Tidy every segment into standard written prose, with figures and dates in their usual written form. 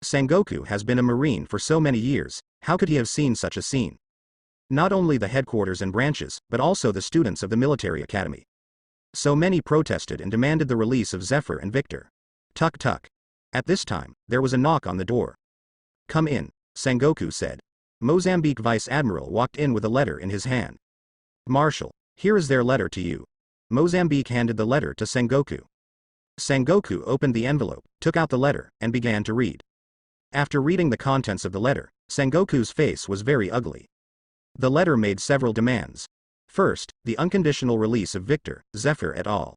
Sengoku has been a Marine for so many years, how could he have seen such a scene? Not only the headquarters and branches, but also the students of the military academy. So many protested and demanded the release of Zephyr and Victor. Tuk tuk. At this time, there was a knock on the door. Come in, Sengoku said. Mozambique Vice Admiral walked in with a letter in his hand. Marshal, here is their letter to you. Mozambique handed the letter to Sengoku. Sengoku opened the envelope, took out the letter, and began to read. After reading the contents of the letter, Sengoku's face was very ugly. The letter made several demands. First, the unconditional release of Victor, Zephyr et al.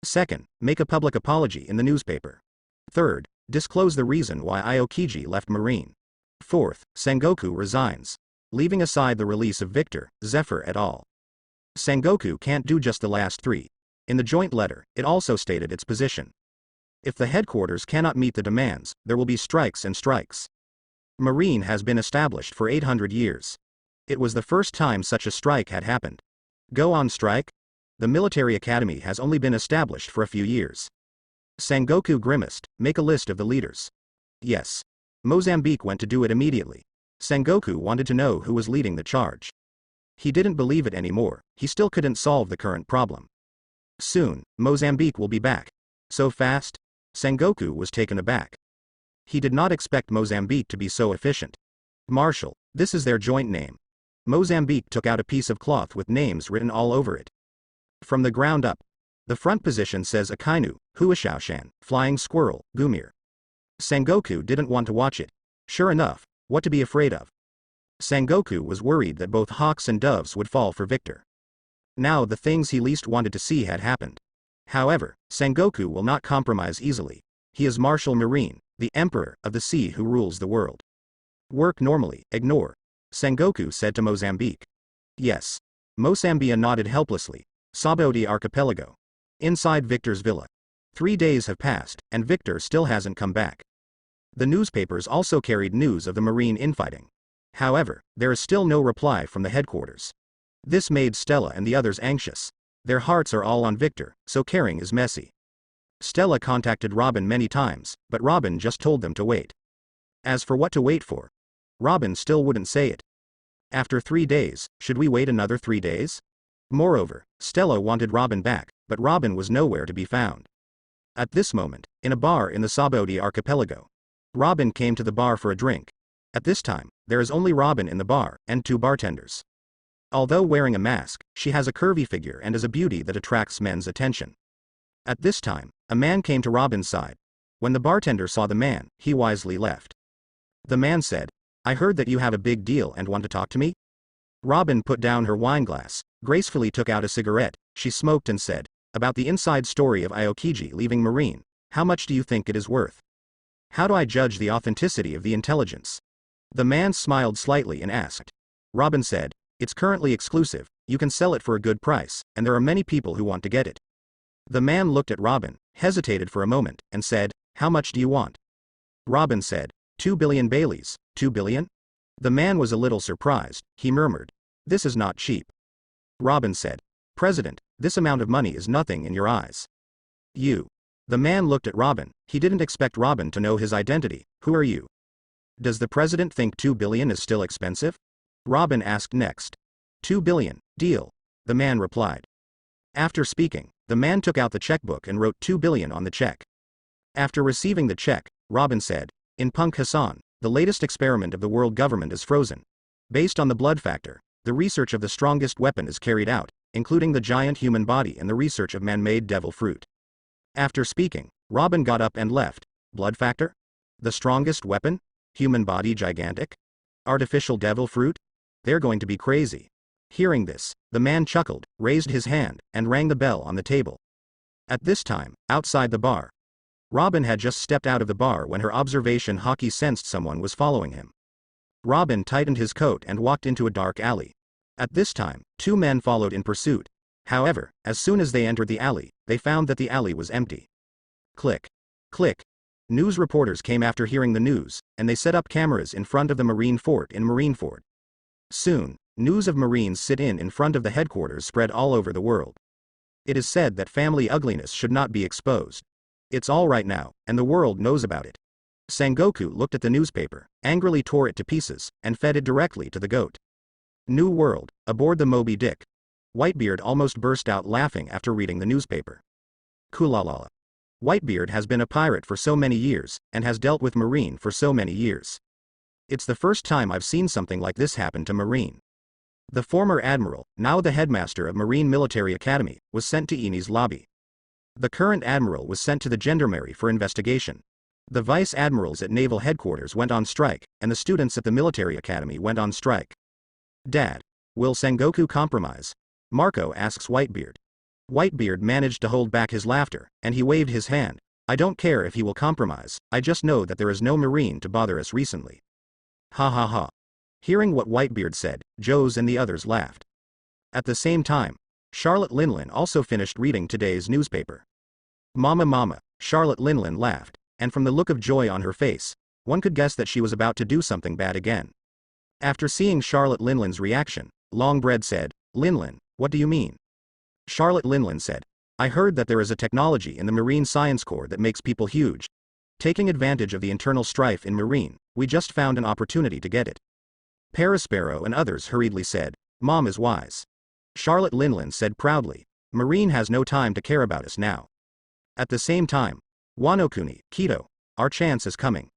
Second, make a public apology in the newspaper. Third, disclose the reason why Aokiji left Marine. Fourth, Sengoku resigns, leaving aside the release of Victor, Zephyr et al. Sengoku can't do just the last three. In the joint letter, it also stated its position. If the headquarters cannot meet the demands, there will be strikes and strikes. Marine has been established for 800 years. It was the first time such a strike had happened. Go on strike? The military academy has only been established for a few years. Sengoku grimaced, make a list of the leaders. Yes. Mozambique went to do it immediately. Sengoku wanted to know who was leading the charge. He didn't believe it anymore, he still couldn't solve the current problem. Soon, Mozambique will be back. So fast? Sengoku was taken aback. He did not expect Mozambique to be so efficient. Marshal, this is their joint name. Mozambique took out a piece of cloth with names written all over it. From the ground up. The front position says Akainu, Huashaoshan, Flying Squirrel, Gumir. Sengoku didn't want to watch it. Sure enough, what to be afraid of? Sengoku was worried that both hawks and doves would fall for Victor. Now the things he least wanted to see had happened. However, Sengoku will not compromise easily. He is Marshal Marine, the Emperor of the Sea who rules the world. Work normally, ignore. Sengoku said to Mozambique. Yes. Mosambia nodded helplessly. Saboti Archipelago. Inside Victor's villa. 3 days have passed, and Victor still hasn't come back. The newspapers also carried news of the Marine infighting. However, there is still no reply from the headquarters. This made Stella and the others anxious. Their hearts are all on Victor, so caring is messy. Stella contacted Robin many times, but Robin just told them to wait. As for what to wait for, Robin still wouldn't say it. After 3 days, should we wait another 3 days? Moreover, Stella wanted Robin back, but Robin was nowhere to be found. At this moment, in a bar in the Saboti archipelago, Robin came to the bar for a drink. At this time, there is only Robin in the bar, and 2 bartenders. Although wearing a mask, she has a curvy figure and is a beauty that attracts men's attention. At this time, a man came to Robin's side. When the bartender saw the man, he wisely left. The man said, I heard that you have a big deal and want to talk to me? Robin put down her wineglass, gracefully took out a cigarette, she smoked and said, about the inside story of Aokiji leaving Marine, how much do you think it is worth? How do I judge the authenticity of the intelligence? The man smiled slightly and asked. Robin said, it's currently exclusive, you can sell it for a good price, and there are many people who want to get it. The man looked at Robin, hesitated for a moment, and said, how much do you want? Robin said, 2 billion Baileys, 2 billion? The man was a little surprised, he murmured, this is not cheap. Robin said, President, this amount of money is nothing in your eyes. You. The man looked at Robin, he didn't expect Robin to know his identity, who are you? Does the president think 2 billion is still expensive? Robin asked next. 2 billion, deal. The man replied. After speaking, the man took out the checkbook and wrote 2 billion on the check. After receiving the check, Robin said, in Punk Hassan, the latest experiment of the world government is frozen. Based on the blood factor, the research of the strongest weapon is carried out, including the giant human body and the research of man-made devil fruit. After speaking, Robin got up and left. Blood factor? The strongest weapon? Human body gigantic? Artificial devil fruit? They're going to be crazy. Hearing this, the man chuckled, raised his hand, and rang the bell on the table. At this time, outside the bar, Robin had just stepped out of the bar when her observation hockey sensed someone was following him. Robin tightened his coat and walked into a dark alley. At this time, 2 men followed in pursuit. However, as soon as they entered the alley, they found that the alley was empty. Click. Click. News reporters came after hearing the news, and they set up cameras in front of the Marine fort in Marineford. Soon, news of Marines sit-in in front of the headquarters spread all over the world. It is said that family ugliness should not be exposed. It's all right now, and the world knows about it. Sengoku looked at the newspaper, angrily tore it to pieces, and fed it directly to the goat. New World, aboard the Moby Dick. Whitebeard almost burst out laughing after reading the newspaper. Kulalala. Whitebeard has been a pirate for so many years, and has dealt with Marine for so many years. It's the first time I've seen something like this happen to Marine. The former Admiral, now the headmaster of Marine Military Academy, was sent to Eni's lobby. The current Admiral was sent to the Gendarmerie for investigation. The Vice Admirals at Naval Headquarters went on strike, and the students at the Military Academy went on strike. Dad, will Sengoku compromise? Marco asks Whitebeard. Whitebeard managed to hold back his laughter, and he waved his hand. I don't care if he will compromise, I just know that there is no Marine to bother us recently. Ha ha ha. Hearing what Whitebeard said, Joes and the others laughed. At the same time, Charlotte Linlin also finished reading today's newspaper. Mama, Charlotte Linlin laughed, and from the look of joy on her face, one could guess that she was about to do something bad again. After seeing Charlotte Linlin's reaction, Longbread said, Linlin, what do you mean? Charlotte Linlin said, I heard that there is a technology in the Marine Science Corps that makes people huge. Taking advantage of the internal strife in Marine, we just found an opportunity to get it. Parasparrow and others hurriedly said, Mom is wise. Charlotte Linlin said proudly, Marine has no time to care about us now. At the same time, Wanokuni, Kito, our chance is coming.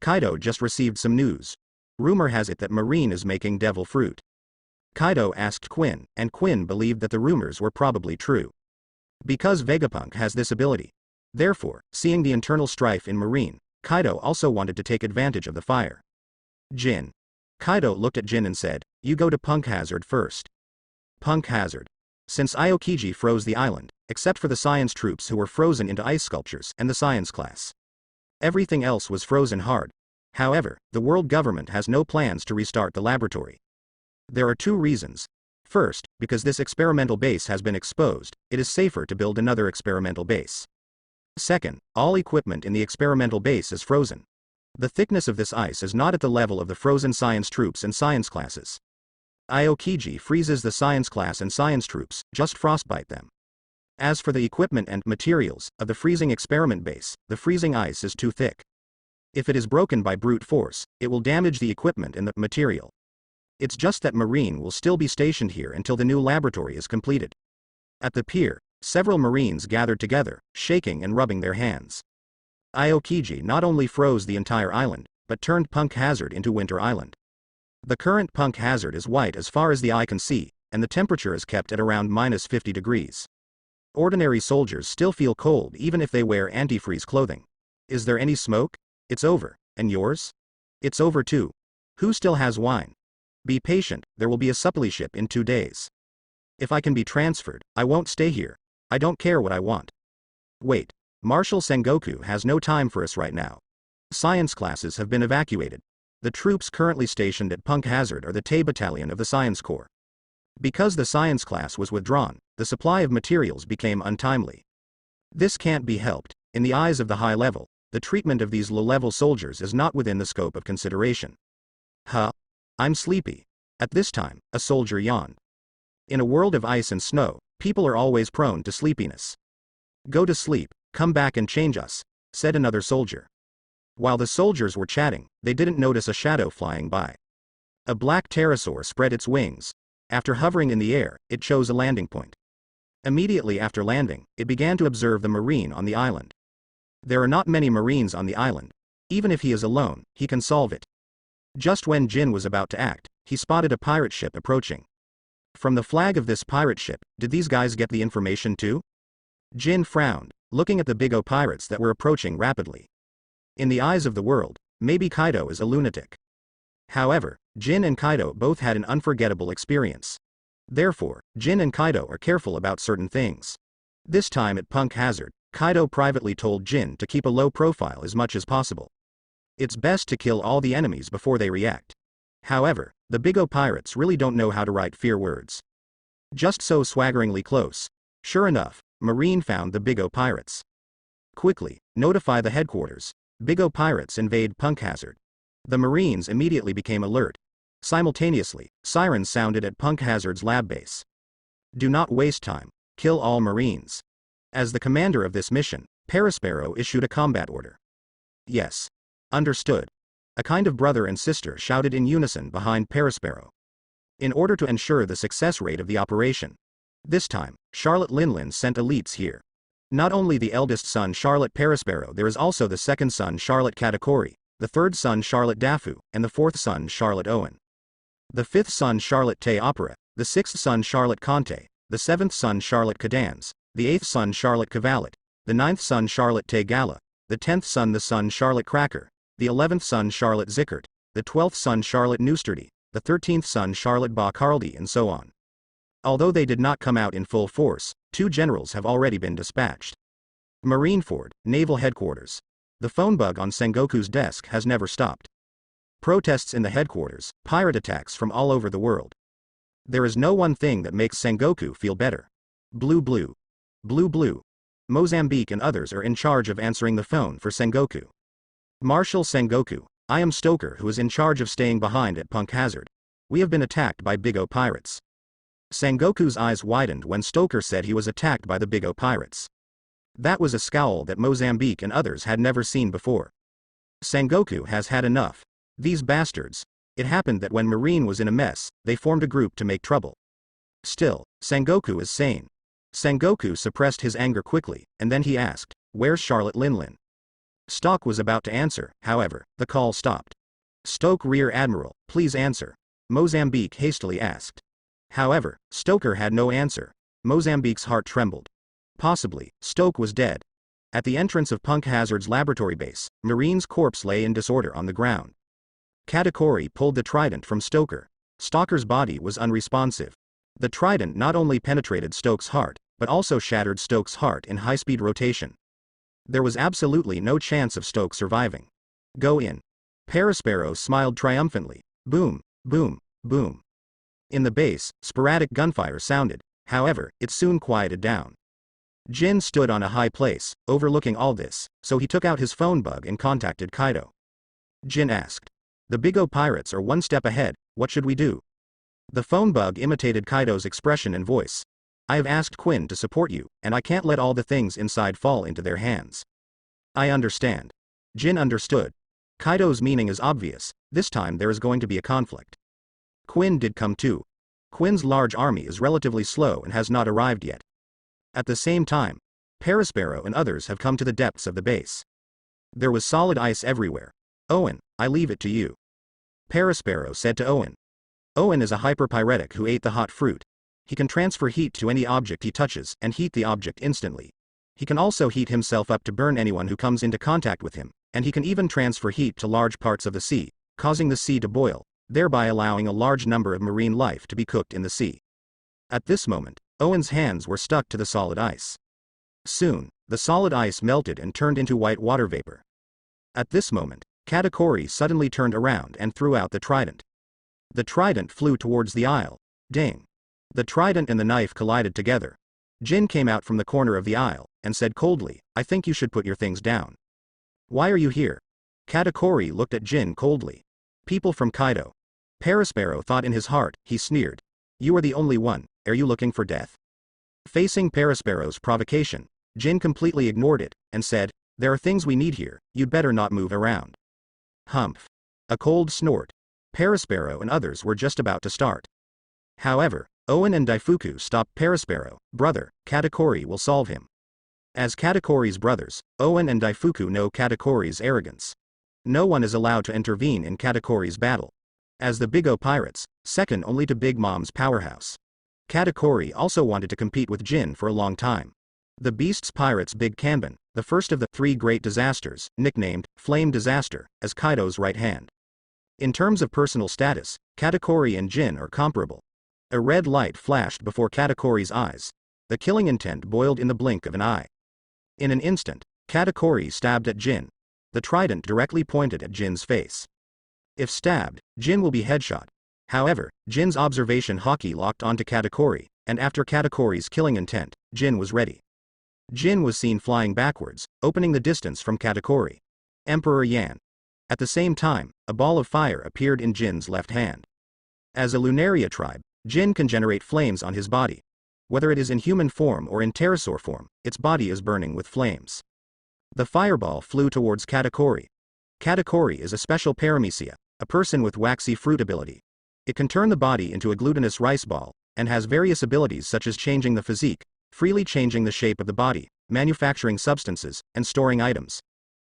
Kaido just received some news. Rumor has it that Marine is making devil fruit. Kaido asked Quinn, and Quinn believed that the rumors were probably true. Because Vegapunk has this ability. Therefore, seeing the internal strife in Marine, Kaido also wanted to take advantage of the fire. Jin. Kaido looked at Jin and said, you go to Punk Hazard first. Punk Hazard. Since Aokiji froze the island, except for the science troops who were frozen into ice sculptures and the science class. Everything else was frozen hard. However, the world government has no plans to restart the laboratory. There are two reasons. First, because this experimental base has been exposed, it is safer to build another experimental base. Second, all equipment in the experimental base is frozen. The thickness of this ice is not at the level of the frozen science troops and science classes. Aokiji freezes the science class and science troops, just frostbite them. As for the equipment and materials of the freezing experiment base, the freezing ice is too thick. If it is broken by brute force, it will damage the equipment and the material. It's just that Marine will still be stationed here until the new laboratory is completed. At the pier, several Marines gathered together, shaking and rubbing their hands. Aokiji not only froze the entire island, but turned Punk Hazard into Winter Island. The current Punk Hazard is white as far as the eye can see, and the temperature is kept at around -50 degrees. Ordinary soldiers still feel cold even if they wear antifreeze clothing. Is there any smoke? It's over. And yours? It's over too. Who still has wine? Be patient, there will be a supply ship in 2 days. If I can be transferred, I won't stay here. I don't care what I want. Wait. Marshal Sengoku has no time for us right now. Science classes have been evacuated. The troops currently stationed at Punk Hazard are the Tay Battalion of the Science Corps. Because the science class was withdrawn, the supply of materials became untimely. This can't be helped. In the eyes of the high level, the treatment of these low-level soldiers is not within the scope of consideration. Huh? I'm sleepy. At this time, a soldier yawned. In a world of ice and snow, people are always prone to sleepiness. Go to sleep, come back and change us, said another soldier. While the soldiers were chatting, they didn't notice a shadow flying by. A black pterosaur spread its wings. After hovering in the air, it chose a landing point. Immediately after landing, it began to observe the Marine on the island. There are not many Marines on the island. Even if he is alone, he can solve it. Just when Jin was about to act, he spotted a pirate ship approaching. From the flag of this pirate ship, did these guys get the information too? Jin frowned, looking at the big O pirates that were approaching rapidly. In the eyes of the world, maybe Kaido is a lunatic. However, Jin and Kaido both had an unforgettable experience. Therefore, Jin and Kaido are careful about certain things. This time at Punk Hazard, Kaido privately told Jin to keep a low profile as much as possible. It's best to kill all the enemies before they react. However, the Big O pirates really don't know how to write fear words. Just so swaggeringly close. Sure enough, Marine found the Big O pirates. Quickly, notify the headquarters. Big O pirates invade Punk Hazard. The Marines immediately became alert. Simultaneously, sirens sounded at Punk Hazard's lab base. Do not waste time. Kill all Marines. As the commander of this mission, Parasparrow issued a combat order. Yes. Understood. A kind of brother and sister shouted in unison behind Perisparrow. In order to ensure the success rate of the operation. This time, Charlotte Linlin sent elites here. Not only the eldest son Charlotte Perisparrow, there is also the second son Charlotte Katakori, the third son Charlotte Dafu, and the fourth son Charlotte Owen. The fifth son Charlotte Te Opera, the sixth son Charlotte Conte, the seventh son Charlotte Cadans, the eighth son Charlotte Cavalet, the ninth son Charlotte Te Gala, the 10th son the son Charlotte Cracker, the 11th son Charlotte Zickert, the 12th son Charlotte Newsturdy, the 13th son Charlotte Ba Carldy, and so on. Although they did not come out in full force, 2 generals have already been dispatched. Marineford, Naval Headquarters. The phone bug on Sengoku's desk has never stopped. Protests in the headquarters, pirate attacks from all over the world. There is no one thing that makes Sengoku feel better. Blue Blue. Blue Blue. Mozambique and others are in charge of answering the phone for Sengoku. Marshal Sengoku, I am Stoker, who is in charge of staying behind at Punk Hazard. We have been attacked by Big O pirates. Sengoku's eyes widened when Stoker said he was attacked by the Big O pirates. That was a scowl that Mozambique and others had never seen before. Sengoku has had enough. These bastards. It happened that when Marine was in a mess, they formed a group to make trouble. Still, Sengoku is sane. Sengoku suppressed his anger quickly, and then he asked, "Where's Charlotte Linlin?" Stock was about to answer, however, the call stopped. "Stoke Rear Admiral, please answer," Mozambique hastily asked. However, Stoker had no answer. Mozambique's heart trembled. Possibly, Stoke was dead. At the entrance of Punk Hazard's laboratory base, Marine's corpse lay in disorder on the ground. Katakori pulled the trident from Stoker. Stoker's body was unresponsive. The trident not only penetrated Stoke's heart, but also shattered Stoke's heart in high-speed rotation. There was absolutely no chance of Stoke surviving. Go in. Perisparrow smiled triumphantly. Boom, boom, boom. In the base, sporadic gunfire sounded, however, it soon quieted down. Jin stood on a high place, overlooking all this, so he took out his phone bug and contacted Kaido. Jin asked. The Big O pirates are one step ahead, what should we do? The phone bug imitated Kaido's expression and voice. I have asked Quinn to support you, and I can't let all the things inside fall into their hands. I understand. Jin understood. Kaido's meaning is obvious, this time there is going to be a conflict. Quinn did come too. Quinn's large army is relatively slow and has not arrived yet. At the same time, Perisparrow and others have come to the depths of the base. There was solid ice everywhere. Owen, I leave it to you. Perisparrow said to Owen. Owen is a hyperpyretic who ate the hot fruit. He can transfer heat to any object he touches and heat the object instantly. He can also heat himself up to burn anyone who comes into contact with him, and he can even transfer heat to large parts of the sea, causing the sea to boil, thereby allowing a large number of marine life to be cooked in the sea. At this moment, Owen's hands were stuck to the solid ice. Soon, the solid ice melted and turned into white water vapor. At this moment, Katakori suddenly turned around and threw out the trident. The trident flew towards the aisle. Ding! The trident and the knife collided together. Jin came out from the corner of the aisle, and said coldly, I think you should put your things down. Why are you here? Katakori looked at Jin coldly. People from Kaido. Perisparrow thought in his heart, he sneered. You are the only one, are you looking for death? Facing Perisparrow's provocation, Jin completely ignored it, and said, there are things we need here, you'd better not move around. Humph. A cold snort. Perisparrow and others were just about to start. However, Owen and Daifuku stopped Perisparrow. Brother, Katakori will solve him. As Katakori's brothers, Owen and Daifuku know Katakori's arrogance. No one is allowed to intervene in Katakori's battle. As the Big O pirates, second only to Big Mom's powerhouse. Katakori also wanted to compete with Jin for a long time. The Beast's pirates Big Kanban, the first of the 3 great disasters, nicknamed Flame Disaster, as Kaido's right hand. In terms of personal status, Katakori and Jin are comparable. A red light flashed before Katakori's eyes. The killing intent boiled in the blink of an eye. In an instant, Katakori stabbed at Jin. The trident directly pointed at Jin's face. If stabbed, Jin will be headshot. However, Jin's observation hockey locked onto Katakori, and after Katakori's killing intent, Jin was ready. Jin was seen flying backwards, opening the distance from Katakori. Emperor Yan. At the same time, a ball of fire appeared in Jin's left hand. As a Lunaria tribe, Jin can generate flames on his body. Whether it is in human form or in pterosaur form, its body is burning with flames. The fireball flew towards Katakori. Katakuri is a special paramecia, a person with waxy fruit ability. It can turn the body into a glutinous rice ball, and has various abilities such as changing the physique, freely changing the shape of the body, manufacturing substances, and storing items.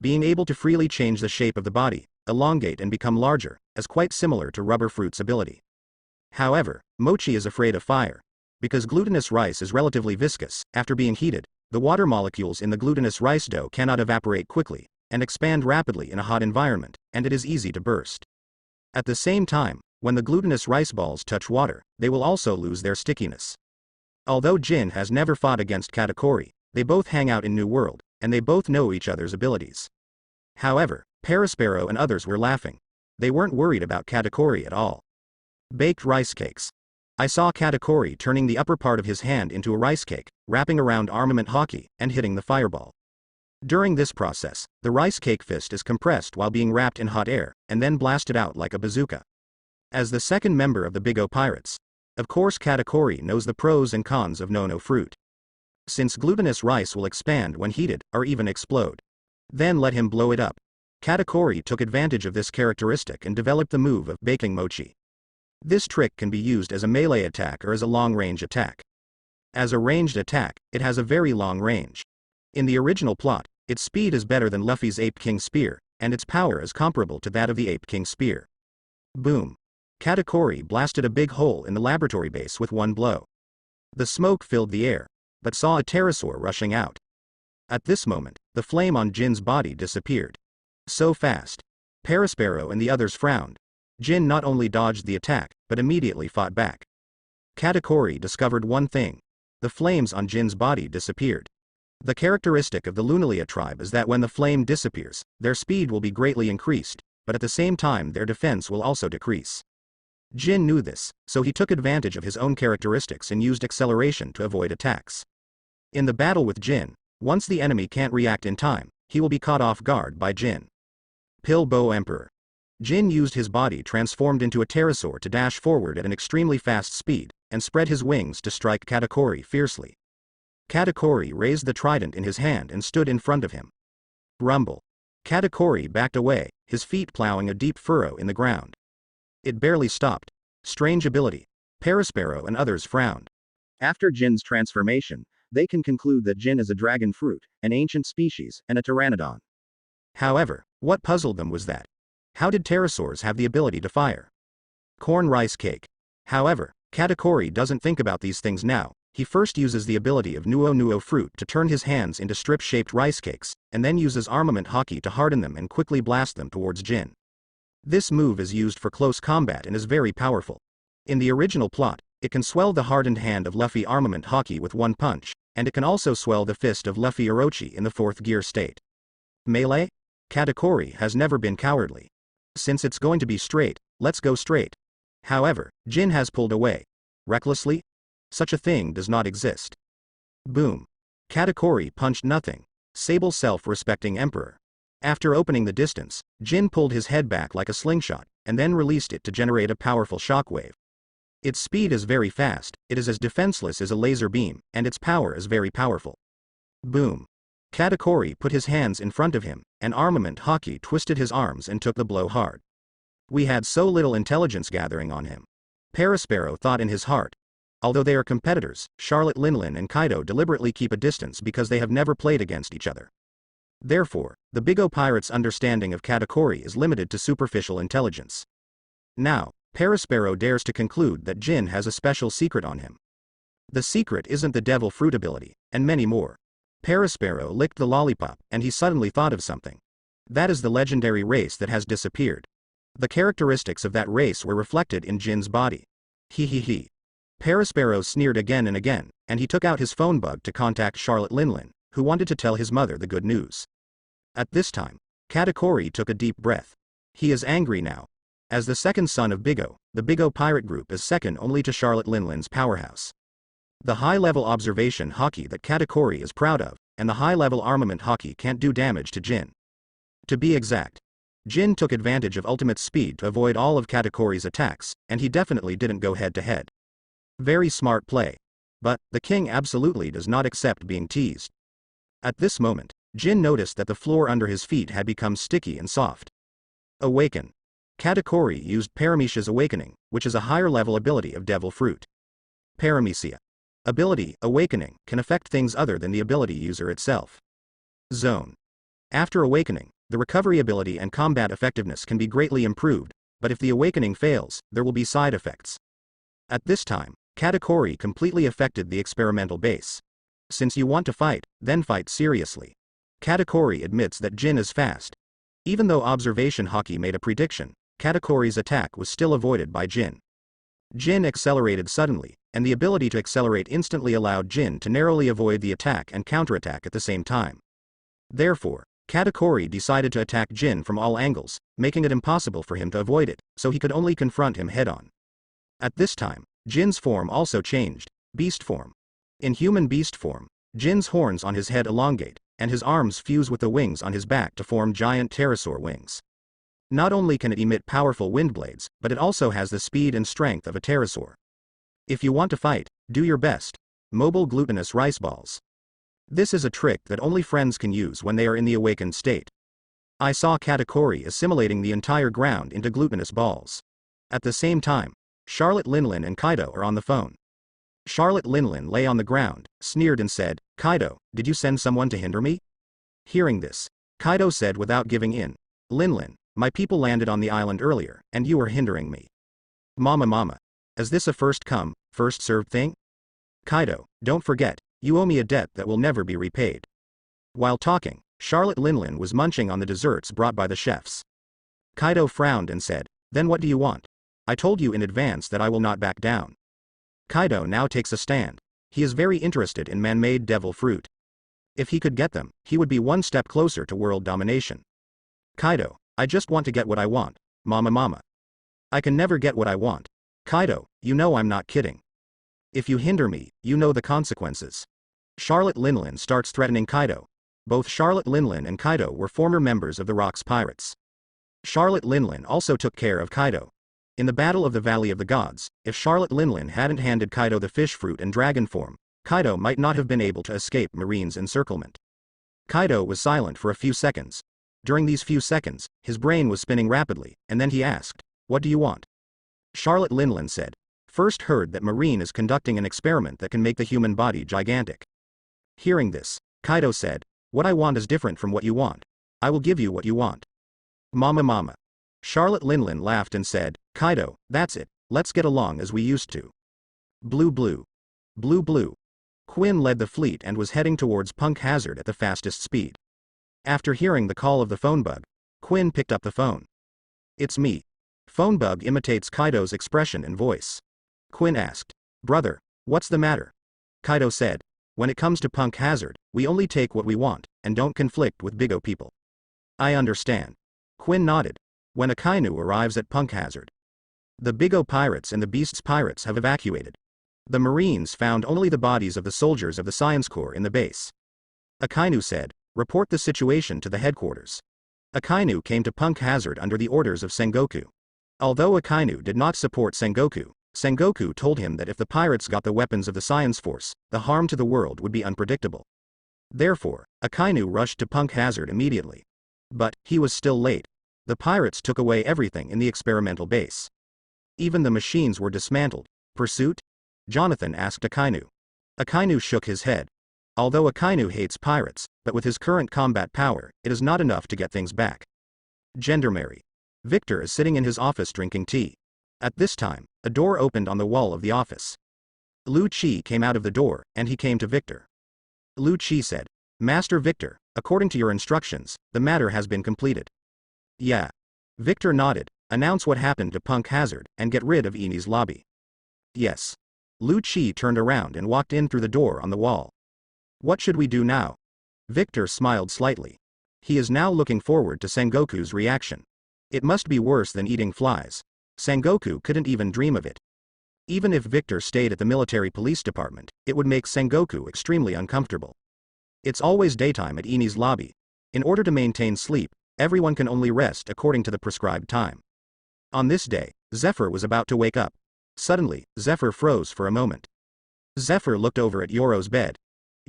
Being able to freely change the shape of the body, elongate and become larger, is quite similar to rubber fruit's ability. However, Mochi is afraid of fire. Because glutinous rice is relatively viscous, after being heated, the water molecules in the glutinous rice dough cannot evaporate quickly, and expand rapidly in a hot environment, and it is easy to burst. At the same time, when the glutinous rice balls touch water, they will also lose their stickiness. Although Jin has never fought against Katakuri, they both hang out in New World, and they both know each other's abilities. However, Perospero and others were laughing. They weren't worried about Katakuri at all. Baked rice cakes. I saw Katakuri turning the upper part of his hand into a rice cake, wrapping around armament hockey, and hitting the fireball. During this process, the rice cake fist is compressed while being wrapped in hot air, and then blasted out like a bazooka. As the second member of the Big O Pirates, of course Katakuri knows the pros and cons of no fruit. Since glutinous rice will expand when heated, or even explode. Then let him blow it up. Katakuri took advantage of this characteristic and developed the move of baking mochi. This trick can be used as a melee attack or as a long-range attack. As a ranged attack, it has a very long range. In the original plot, its speed is better than Luffy's Ape King Spear, and its power is comparable to that of the Ape King Spear. Boom. Katakuri blasted a big hole in the laboratory base with one blow. The smoke filled the air, but saw a pterosaur rushing out. At this moment, the flame on Jin's body disappeared. So fast. Perospero and the others frowned. Jin not only dodged the attack, but immediately fought back. Katakuri discovered one thing. The flames on Jin's body disappeared. The characteristic of the Lunalia tribe is that when the flame disappears, their speed will be greatly increased, but at the same time their defense will also decrease. Jin knew this, so he took advantage of his own characteristics and used acceleration to avoid attacks. In the battle with Jin, once the enemy can't react in time, he will be caught off guard by Jin. Pill-Bow Emperor. Jin used his body transformed into a pterosaur to dash forward at an extremely fast speed, and spread his wings to strike Katakuri fiercely. Katakuri raised the trident in his hand and stood in front of him. Rumble. Katakuri backed away, his feet plowing a deep furrow in the ground. It barely stopped. Strange ability. Perospero and others frowned. After Jin's transformation, they can conclude that Jin is a dragon fruit, an ancient species, and a pteranodon. However, what puzzled them was that, how did pterosaurs have the ability to fire? Corn rice cake. However, Katakuri doesn't think about these things now. He first uses the ability of Nuo fruit to turn his hands into strip-shaped rice cakes, and then uses armament hockey to harden them and quickly blast them towards Jin. This move is used for close combat and is very powerful. In the original plot, it can swell the hardened hand of Luffy armament hockey with one punch, and it can also swell the fist of Luffy Orochi in the fourth gear state. Melee? Katakuri has never been cowardly. Since it's going to be straight, let's go straight. However, Jin has pulled away. Recklessly? Such a thing does not exist. Boom. Katakuri punched nothing. Sable self-respecting emperor. After opening the distance, Jin pulled his head back like a slingshot, and then released it to generate a powerful shockwave. Its speed is very fast, it is as defenseless as a laser beam, and its power is very powerful. Boom. Katakuri put his hands in front of him, and armament hockey twisted his arms and took the blow hard. We had so little intelligence gathering on him. Perospero thought in his heart. Although they are competitors, Charlotte Linlin and Kaido deliberately keep a distance because they have never played against each other. Therefore, the Big O Pirates' understanding of Katakuri is limited to superficial intelligence. Now, Perospero dares to conclude that Jin has a special secret on him. The secret isn't the devil fruit ability, and many more. Perospero licked the lollipop, and he suddenly thought of something. That is the legendary race that has disappeared. The characteristics of that race were reflected in Jin's body. He. Perospero sneered again and again, and he took out his phone bug to contact Charlotte Linlin, who wanted to tell his mother the good news. At this time, Katakuri took a deep breath. He is angry now. As the second son of Big O, the Big O pirate group is second only to Charlotte Linlin's powerhouse. The high-level observation hockey that Katakuri is proud of, and the high-level armament hockey can't do damage to Jin. To be exact, Jin took advantage of ultimate speed to avoid all of Katakuri's attacks, and he definitely didn't go head-to-head. Very smart play. But, the king absolutely does not accept being teased. At this moment, Jin noticed that the floor under his feet had become sticky and soft. Awaken. Katakuri used Paramecia's Awakening, which is a higher level ability of Devil Fruit. Paramecia. Ability, Awakening, can affect things other than the ability user itself. Zone. After Awakening, the recovery ability and combat effectiveness can be greatly improved, but if the Awakening fails, there will be side effects. At this time, Katakuri completely affected the experimental base. Since you want to fight, then fight seriously. Katakuri admits that Jin is fast. Even though observation Haki made a prediction, Katakuri's attack was still avoided by Jin. Jin accelerated suddenly, and the ability to accelerate instantly allowed Jin to narrowly avoid the attack and counterattack at the same time. Therefore, Katakuri decided to attack Jin from all angles, making it impossible for him to avoid it, so he could only confront him head-on. At this time, Jin's form also changed, beast form. In human beast form, Jin's horns on his head elongate, and his arms fuse with the wings on his back to form giant pterosaur wings. Not only can it emit powerful wind blades, but it also has the speed and strength of a pterosaur. If you want to fight, do your best. Mobile glutinous rice balls. This is a trick that only friends can use when they are in the awakened state. I saw Katakuri assimilating the entire ground into glutinous balls. At the same time, Charlotte Linlin and Kaido are on the phone. Charlotte Linlin lay on the ground, sneered and said, "Kaido, did you send someone to hinder me?" Hearing this, Kaido said without giving in, "Linlin, my people landed on the island earlier, and you are hindering me." Mama. Is this a first come, first served thing? Kaido, don't forget, you owe me a debt that will never be repaid. While talking, Charlotte Linlin was munching on the desserts brought by the chefs. Kaido frowned and said, "Then what do you want? I told you in advance that I will not back down." Kaido now takes a stand. He is very interested in man-made devil fruit. If he could get them, he would be one step closer to world domination. Kaido, I just want to get what I want, mama. I can never get what I want. Kaido, you know I'm not kidding. If you hinder me, you know the consequences. Charlotte Linlin starts threatening Kaido. Both Charlotte Linlin and Kaido were former members of the Rocks Pirates. Charlotte Linlin also took care of Kaido. In the Battle of the Valley of the Gods, if Charlotte Linlin hadn't handed Kaido the fish fruit and dragon form, Kaido might not have been able to escape Marine's encirclement. Kaido was silent for a few seconds. During these few seconds, his brain was spinning rapidly, and then he asked, "What do you want?" Charlotte Linlin said, "First heard that Marine is conducting an experiment that can make the human body gigantic." Hearing this, Kaido said, "What I want is different from what you want. I will give you what you want." Mama. Charlotte Linlin laughed and said, "Kaido, that's it, let's get along as we used to." Blue. Quinn led the fleet and was heading towards Punk Hazard at the fastest speed. After hearing the call of the phone bug, Quinn picked up the phone. "It's me." Phone bug imitates Kaido's expression and voice. Quinn asked, "Brother, what's the matter?" Kaido said, "When it comes to Punk Hazard, we only take what we want, and don't conflict with Bigo people." "I understand." Quinn nodded. When Akainu arrives at Punk Hazard, the Bigo pirates and the Beasts pirates have evacuated. The Marines found only the bodies of the soldiers of the Science Corps in the base. Akainu said, "Report the situation to the headquarters." Akainu came to Punk Hazard under the orders of Sengoku. Although Akainu did not support Sengoku, Sengoku told him that if the pirates got the weapons of the Science Force, the harm to the world would be unpredictable. Therefore, Akainu rushed to Punk Hazard immediately. But, he was still late. The pirates took away everything in the experimental base. Even the machines were dismantled. "Pursuit?" Jonathan asked Akainu. Akainu shook his head. Although Akainu hates pirates, but with his current combat power, it is not enough to get things back. Gendarmerie. Victor is sitting in his office drinking tea. At this time, a door opened on the wall of the office. Lu Chi came out of the door, and he came to Victor. Lu Chi said, "Master Victor, according to your instructions, the matter has been completed." "Yeah." Victor nodded. "Announce what happened to Punk Hazard, and get rid of Eni's lobby." "Yes." Lu Chi turned around and walked in through the door on the wall. "What should we do now?" Victor smiled slightly. He is now looking forward to Sengoku's reaction. It must be worse than eating flies. Sengoku couldn't even dream of it. Even if Victor stayed at the military police department, it would make Sengoku extremely uncomfortable. It's always daytime at Eni's lobby. In order to maintain sleep, everyone can only rest according to the prescribed time. On this day, Zephyr was about to wake up. Suddenly, Zephyr froze for a moment. Zephyr looked over at Yoro's bed.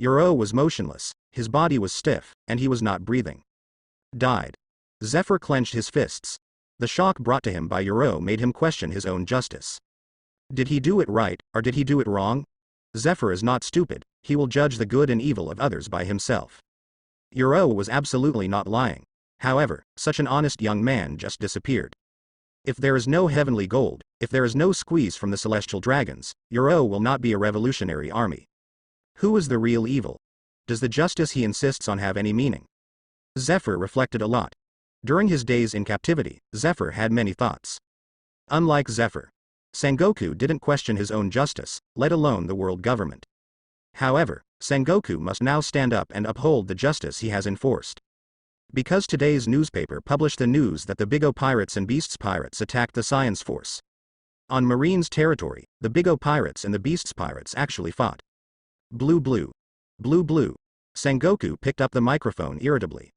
Yoro was motionless, his body was stiff, and he was not breathing. "Died." Zephyr clenched his fists. The shock brought to him by Yuro made him question his own justice. Did he do it right, or did he do it wrong? Zephyr is not stupid, he will judge the good and evil of others by himself. Yuro was absolutely not lying. However, such an honest young man just disappeared. If there is no heavenly gold, if there is no squeeze from the celestial dragons, Yuro will not be a revolutionary army. Who is the real evil? Does the justice he insists on have any meaning? Zephyr reflected a lot. During his days in captivity, Zephyr had many thoughts. Unlike Zephyr, Sengoku didn't question his own justice, let alone the world government. However, Sengoku must now stand up and uphold the justice he has enforced. Because today's newspaper published the news that the Big O Pirates and Beasts Pirates attacked the Science Force. On Marine's territory, the Big O Pirates and the Beasts Pirates actually fought. Blue blue. Blue blue. Sengoku picked up the microphone irritably.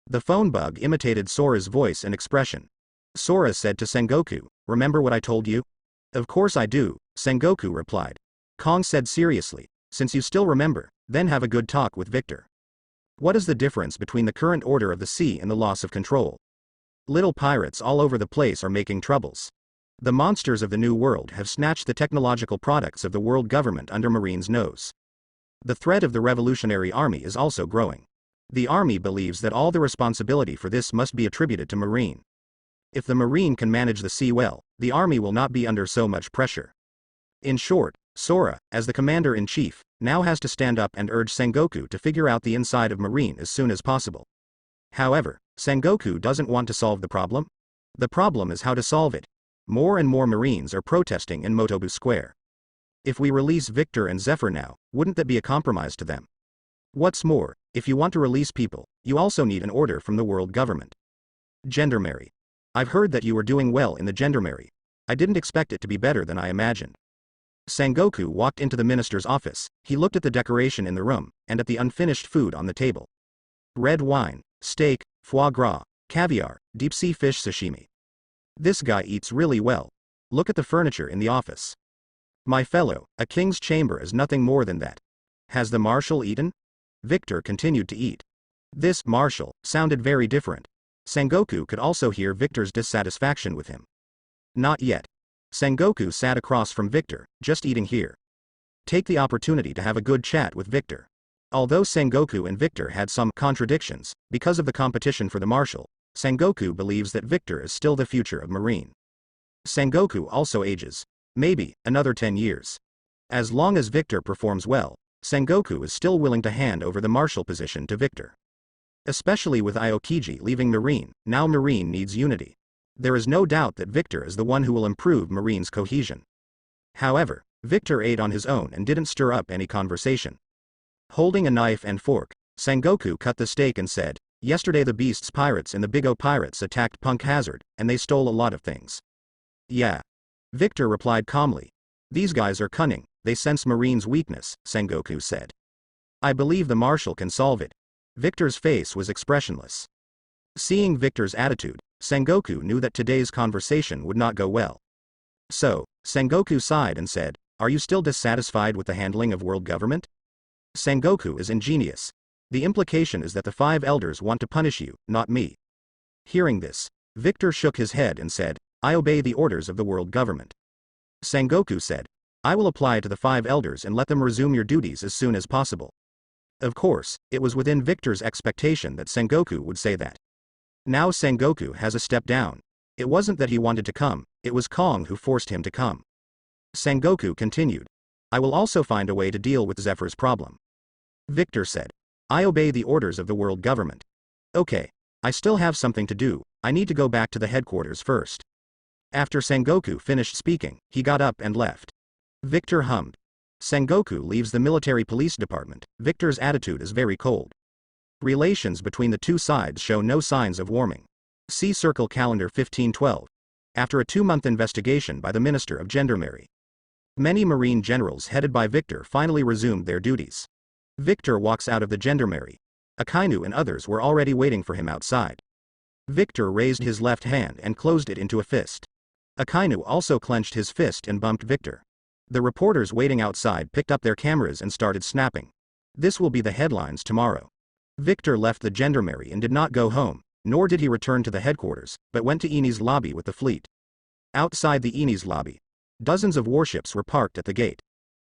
The phone bug imitated Sora's voice and expression. Sora said to Sengoku, "Remember what I told you?" "Of course I do," Sengoku replied. Kong said seriously, "Since you still remember, then have a good talk with Victor. What is the difference between the current order of the sea and the loss of control? Little pirates all over the place are making troubles. The monsters of the New World have snatched the technological products of the world government under Marine's nose. The threat of the Revolutionary Army is also growing. The Army believes that all the responsibility for this must be attributed to Marine. If the Marine can manage the sea well, the Army will not be under so much pressure." In short, Sora, as the commander-in-chief, now has to stand up and urge Sengoku to figure out the inside of Marine as soon as possible. However, Sengoku doesn't want to solve the problem. The problem is how to solve it. More and more Marines are protesting in Motobu Square. If we release Victor and Zephyr now, wouldn't that be a compromise to them? What's more, if you want to release people, you also need an order from the world government. Gendarmerie. I've heard that you were doing well in the Gendarmerie. I didn't expect it to be better than I imagined. Sengoku walked into the minister's office. He looked at the decoration in the room, and at the unfinished food on the table. Red wine, steak, foie gras, caviar, deep-sea fish sashimi. This guy eats really well. Look at the furniture in the office. My fellow, a king's chamber is nothing more than that. Has the marshal eaten? Victor continued to eat. This marshal sounded very different. Sengoku could also hear Victor's dissatisfaction with him. Not yet. Sengoku sat across from Victor, just eating here. Take the opportunity to have a good chat with Victor. Although Sengoku and Victor had some contradictions, because of the competition for the marshal, Sengoku believes that Victor is still the future of Marine. Sengoku also ages. Maybe another 10 years. As long as Victor performs well, Sengoku is still willing to hand over the marshal position to Victor. Especially with Aokiji leaving Marine, now Marine needs unity. There is no doubt that Victor is the one who will improve Marine's cohesion. However, Victor ate on his own and didn't stir up any conversation. Holding a knife and fork, Sengoku cut the steak and said, "Yesterday the Beasts Pirates and the Big O Pirates attacked Punk Hazard, and they stole a lot of things." "Yeah." Victor replied calmly. "These guys are cunning, they sense Marine's weakness," Sengoku said. "I believe the marshal can solve it." Victor's face was expressionless. Seeing Victor's attitude, Sengoku knew that today's conversation would not go well. So, Sengoku sighed and said, "Are you still dissatisfied with the handling of world government?" Sengoku is ingenious. The implication is that the 5 elders want to punish you, not me. Hearing this, Victor shook his head and said, "I obey the orders of the world government." Sengoku said, "I will apply to the 5 elders and let them resume your duties as soon as possible." Of course, it was within Victor's expectation that Sengoku would say that. Now Sengoku has a step down. It wasn't that he wanted to come, it was Kong who forced him to come. Sengoku continued, "I will also find a way to deal with Zephyr's problem." Victor said, "I obey the orders of the world government. Okay, I still have something to do, I need to go back to the headquarters first." After Sengoku finished speaking, he got up and left. Victor hummed. Sengoku leaves the military police department. Victor's attitude is very cold. Relations between the two sides show no signs of warming. See Circle Calendar 1512. After a 2-month investigation by the Minister of Gendarmerie, many Marine generals headed by Victor finally resumed their duties. Victor walks out of the Gendarmerie. Akainu and others were already waiting for him outside. Victor raised his left hand and closed it into a fist. Akainu also clenched his fist and bumped Victor. The reporters waiting outside picked up their cameras and started snapping. This will be the headlines tomorrow. Victor left the Gendarmerie and did not go home. nor did he return to the headquarters, but went to Eni's lobby with the fleet. Outside the Eni's lobby, dozens of warships were parked at the gate.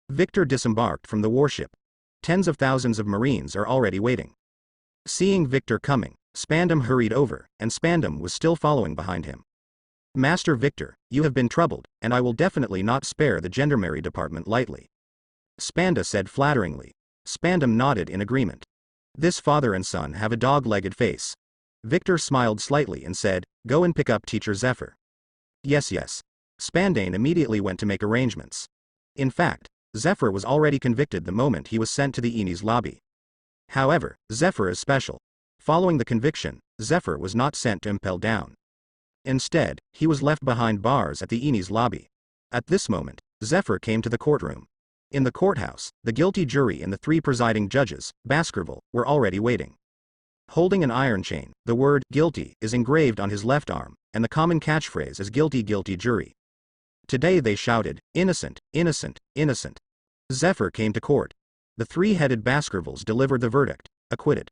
Victor disembarked from the warship. Tens of thousands of Marines are already waiting. Seeing Victor coming, Spandam hurried over, and Spandam was still following behind him. Master Victor, you have been troubled, and I will definitely not spare the Gendarmerie department lightly. Spanda said flatteringly. Spandam nodded in agreement. This father and son have a dog-legged face. Victor smiled slightly and said, go and pick up Teacher Zephyr. Yes. Spandane immediately went to make arrangements. In fact, Zephyr was already convicted the moment he was sent to the Eni's lobby. However, Zephyr is special. Following the conviction, Zephyr was not sent to impel down. Instead, he was left behind bars at the Eni's lobby. At this moment, Zephyr came to the courtroom. In the courthouse, the guilty jury and the 3 presiding judges, Baskerville, were already waiting. Holding an iron chain, the word guilty is engraved on his left arm, and the common catchphrase is guilty, guilty jury. Today they shouted, innocent, innocent, innocent. Zephyr came to court. The 3-headed Baskervilles delivered the verdict, acquitted.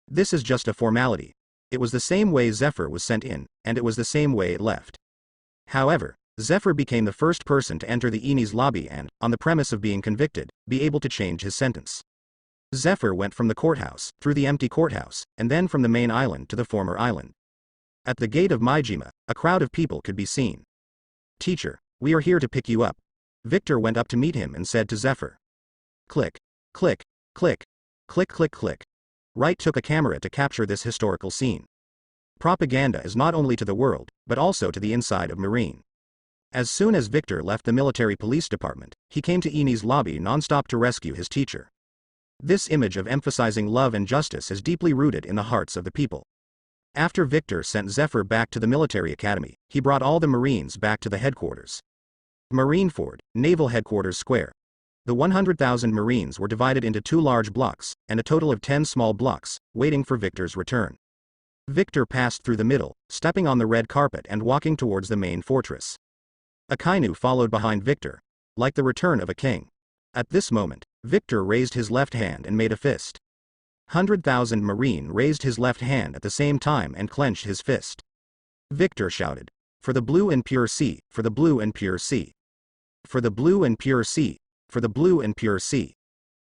This is just a formality. It was the same way Zephyr was sent in, and it was the same way it left. However, Zephyr became the first person to enter the Eni's lobby and, on the premise of being convicted, be able to change his sentence. Zephyr went from the courthouse, through the empty courthouse, and then from the main island to the former island. At the gate of Maijima, a crowd of people could be seen. Teacher, we are here to pick you up. Victor went up to meet him and said to Zephyr. Click, click, click, click, click, click. Wright took a camera to capture this historical scene. Propaganda is not only to the world, but also to the inside of Marine. As soon as Victor left the military police department, he came to Eni's lobby non-stop to rescue his teacher. This image of emphasizing love and justice is deeply rooted in the hearts of the people. After Victor sent Zephyr back to the military academy, he brought all the Marines back to the headquarters. Marineford, Naval Headquarters Square. The 100,000 Marines were divided into 2 large blocks, and a total of 10 small blocks, waiting for Victor's return. Victor passed through the middle, stepping on the red carpet and walking towards the main fortress. Akainu followed behind Victor, like the return of a king. At this moment, Victor raised his left hand and made a fist. 100,000 Marine raised his left hand at the same time and clenched his fist. Victor shouted, for the blue and pure sea, for the blue and pure sea. For the blue and pure sea, for the blue and pure sea.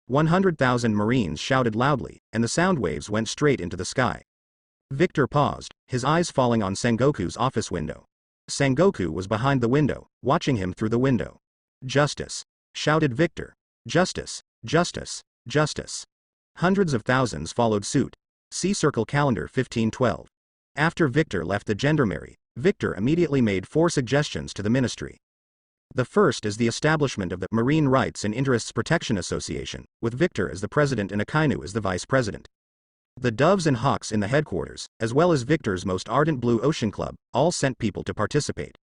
100,000 Marines shouted loudly, and the sound waves went straight into the sky. Victor paused, his eyes falling on Sengoku's office window. Sengoku was behind the window, watching him through the window. Justice, shouted Victor. Justice, justice, justice. Hundreds of thousands followed suit. See Circle Calendar 1512. After Victor left the Gendarmerie, Victor immediately made 4 suggestions to the ministry. The first is the establishment of the Marine Rights and Interests Protection Association, with Victor as the president and Akainu as the vice president. The Doves and Hawks in the headquarters, as well as Victor's most ardent Blue Ocean Club, all sent people to participate.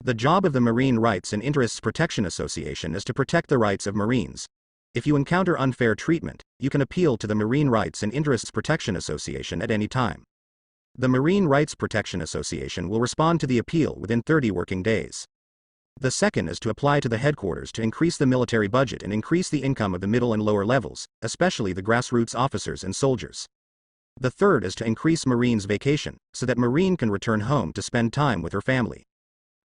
The job of the Marine Rights and Interests Protection Association is to protect the rights of Marines. If you encounter unfair treatment, you can appeal to the Marine Rights and Interests Protection Association at any time. The Marine Rights Protection Association will respond to the appeal within 30 working days. The second is to apply to the headquarters to increase the military budget and increase the income of the middle and lower levels, especially the grassroots officers and soldiers. The third is to increase Marines' vacation, so that Marine can return home to spend time with her family.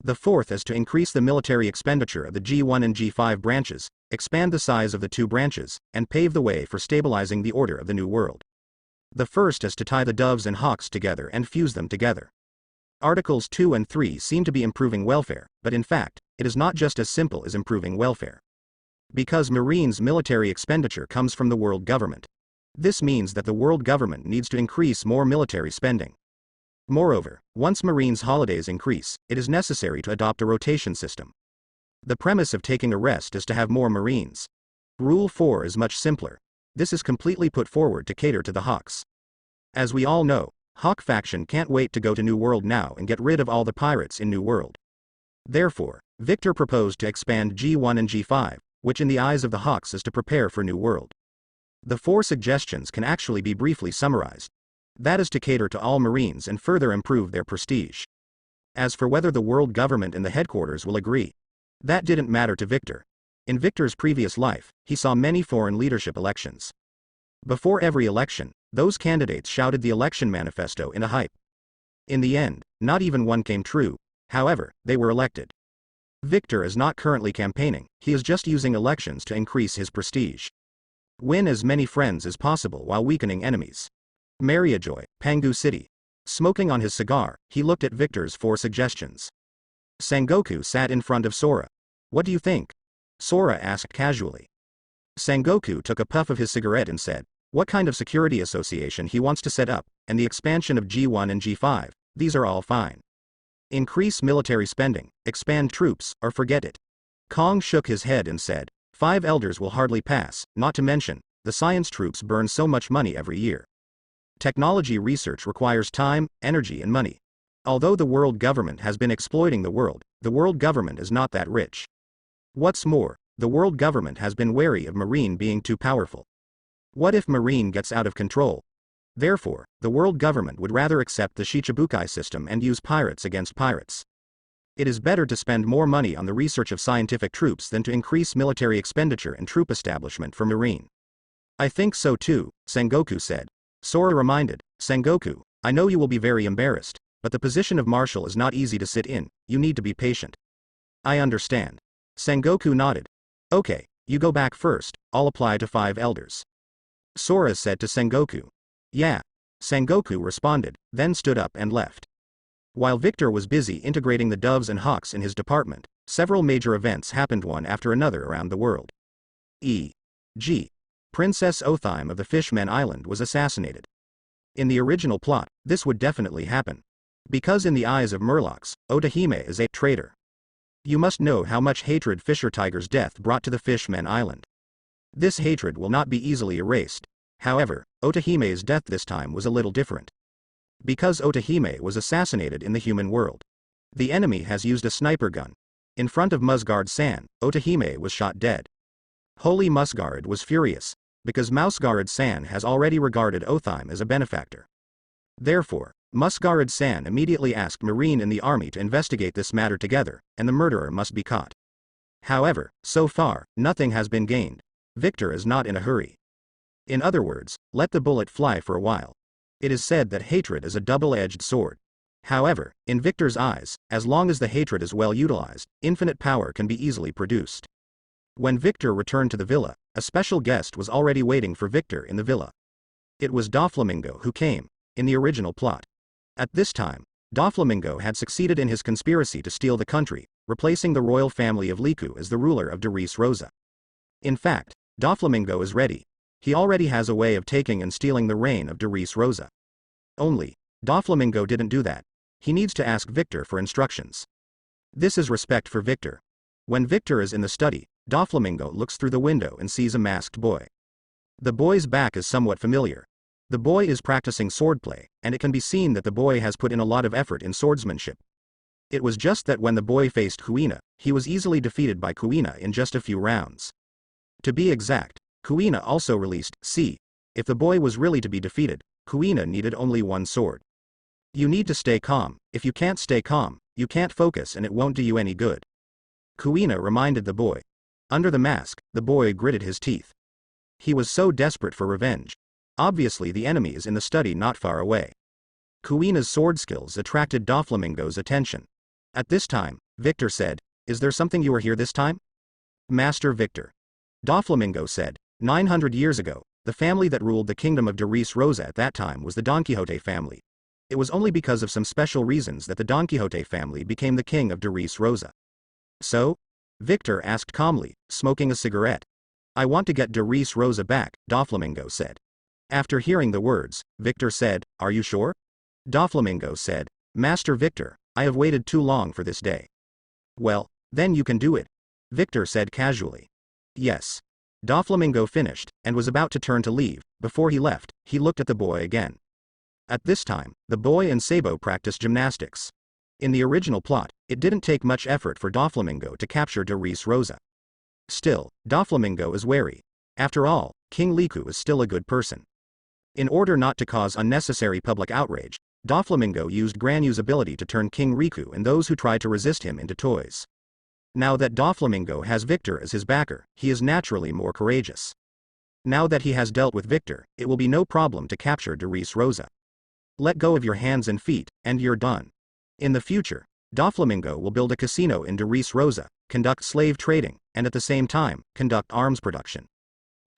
The fourth is to increase the military expenditure of the G1 and G5 branches, expand the size of the 2 branches, and pave the way for stabilizing the order of the New World. The first is to tie the Doves and Hawks together and fuse them together. Articles 2 and 3 seem to be improving welfare, but in fact, it is not just as simple as improving welfare. Because Marines' military expenditure comes from the world government. This means that the world government needs to increase more military spending. Moreover, once Marines' holidays increase, it is necessary to adopt a rotation system. The premise of taking a rest is to have more Marines. Rule 4 is much simpler. This is completely put forward to cater to the Hawks. As we all know, Hawk faction can't wait to go to New World now and get rid of all the pirates in New World. Therefore, Victor proposed to expand G1 and G5, which in the eyes of the Hawks is to prepare for New World. The 4 suggestions can actually be briefly summarized. That is to cater to all Marines and further improve their prestige. As for whether the world government and the headquarters will agree, that didn't matter to Victor. In Victor's previous life, he saw many foreign leadership elections. Before every election, Those candidates shouted the election manifesto in a hype. In the end, not even one came true. However, they were elected. Victor is not currently campaigning, he is just using elections to increase his prestige. Win as many friends as possible while weakening enemies. Mariajoy, Pangu City. Smoking on his cigar, he looked at Victor's 4 suggestions. Sengoku sat in front of Sora. What do you think? Sora asked casually. Sengoku took a puff of his cigarette and said, what kind of security association he wants to set up, and the expansion of G1 and G5, these are all fine. Increase military spending, expand troops, or forget it. Kong shook his head and said, 5 elders will hardly pass, not to mention, the science troops burn so much money every year. Technology research requires time, energy and money. Although the world government has been exploiting the world government is not that rich. What's more, the world government has been wary of Marine being too powerful. What if Marine gets out of control? Therefore, the world government would rather accept the Shichibukai system and use pirates against pirates. It is better to spend more money on the research of scientific troops than to increase military expenditure and troop establishment for Marine. I think so too, Sengoku said. Sora reminded, Sengoku, I know you will be very embarrassed, but the position of marshal is not easy to sit in, you need to be patient. I understand. Sengoku nodded. Okay, you go back first, I'll apply to 5 elders. Sora said to Sengoku. Yeah. Sengoku responded, then stood up and left. While Victor was busy integrating the doves and hawks in his department, several major events happened one after another around the world. E.g. Princess Othime of the Fishmen Island was assassinated. In the original plot, this would definitely happen. Because in the eyes of Murlocs, Otahime is a traitor. You must know how much hatred Fisher Tiger's death brought to the Fishmen Island. This hatred will not be easily erased. However, Otahime's death this time was a little different. Because Otahime was assassinated in the human world. The enemy has used a sniper gun. In front of Musgard-san, Otahime was shot dead. Holy Musgard was furious, because Mousegard-san has already regarded Othime as a benefactor. Therefore, Musgard-san immediately asked Marine in the army to investigate this matter together, and the murderer must be caught. However, so far, nothing has been gained. Victor is not in a hurry. In other words, let the bullet fly for a while. It is said that hatred is a double-edged sword. However, in Victor's eyes, as long as the hatred is well utilized, infinite power can be easily produced. When Victor returned to the villa, a special guest was already waiting for Victor in the villa. It was Doflamingo who came, in the original plot. At this time, Doflamingo had succeeded in his conspiracy to steal the country, replacing the royal family of Liku as the ruler of Darius Rosa. In fact, Doflamingo is ready. He already has a way of taking and stealing the reign of Darius Rosa. Only, Doflamingo didn't do that. He needs to ask Victor for instructions. This is respect for Victor. When Victor is in the study, Doflamingo looks through the window and sees a masked boy. The boy's back is somewhat familiar. The boy is practicing swordplay, and it can be seen that the boy has put in a lot of effort in swordsmanship. It was just that when the boy faced Kuina, he was easily defeated by Kuina in just a few rounds. To be exact, Kuina also released C. If the boy was really to be defeated, Kuina needed only one sword. You need to stay calm. If you can't stay calm, you can't focus and it won't do you any good. Kuina reminded the boy. Under the mask, the boy gritted his teeth. He was so desperate for revenge. Obviously the enemy is in the study not far away. Kuina's sword skills attracted Doflamingo's attention. At this time, Victor said, "Is there something you are here this time?" "Master Victor." Doflamingo said, 900 years ago, the family that ruled the kingdom of Darius Rosa at that time was the Don Quixote family. It was only because of some special reasons that the Don Quixote family became the king of Darius Rosa. So? Victor asked calmly, smoking a cigarette. "I want to get Darius Rosa back," Doflamingo said. After hearing the words, Victor said, "Are you sure?" Doflamingo said, "Master Victor, I have waited too long for this day." "Well, then you can do it," Victor said casually. "Yes." Doflamingo finished, and was about to turn to leave. Before he left, he looked at the boy again. At this time, the boy and Sabo practiced gymnastics. In the original plot, it didn't take much effort for Doflamingo to capture Darius Rosa. Still, Doflamingo is wary. After all, King Liku is still a good person. In order not to cause unnecessary public outrage, Doflamingo used Granu's ability to turn King Riku and those who tried to resist him into toys. Now that Doflamingo has Victor as his backer, he is naturally more courageous. Now that he has dealt with Victor, it will be no problem to capture Doris Rosa. Let go of your hands and feet, and you're done. In the future, Doflamingo will build a casino in Doris Rosa, conduct slave trading, and at the same time, conduct arms production.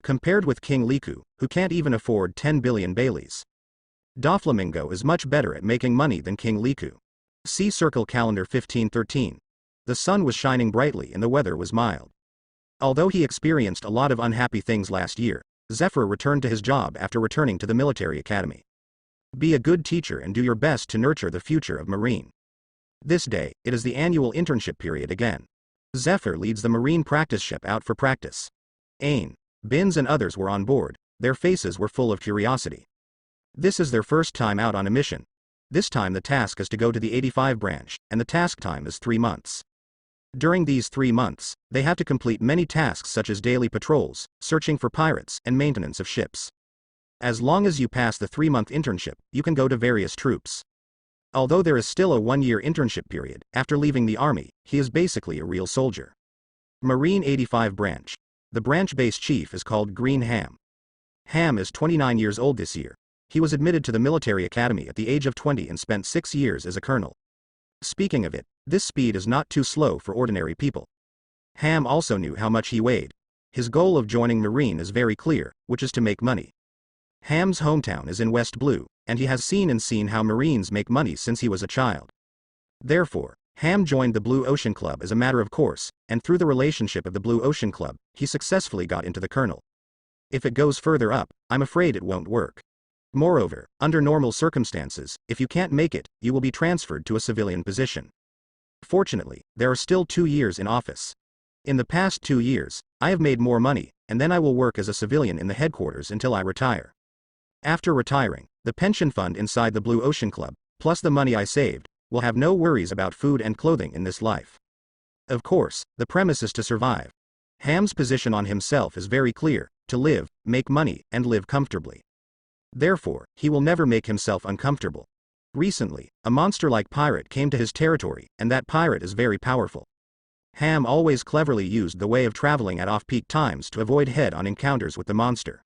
Compared with King Liku, who can't even afford 10 billion Baileys, Doflamingo is much better at making money than King Liku. See Circle Calendar 1513. The sun was shining brightly and the weather was mild. Although he experienced a lot of unhappy things last year, Zephyr returned to his job after returning to the military academy. Be a good teacher and do your best to nurture the future of Marine. This day, it is the annual internship period again. Zephyr leads the Marine practice ship out for practice. Ain, Binz and others were on board, their faces were full of curiosity. This is their first time out on a mission. This time the task is to go to the 85 branch, and the task time is 3 months. During these 3 months, they have to complete many tasks such as daily patrols, searching for pirates, and maintenance of ships. As long as you pass the 3-month internship, you can go to various troops. Although there is still a 1-year internship period, after leaving the army, he is basically a real soldier. Marine 85 branch. The branch base chief is called Green Ham. Ham is 29 years old this year. He was admitted to the military academy at the age of 20 and spent 6 years as a colonel. Speaking of it, this speed is not too slow for ordinary people. Ham also knew how much he weighed. His goal of joining Marine is very clear, which is to make money. Ham's hometown is in West Blue, and he has seen how Marines make money since he was a child. Therefore, Ham joined the Blue Ocean Club as a matter of course, and through the relationship of the Blue Ocean Club, he successfully got into the colonel. If it goes further up, I'm afraid it won't work. Moreover, under normal circumstances, if you can't make it, you will be transferred to a civilian position. Fortunately, there are still 2 years in office. In the past 2 years, I have made more money, and then I will work as a civilian in the headquarters until I retire. After retiring, the pension fund inside the Blue Ocean Club, plus the money I saved, will have no worries about food and clothing in this life. Of course, the premise is to survive. Ham's position on himself is very clear: to live, make money, and live comfortably. Therefore, he will never make himself uncomfortable. Recently, a monster-like pirate came to his territory, and that pirate is very powerful. Ham always cleverly used the way of traveling at off-peak times to avoid head-on encounters with the monster.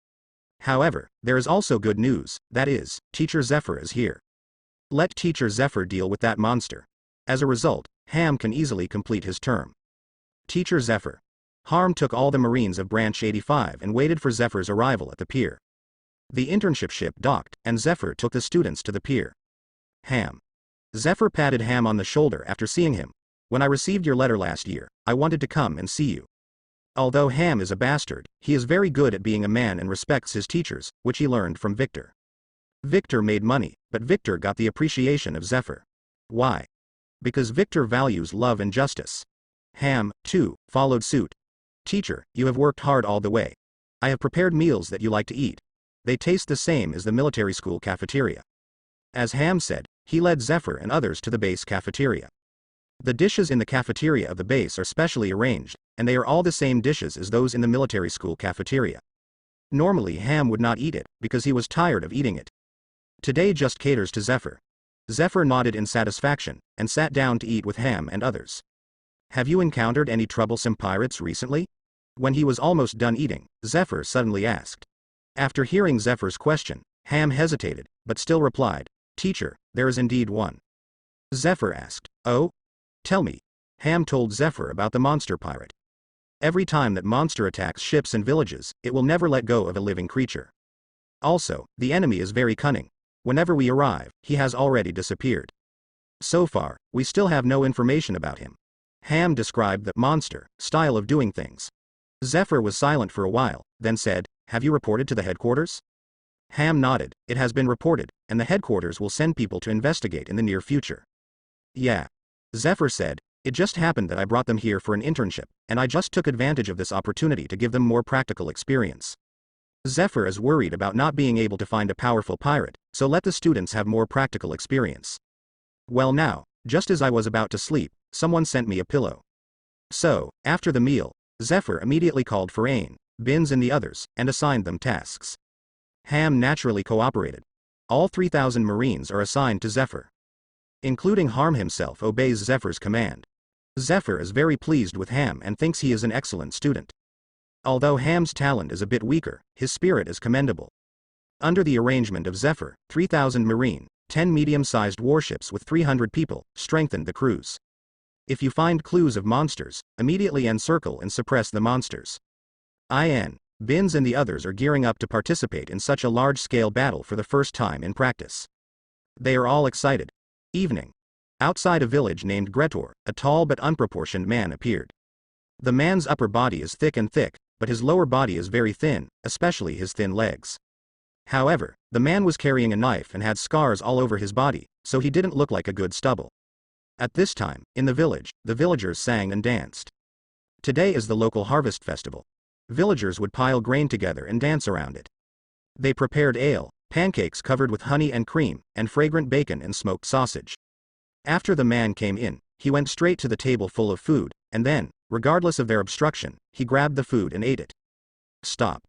However, there is also good news, that is, Teacher Zephyr is here. Let Teacher Zephyr deal with that monster. As a result, Ham can easily complete his term. Teacher Zephyr. Harm took all the Marines of Branch 85 and waited for Zephyr's arrival at the pier. The internship ship docked, and Zephyr took the students to the pier. Ham. Zephyr patted Ham on the shoulder after seeing him. When I received your letter last year, I wanted to come and see you. Although Ham is a bastard, he is very good at being a man and respects his teachers, which he learned from Victor. Victor made money, but Victor got the appreciation of Zephyr. Why? Because Victor values love and justice. Ham, too, followed suit. Teacher, you have worked hard all the way. I have prepared meals that you like to eat. They taste the same as the military school cafeteria. As Ham said, he led Zephyr and others to the base cafeteria. The dishes in the cafeteria of the base are specially arranged, and they are all the same dishes as those in the military school cafeteria. Normally Ham would not eat it, because he was tired of eating it. Today just caters to Zephyr. Zephyr nodded in satisfaction, and sat down to eat with Ham and others. Have you encountered any troublesome pirates recently? When he was almost done eating, Zephyr suddenly asked. After hearing Zephyr's question, Ham hesitated, but still replied, Teacher, there is indeed one. Zephyr asked, Oh? Tell me. Ham told Zephyr about the monster pirate. Every time that monster attacks ships and villages, it will never let go of a living creature. Also, the enemy is very cunning. Whenever we arrive, he has already disappeared. So far, we still have no information about him. Ham described the monster style of doing things. Zephyr was silent for a while, then said, Have you reported to the headquarters? Ham nodded. It has been reported, and the headquarters will send people to investigate in the near future. Yeah. Zephyr said, It just happened that I brought them here for an internship, and I just took advantage of this opportunity to give them more practical experience. Zephyr is worried about not being able to find a powerful pirate, so let the students have more practical experience. Well now, just as I was about to sleep, someone sent me a pillow. So, after the meal, Zephyr immediately called for Ain, Binz and the others, and assigned them tasks. Ham naturally cooperated. All 3,000 Marines are assigned to Zephyr. Including Harm himself obeys Zephyr's command. Zephyr is very pleased with Ham and thinks he is an excellent student. Although Ham's talent is a bit weaker, his spirit is commendable. Under the arrangement of Zephyr, 3,000 marine, 10 medium-sized warships with 300 people, strengthened the crews. If you find clues of monsters, immediately encircle and suppress the monsters. Bins and the others are gearing up to participate in such a large-scale battle for the first time in practice. They are all excited. Evening. Outside a village named Gretor, a tall but unproportioned man appeared. The man's upper body is thick, but his lower body is very thin, especially his thin legs. However, the man was carrying a knife and had scars all over his body, so he didn't look like a good stubble. At this time, in the village, the villagers sang and danced. Today is the local harvest festival. Villagers would pile grain together and dance around it. They prepared ale, pancakes covered with honey and cream, and fragrant bacon and smoked sausage. After the man came in, he went straight to the table full of food, and then, regardless of their obstruction, he grabbed the food and ate it. Stop.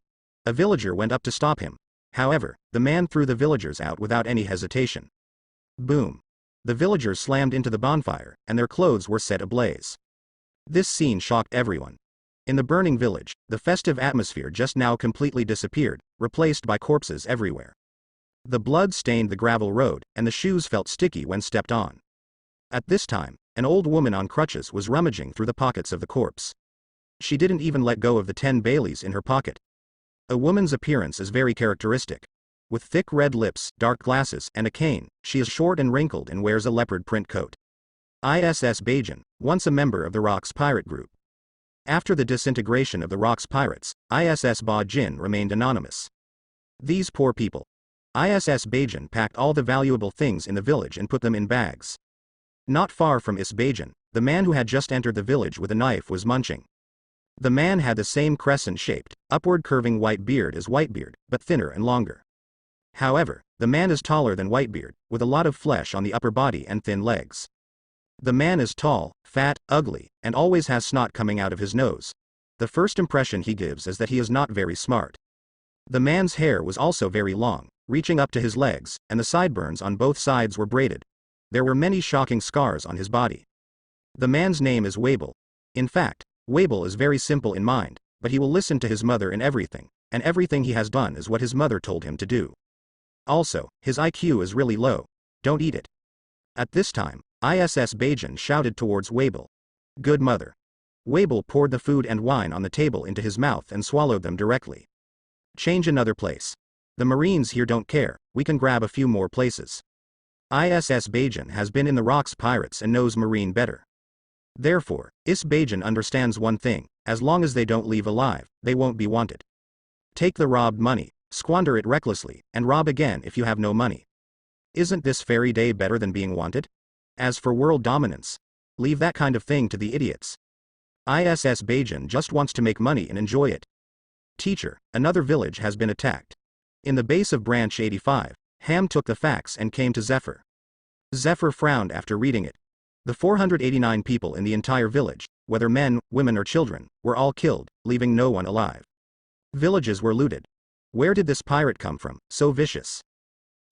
A villager went up to stop him. However, the man threw the villagers out without any hesitation. Boom. The villagers slammed into the bonfire, and their clothes were set ablaze. This scene shocked everyone. In the burning village, the festive atmosphere just now completely disappeared, replaced by corpses everywhere. The blood stained the gravel road, and the shoes felt sticky when stepped on. At this time, an old woman on crutches was rummaging through the pockets of the corpse. She didn't even let go of the 10 Baileys in her pocket. A woman's appearance is very characteristic. With thick red lips, dark glasses, and a cane, she is short and wrinkled and wears a leopard print coat. ISS Bajan, once a member of the Rocks pirate group. After the disintegration of the Rocks pirates, ISS Ba Jin remained anonymous. These poor people. ISS Bajan packed all the valuable things in the village and put them in bags. Not far from IS Bajan, the man who had just entered the village with a knife was munching. The man had the same crescent-shaped, upward-curving white beard as Whitebeard, but thinner and longer. However, the man is taller than Whitebeard, with a lot of flesh on the upper body and thin legs. The man is tall, fat, ugly, and always has snot coming out of his nose. The first impression he gives is that he is not very smart. The man's hair was also very long, reaching up to his legs, and the sideburns on both sides were braided. There were many shocking scars on his body. The man's name is Wabel. In fact, Wabel is very simple in mind, but he will listen to his mother in everything, and everything he has done is what his mother told him to do. Also, his IQ is really low. Don't eat it. At this time, ISS Bajan shouted towards Wabel. Good mother. Wabel poured the food and wine on the table into his mouth and swallowed them directly. Change another place. The Marines here don't care, we can grab a few more places. ISS Bajan has been in the Rocks pirates and knows Marine better. Therefore, IS Bajan understands one thing, as long as they don't leave alive, they won't be wanted. Take the robbed money, squander it recklessly, and rob again if you have no money. Isn't this fairy day better than being wanted? As for world dominance, leave that kind of thing to the idiots. ISS Bajan just wants to make money and enjoy it. Teacher, another village has been attacked. In the base of branch 85, Ham took the facts and came to Zephyr. Zephyr frowned after reading it. The 489 people in the entire village, whether men, women or children, were all killed, leaving no one alive. Villages were looted. Where did this pirate come from, so vicious?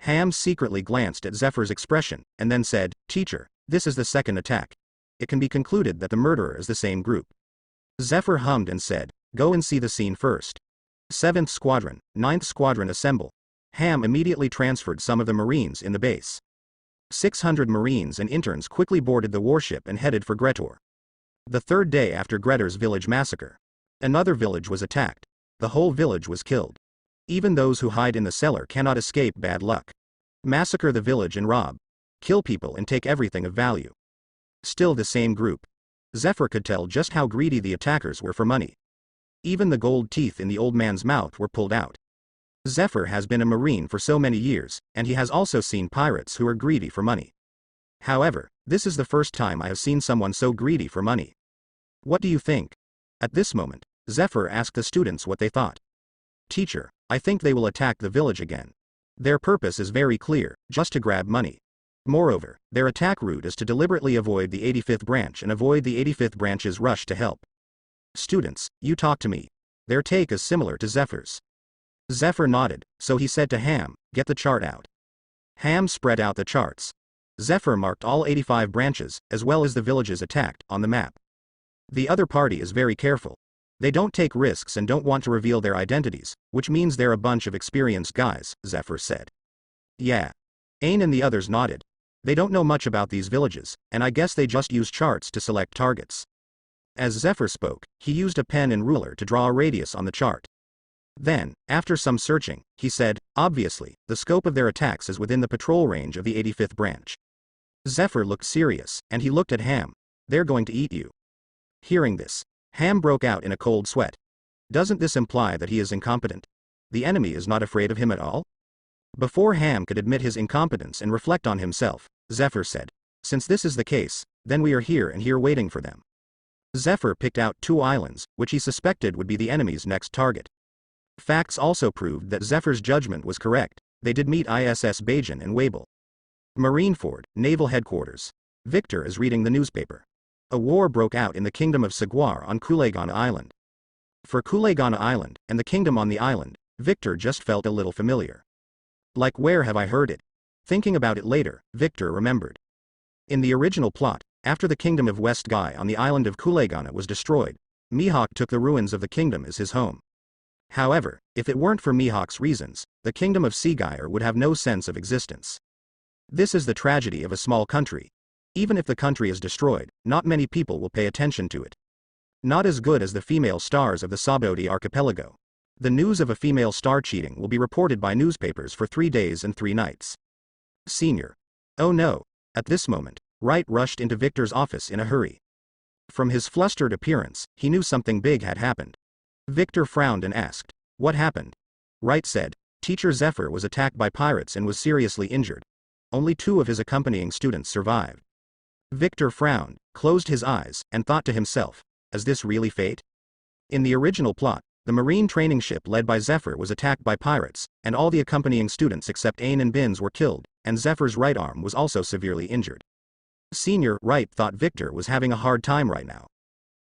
Ham secretly glanced at Zephyr's expression, and then said, Teacher, this is the second attack. It can be concluded that the murderer is the same group. Zephyr hummed and said, Go and see the scene first. 7th Squadron, 9th Squadron assemble. Ham immediately transferred some of the Marines in the base. 600 Marines and interns quickly boarded the warship and headed for Gretor. The third day after Gretor's village massacre. Another village was attacked. The whole village was killed. Even those who hide in the cellar cannot escape bad luck. Massacre the village and rob. Kill people and take everything of value. Still the same group. Zephyr could tell just how greedy the attackers were for money. Even the gold teeth in the old man's mouth were pulled out. Zephyr has been a Marine for so many years, and he has also seen pirates who are greedy for money. However, this is the first time I have seen someone so greedy for money. What do you think? At this moment, Zephyr asked the students what they thought. Teacher, I think they will attack the village again. Their purpose is very clear, just to grab money. Moreover, their attack route is to deliberately avoid the 85th branch and avoid the 85th branch's rush to help. Students, you talk to me. Their take is similar to Zephyr's. Zephyr nodded, so he said to Ham, Get the chart out. Ham spread out the charts. Zephyr marked all 85 branches, as well as the villages attacked, on the map. The other party is very careful. They don't take risks and don't want to reveal their identities, which means they're a bunch of experienced guys, Zephyr said. Yeah. Ain and the others nodded. They don't know much about these villages, and I guess they just use charts to select targets. As Zephyr spoke, he used a pen and ruler to draw a radius on the chart. Then, after some searching, he said, obviously, the scope of their attacks is within the patrol range of the 85th branch. Zephyr looked serious, and he looked at Ham. They're going to eat you. Hearing this, Ham broke out in a cold sweat. Doesn't this imply that he is incompetent? The enemy is not afraid of him at all? Before Ham could admit his incompetence and reflect on himself, Zephyr said, since this is the case, then we are here and here waiting for them. Zephyr picked out 2 islands, which he suspected would be the enemy's next target. Facts also proved that Zephyr's judgment was correct. They did meet ISS Bajan and Wable. Marineford, Naval Headquarters. Victor is reading the newspaper. A war broke out in the Kingdom of Saguar on Kulegana Island. For Kulegana Island, and the kingdom on the island, Victor just felt a little familiar. Like, where have I heard it? Thinking about it later, Victor remembered. In the original plot, after the kingdom of West Guy on the island of Kulegana was destroyed, Mihawk took the ruins of the kingdom as his home. However, if it weren't for Mihawk's reasons, the kingdom of Seagyre would have no sense of existence. This is the tragedy of a small country. Even if the country is destroyed, not many people will pay attention to it. Not as good as the female stars of the Sabodi archipelago. The news of a female star cheating will be reported by newspapers for 3 days and 3 nights. Senior. Oh no. At this moment, Wright rushed into Victor's office in a hurry. From his flustered appearance, he knew something big had happened. Victor frowned and asked, what happened? Wright said, Teacher Zephyr was attacked by pirates and was seriously injured. Only 2 of his accompanying students survived. Victor frowned, closed his eyes, and thought to himself, is this really fate? In the original plot, the marine training ship led by Zephyr was attacked by pirates, and all the accompanying students except Ain and Binz were killed, and Zephyr's right arm was also severely injured. Senior Wright thought Victor was having a hard time right now.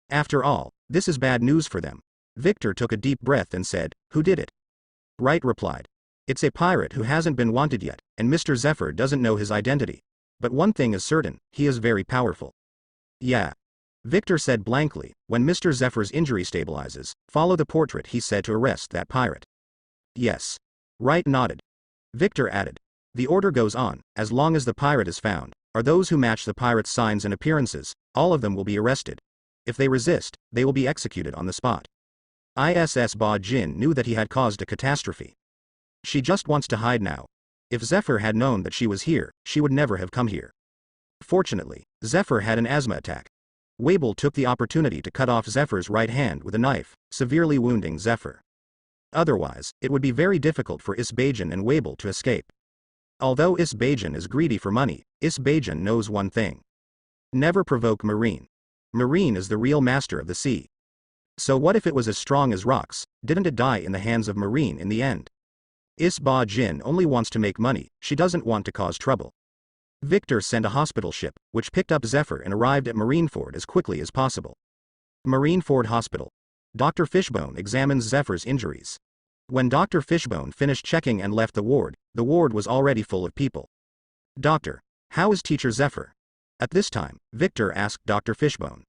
After all, this is bad news for them. Victor took a deep breath and said, who did it? Wright replied, it's a pirate who hasn't been wanted yet, and Mr. Zephyr doesn't know his identity. But one thing is certain, he is very powerful. Yeah. Victor said blankly, when Mr. Zephyr's injury stabilizes, follow the portrait he said to arrest that pirate. Yes. Wright nodded. Victor added, the order goes on, as long as the pirate is found, or those who match the pirate's signs and appearances, all of them will be arrested. If they resist, they will be executed on the spot. ISS Ba Jin knew that he had caused a catastrophe. She just wants to hide now. If Zephyr had known that she was here, she would never have come here. Fortunately, Zephyr had an asthma attack. Wable took the opportunity to cut off Zephyr's right hand with a knife, severely wounding Zephyr. Otherwise, it would be very difficult for Isbajan and Wable to escape. Although Isbajan is greedy for money, Isbajan knows one thing. Never provoke Marine. Marine is the real master of the sea. So what if it was as strong as rocks? Didn't it die in the hands of Marine in the end? Ba Jin only wants to make money, she doesn't want to cause trouble. Victor sent a hospital ship, which picked up Zephyr and arrived at Marineford as quickly as possible. Marineford Hospital. Dr. Fishbone examines Zephyr's injuries. When Dr. Fishbone finished checking and left the ward was already full of people. Doctor, how is Teacher Zephyr? At this time, Victor asked Dr. Fishbone.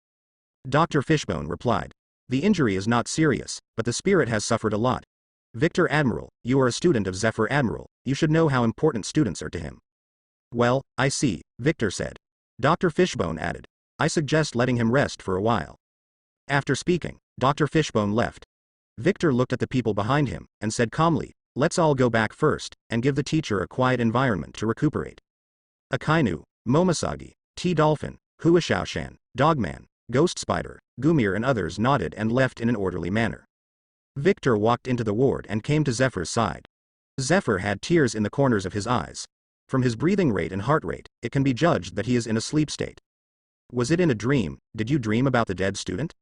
Dr. Fishbone replied, the injury is not serious, but the spirit has suffered a lot. Victor Admiral, you are a student of Zephyr Admiral, you should know how important students are to him. Well, I see, Victor said. Dr. Fishbone added, I suggest letting him rest for a while. After speaking, Dr. Fishbone left. Victor looked at the people behind him, and said calmly, let's all go back first, and give the teacher a quiet environment to recuperate. Akainu, Momoshagi, T-Dolphin, Huashaoshan, Dogman, Ghost Spider, Gumir and others nodded and left in an orderly manner. Victor walked into the ward and came to Zephyr's side. Zephyr had tears in the corners of his eyes. From his breathing rate and heart rate, it can be judged that he is in a sleep state. Was it in a dream? Did you dream about the dead student?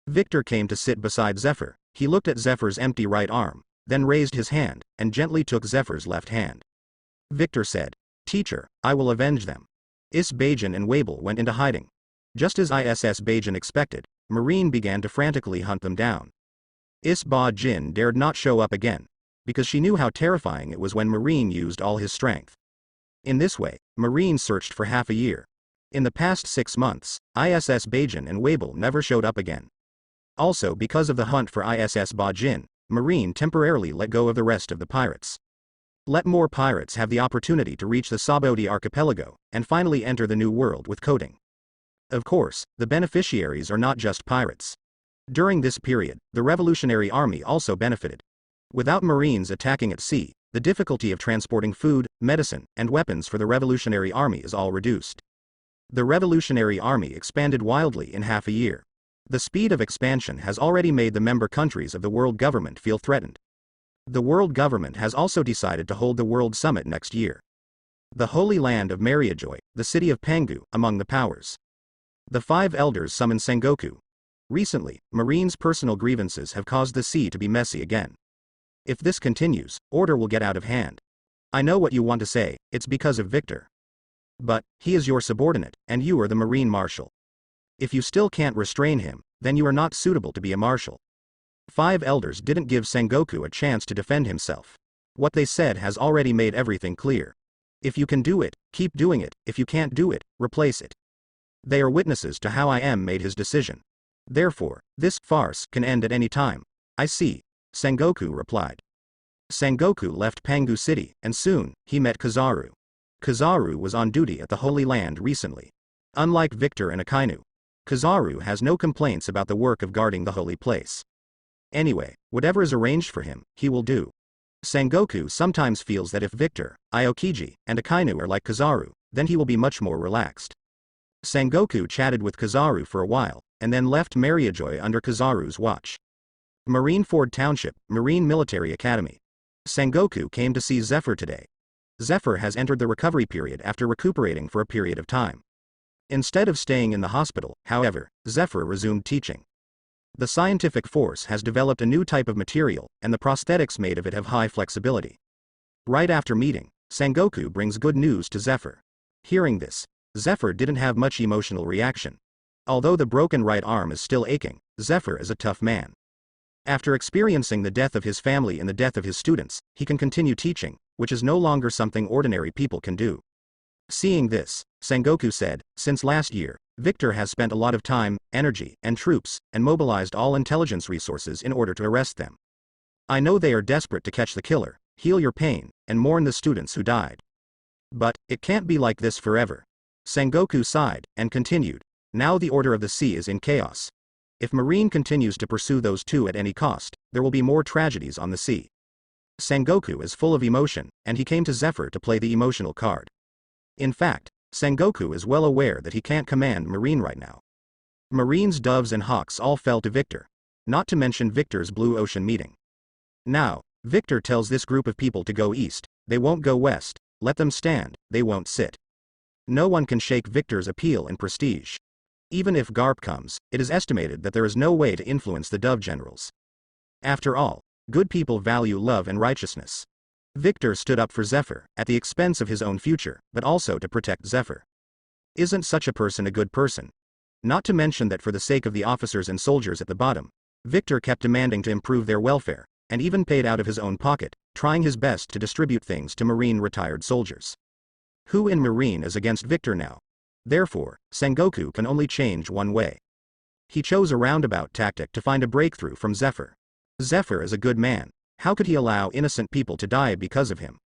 Victor came to sit beside Zephyr. He looked at Zephyr's empty right arm, then raised his hand, and gently took Zephyr's left hand. Victor said, Teacher, I will avenge them. Bajan and Wable went into hiding. Just as ISS Bajan expected, Marine began to frantically hunt them down. Ba Jin dared not show up again, because she knew how terrifying it was when Marine used all his strength. In this way, Marine searched for half a year. In the past 6 months, ISS Bajan and Wable never showed up again. Also, because of the hunt for ISS Bajin, Marine temporarily let go of the rest of the pirates. Let more pirates have the opportunity to reach the Saboti archipelago, and finally enter the new world with coding. Of course, the beneficiaries are not just pirates. During this period, the Revolutionary Army also benefited. Without Marines attacking at sea, the difficulty of transporting food, medicine, and weapons for the Revolutionary Army is all reduced. The Revolutionary Army expanded wildly in half a year. The speed of expansion has already made the member countries of the world government feel threatened. The world government has also decided to hold the World Summit next year. The Holy Land of Mariajoy, the city of Pangu, among the powers. The 5 elders summon Sengoku. Recently, Marine's personal grievances have caused the sea to be messy again. If this continues, order will get out of hand. I know what you want to say, it's because of Victor. But, he is your subordinate, and you are the Marine Marshal. If you still can't restrain him, then you are not suitable to be a marshal. 5 elders didn't give Sengoku a chance to defend himself. What they said has already made everything clear. If you can do it, keep doing it, if you can't do it, replace it. They are witnesses to how I am made his decision. Therefore, this farce can end at any time. I see, Sengoku replied. Sengoku left Pangu City, and soon, he met Kizaru. Kizaru was on duty at the Holy Land recently. Unlike Victor and Akainu, Kizaru has no complaints about the work of guarding the holy place. Anyway, whatever is arranged for him, he will do. Sengoku sometimes feels that if Victor, Aokiji, and Akainu are like Kizaru, then he will be much more relaxed. Sengoku chatted with Kizaru for a while, and then left Mariajoy under Kizaru's watch. Marineford Township, Marine Military Academy. Sengoku came to see Zephyr today. Zephyr has entered the recovery period after recuperating for a period of time. Instead of staying in the hospital, however, Zephyr resumed teaching. The scientific force has developed a new type of material, and the prosthetics made of it have high flexibility. Right after meeting, Sengoku brings good news to Zephyr. Hearing this, Zephyr didn't have much emotional reaction. Although the broken right arm is still aching, Zephyr is a tough man. After experiencing the death of his family and the death of his students, he can continue teaching, which is no longer something ordinary people can do. Seeing this, Sengoku said, since last year, Victor has spent a lot of time, energy, and troops, and mobilized all intelligence resources in order to arrest them. I know they are desperate to catch the killer, heal your pain, and mourn the students who died. But, it can't be like this forever. Sengoku sighed, and continued, now the Order of the Sea is in chaos. If Marine continues to pursue those two at any cost, there will be more tragedies on the sea. Sengoku is full of emotion, and he came to Zephyr to play the emotional card. In fact, Sengoku is well aware that he can't command Marine right now. Marine's doves and hawks all fell to Victor. Not to mention Victor's Blue Ocean meeting. Now, Victor tells this group of people to go east, they won't go west, let them stand, they won't sit. No one can shake Victor's appeal and prestige. Even if Garp comes, it is estimated that there is no way to influence the Dove generals. After all, good people value love and righteousness. Victor stood up for Zephyr, at the expense of his own future, but also to protect Zephyr. Isn't such a person a good person? Not to mention that for the sake of the officers and soldiers at the bottom, Victor kept demanding to improve their welfare, and even paid out of his own pocket, trying his best to distribute things to Marine retired soldiers. Who in Marine is against Victor now? Therefore, Sengoku can only change one way. He chose a roundabout tactic to find a breakthrough from Zephyr. Zephyr is a good man. How could he allow innocent people to die because of him?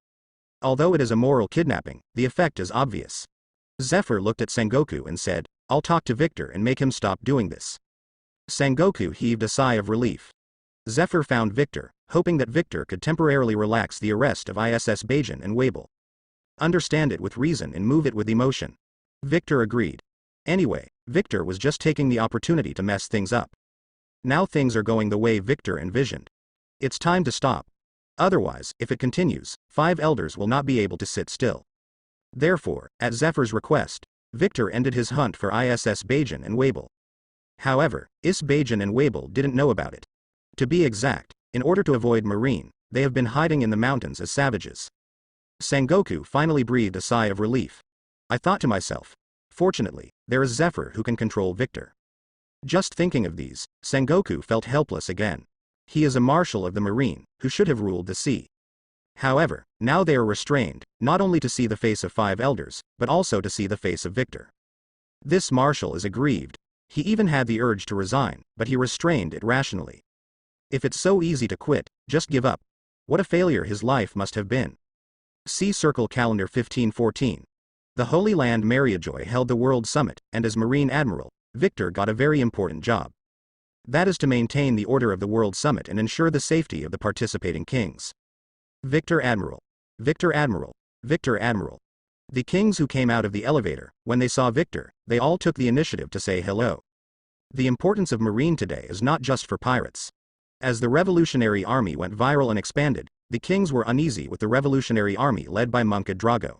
Although it is a moral kidnapping, the effect is obvious. Zephyr looked at Sengoku and said, I'll talk to Victor and make him stop doing this. Sengoku heaved a sigh of relief. Zephyr found Victor, hoping that Victor could temporarily relax the arrest of ISS Bajin and Wable. Understand it with reason and move it with emotion. Victor agreed. Anyway, Victor was just taking the opportunity to mess things up. Now things are going the way Victor envisioned. It's time to stop. Otherwise, if it continues, 5 elders will not be able to sit still. Therefore, at Zephyr's request, Victor ended his hunt for ISS Bajin and Wable. However, IS Bajin and Wable didn't know about it. To be exact, in order to avoid Marine, they have been hiding in the mountains as savages. Sengoku finally breathed a sigh of relief. I thought to myself, fortunately, there is Zephyr who can control Victor. Just thinking of these, Sengoku felt helpless again. He is a marshal of the Marine, who should have ruled the sea. However, now they are restrained, not only to see the face of 5 elders, but also to see the face of Victor. This marshal is aggrieved. He even had the urge to resign, but he restrained it rationally. If it's so easy to quit, just give up. What a failure his life must have been. See Circle Calendar 1514. The Holy Land Mariajoy held the World Summit, and as Marine Admiral, Victor got a very important job. That is to maintain the order of the World Summit and ensure the safety of the participating kings. Victor Admiral. Victor Admiral. Victor Admiral. The kings who came out of the elevator, when they saw Victor, they all took the initiative to say hello. The importance of Marine today is not just for pirates. As the Revolutionary Army went viral and expanded, the kings were uneasy with the Revolutionary Army led by monk Drago.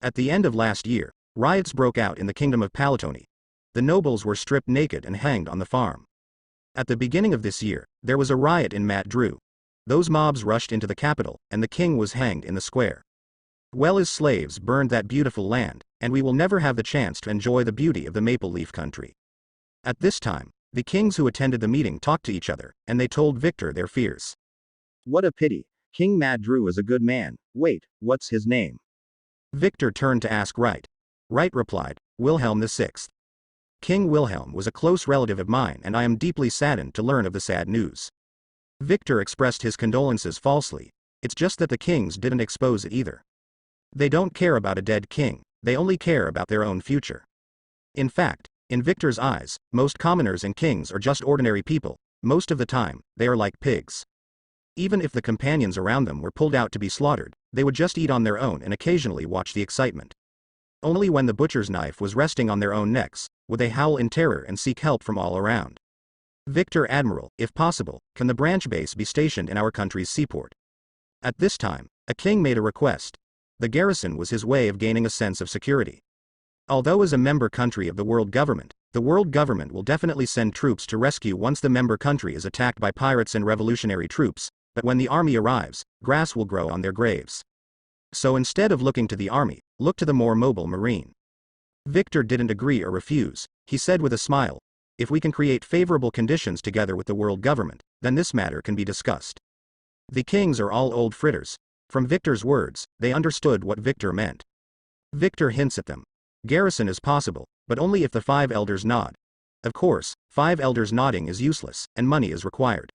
At the end of last year, riots broke out in the kingdom of Palatoni. The nobles were stripped naked and hanged on the farm. At the beginning of this year, there was a riot in Matdru. Those mobs rushed into the capital, and the king was hanged in the square. Well, his slaves burned that beautiful land, and we will never have the chance to enjoy the beauty of the maple leaf country. At this time, the kings who attended the meeting talked to each other, and they told Victor their fears. What a pity. King Matdru is a good man. Wait, what's his name? Victor turned to ask Wright. Wright replied, Wilhelm VI. King Wilhelm was a close relative of mine, and I am deeply saddened to learn of the sad news. Victor expressed his condolences falsely. It's just that the kings didn't expose it either. They don't care about a dead king, they only care about their own future. In fact, in Victor's eyes, most commoners and kings are just ordinary people. Most of the time, they are like pigs. Even if the companions around them were pulled out to be slaughtered, they would just eat on their own and occasionally watch the excitement. Only when the butcher's knife was resting on their own necks, would they howl in terror and seek help from all around. Victor Admiral, if possible, can the branch base be stationed in our country's seaport? At this time, a king made a request. The garrison was his way of gaining a sense of security. Although as a member country of the world government will definitely send troops to rescue once the member country is attacked by pirates and revolutionary troops, but when the army arrives, grass will grow on their graves. So instead of looking to the army, look to the more mobile marine. Victor didn't agree or refuse. He said with a smile, if we can create favorable conditions together with the world government, then this matter can be discussed. The kings are all old fritters. From Victor's words, they understood what Victor meant. Victor hints at them. Garrison is possible, but only if the 5 elders nod. Of course, 5 elders nodding is useless, and money is required.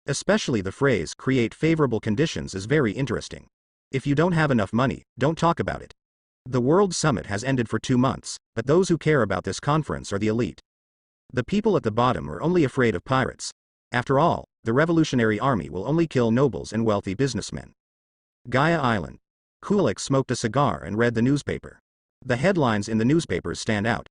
Especially the phrase create favorable conditions is very interesting. If you don't have enough money, don't talk about it. The World Summit has ended for 2 months, but those who care about this conference are the elite. The people at the bottom are only afraid of pirates. After all, the Revolutionary Army will only kill nobles and wealthy businessmen. Gaia Island. Kulik smoked a cigar and read the newspaper. The headlines in the newspapers stand out.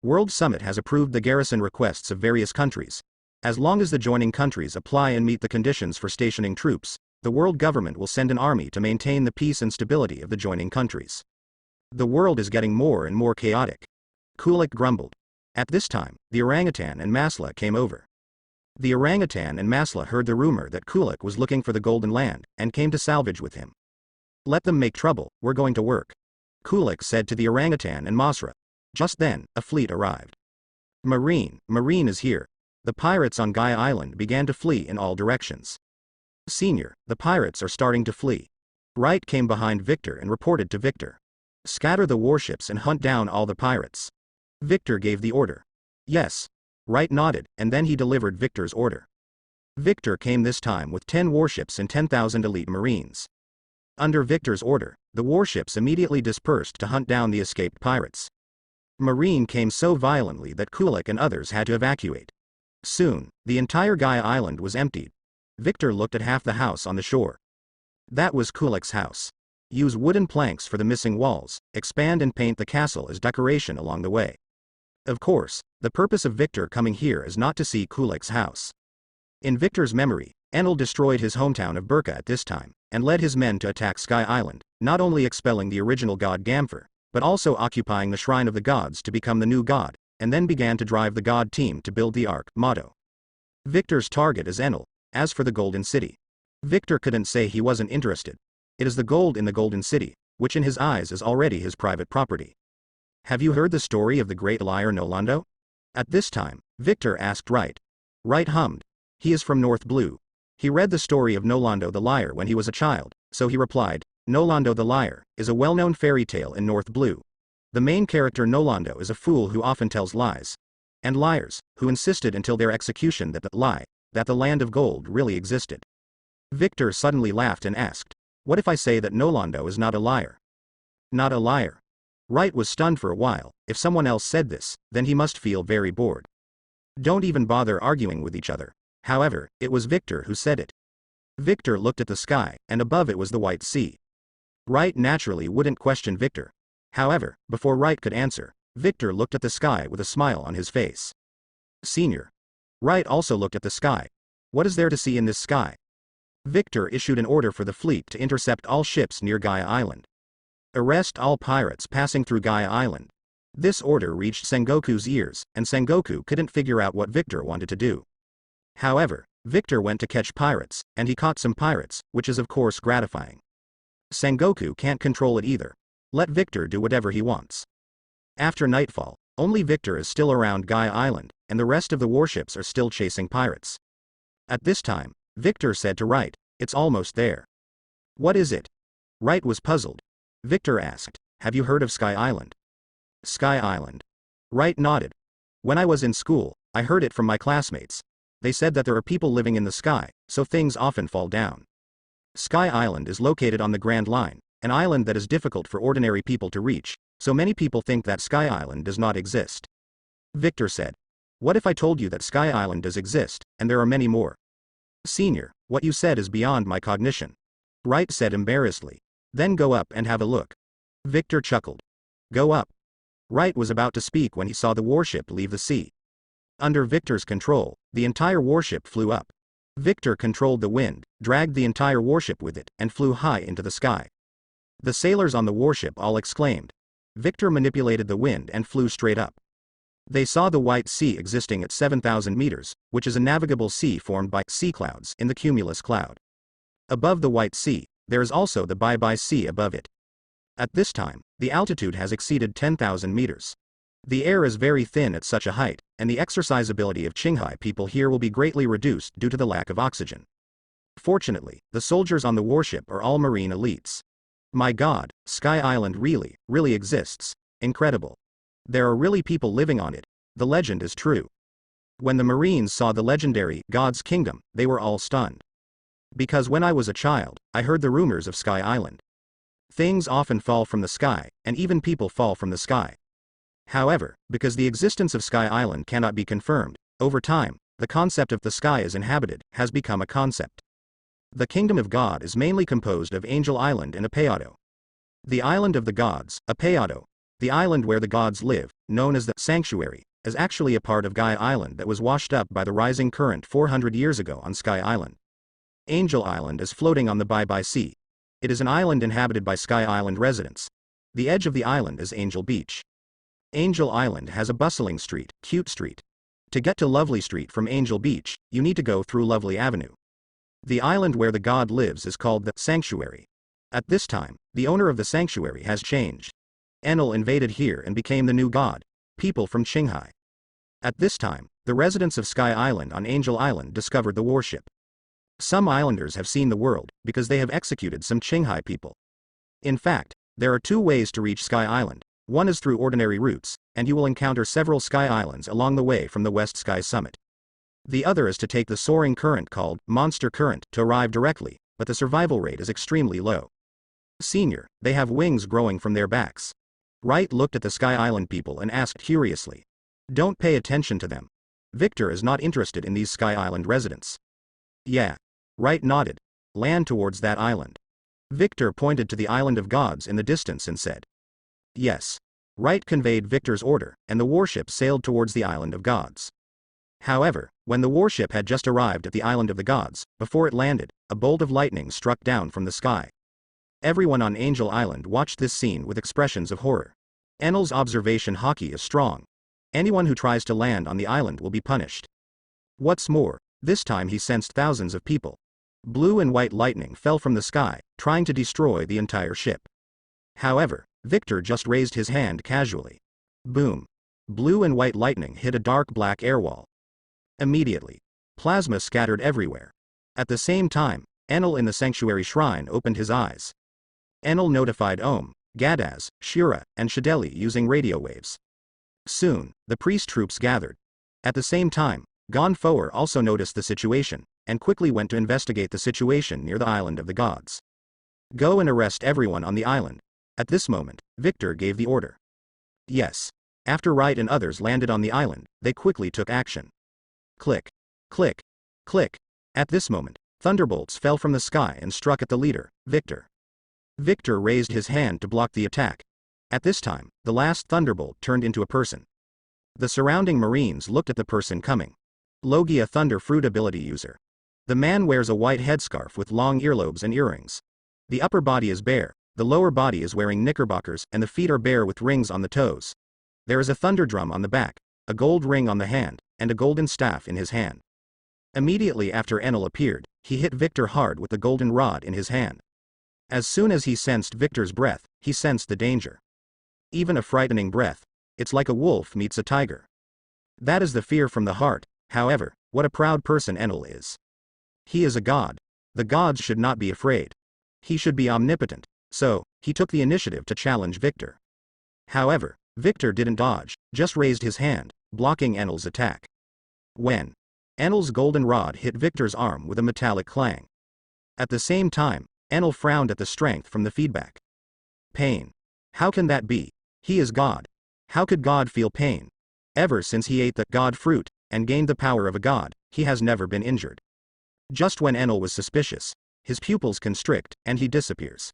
World Summit has approved the garrison requests of various countries. As long as the joining countries apply and meet the conditions for stationing troops, the world government will send an army to maintain the peace and stability of the joining countries. The world is getting more and more chaotic. Kulik grumbled. At this time, the orangutan and Masla came over. The orangutan and Masla heard the rumor that Kulik was looking for the Golden Land, and came to salvage with him. Let them make trouble, we're going to work. Kulik said to the orangutan and Masra. Just then, a fleet arrived. Marine is here. The pirates on Gaia Island began to flee in all directions. Senior, the pirates are starting to flee. Wright came behind Victor and reported to Victor. Scatter the warships and hunt down all the pirates. Victor gave the order. Yes. Wright nodded, and then he delivered Victor's order. Victor came this time with 10 warships and 10,000 elite marines. Under Victor's order, the warships immediately dispersed to hunt down the escaped pirates. Marine came so violently that Kulik and others had to evacuate. Soon, the entire Gaia Island was emptied. Victor looked at half the house on the shore. That was Kulik's house. Use wooden planks for the missing walls, expand and paint the castle as decoration along the way. Of course, the purpose of Victor coming here is not to see Kulik's house. In Victor's memory, Enel destroyed his hometown of Burka at this time, and led his men to attack Sky Island, not only expelling the original god Gamfer, but also occupying the Shrine of the Gods to become the new god, and then began to drive the god team to build the Ark motto. Victor's target is Enel. As for the Golden City, Victor couldn't say he wasn't interested. It is the gold in the Golden City, which in his eyes is already his private property. Have you heard the story of the great liar Nolando? At this time, Victor asked Wright. Wright hummed. He is from North Blue. He read the story of Nolando the liar when he was a child, so he replied, Nolando the liar is a well-known fairy tale in North Blue. The main character Nolando is a fool who often tells lies. and liars, who insisted until their execution that the land of gold really existed. Victor suddenly laughed and asked, "What if I say that Nolando is not a liar?" "Not a liar?" Wright was stunned for a while. If someone else said this, then he must feel very bored. Don't even bother arguing with each other. However, it was Victor who said it. Victor looked at the sky, and above it was the White Sea. Wright naturally wouldn't question Victor. However, before Wright could answer, Victor looked at the sky with a smile on his face. "Senior." Wright also looked at the sky. "What is there to see in this sky?" Victor issued an order for the fleet to intercept all ships near Gaia Island. Arrest all pirates passing through Gaia Island. This order reached Sengoku's ears, and Sengoku couldn't figure out what Victor wanted to do. However, Victor went to catch pirates, and he caught some pirates, which is of course gratifying. Sengoku can't control it either. Let Victor do whatever he wants. After nightfall, only Victor is still around Gaia Island, and the rest of the warships are still chasing pirates. At this time, Victor said to Wright, "It's almost there." "What is it?" Wright was puzzled. Victor asked, "Have you heard of Sky Island?" "Sky Island." Wright nodded. "When I was in school, I heard it from my classmates. They said that there are people living in the sky, so things often fall down. Sky Island is located on the Grand Line, an island that is difficult for ordinary people to reach, so many people think that Sky Island does not exist." Victor said, "What if I told you that Sky Island does exist, and there are many more?" "Senior, what you said is beyond my cognition." Wright said embarrassedly. "Then go up and have a look." Victor chuckled. "Go up." Wright was about to speak when he saw the warship leave the sea. Under Victor's control, the entire warship flew up. Victor controlled the wind, dragged the entire warship with it, and flew high into the sky. The sailors on the warship all exclaimed. Victor manipulated the wind and flew straight up. They saw the White Sea existing at 7,000 meters, which is a navigable sea formed by sea clouds in the cumulus cloud. Above the White Sea, there is also the Bye-Bye Sea above it. At this time, the altitude has exceeded 10,000 meters. The air is very thin at such a height, and the exercisability of Qinghai people here will be greatly reduced due to the lack of oxygen. Fortunately, the soldiers on the warship are all marine elites. My God, Sky Island really exists. Incredible. There are really people living on it. The legend is true. When the Marines saw the legendary God's Kingdom, they were all stunned. Because when I was a child, I heard the rumors of Sky Island. Things often fall from the sky, and even people fall from the sky. However, because the existence of Sky Island cannot be confirmed, over time, the concept of the sky is inhabited has become a concept. The Kingdom of God is mainly composed of Angel Island and Apeado. The Island of the Gods, Apeado, the island where the gods live, known as the Sanctuary, is actually a part of Gaia Island that was washed up by the rising current 400 years ago on Sky Island. Angel Island is floating on the Bye-Bye Sea. It is an island inhabited by Sky Island residents. The edge of the island is Angel Beach. Angel Island has a bustling street, Cute Street. To get to Lovely Street from Angel Beach, you need to go through Lovely Avenue. The island where the god lives is called the Sanctuary. At this time, the owner of the sanctuary has changed. Enel invaded here and became the new god, people from Qinghai. At this time, the residents of Sky Island on Angel Island discovered the warship. Some islanders have seen the world, because they have executed some Qinghai people. In fact, there are two ways to reach Sky Island. One is through ordinary routes, and you will encounter several Sky Islands along the way from the West Sky Summit. The other is to take the soaring current called Monster Current to arrive directly, but the survival rate is extremely low. Senior, they have wings growing from their backs. Wright looked at the Sky Island people and asked curiously. Don't pay attention to them. Victor is not interested in these Sky Island residents. Yeah. Wright nodded. Land towards that island. Victor pointed to the Island of Gods in the distance and said. Yes. Wright conveyed Victor's order, and the warship sailed towards the Island of Gods. However, when the warship had just arrived at the Island of the Gods, before it landed, a bolt of lightning struck down from the sky. Everyone on Angel Island watched this scene with expressions of horror. Enel's observation hockey is strong. Anyone who tries to land on the island will be punished. What's more, this time he sensed thousands of people. Blue and white lightning fell from the sky, trying to destroy the entire ship. However, Victor just raised his hand casually. Boom. Blue and white lightning hit a dark black air wall. Immediately, plasma scattered everywhere. At the same time, Enel in the sanctuary shrine opened his eyes. Enel notified Om, Gadaz, Shura, and Shadeli using radio waves. Soon, the priest troops gathered. At the same time, Gonfoer also noticed the situation, and quickly went to investigate the situation near the island of the gods. Go and arrest everyone on the island. At this moment, Victor gave the order. Yes. After Wright and others landed on the island, they quickly took action. Click. Click. Click. At this moment, thunderbolts fell from the sky and struck at the leader, Victor. Victor raised his hand to block the attack. At this time, the last thunderbolt turned into a person. The surrounding Marines looked at the person coming. Logia Thunder Fruit ability user. The man wears a white headscarf with long earlobes and earrings. The upper body is bare, the lower body is wearing knickerbockers, and the feet are bare with rings on the toes. There is a thunder drum on the back, a gold ring on the hand, and a golden staff in his hand. Immediately after Enel appeared, he hit Victor hard with the golden rod in his hand. As soon as he sensed Victor's breath, he sensed the danger. Even a frightening breath. It's like a wolf meets a tiger. That is the fear from the heart. However, what a proud person Enel is. He is a god. The gods should not be afraid. He should be omnipotent, so, he took the initiative to challenge Victor. However, Victor didn't dodge, just raised his hand, blocking Enel's attack. When Enel's golden rod hit Victor's arm with a metallic clang. At the same time, Enel frowned at the strength from the feedback. Pain. How can that be? He is God. How could God feel pain? Ever since he ate the god fruit, and gained the power of a god, he has never been injured. Just when Enel was suspicious, his pupils constrict, and he disappears.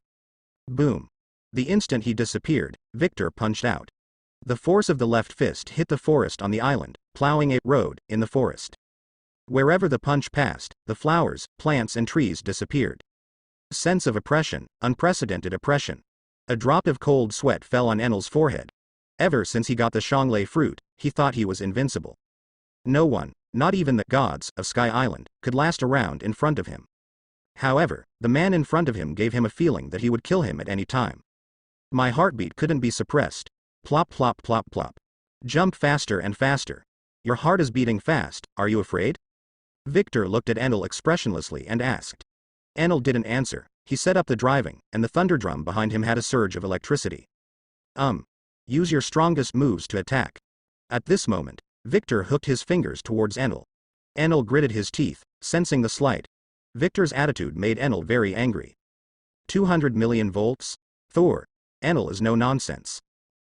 Boom. The instant he disappeared, Victor punched out. The force of the left fist hit the forest on the island, plowing a road in the forest. Wherever the punch passed, the flowers, plants and trees disappeared. Sense of oppression, unprecedented oppression. A drop of cold sweat fell on Enel's forehead. Ever since he got the Shanglei fruit, he thought he was invincible. No one, not even the gods of Sky Island, could last a round in front of him. However, the man in front of him gave him a feeling that he would kill him at any time. My heartbeat couldn't be suppressed. Plop plop plop plop. Jump faster and faster. Your heart is beating fast, are you afraid? Victor looked at Enel expressionlessly and asked. Enel didn't answer. He set up the driving, and the thunder drum behind him had a surge of electricity. Use your strongest moves to attack. At this moment, Victor hooked his fingers towards Enel. Enel gritted his teeth, sensing the slight. Victor's attitude made Enel very angry. 200 million volts? Thor. Enel is no nonsense.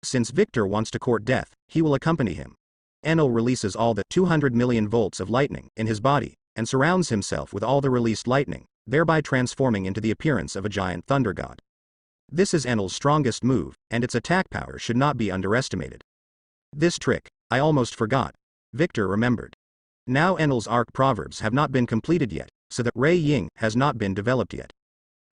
Since Victor wants to court death, he will accompany him. Enel releases all the 200 million volts of lightning in his body, and surrounds himself with all the released lightning, thereby transforming into the appearance of a giant thunder god. This is Enel's strongest move, and its attack power should not be underestimated. This trick, I almost forgot. Victor remembered. Now Enel's arc proverbs have not been completed yet, so that Rei Ying has not been developed yet.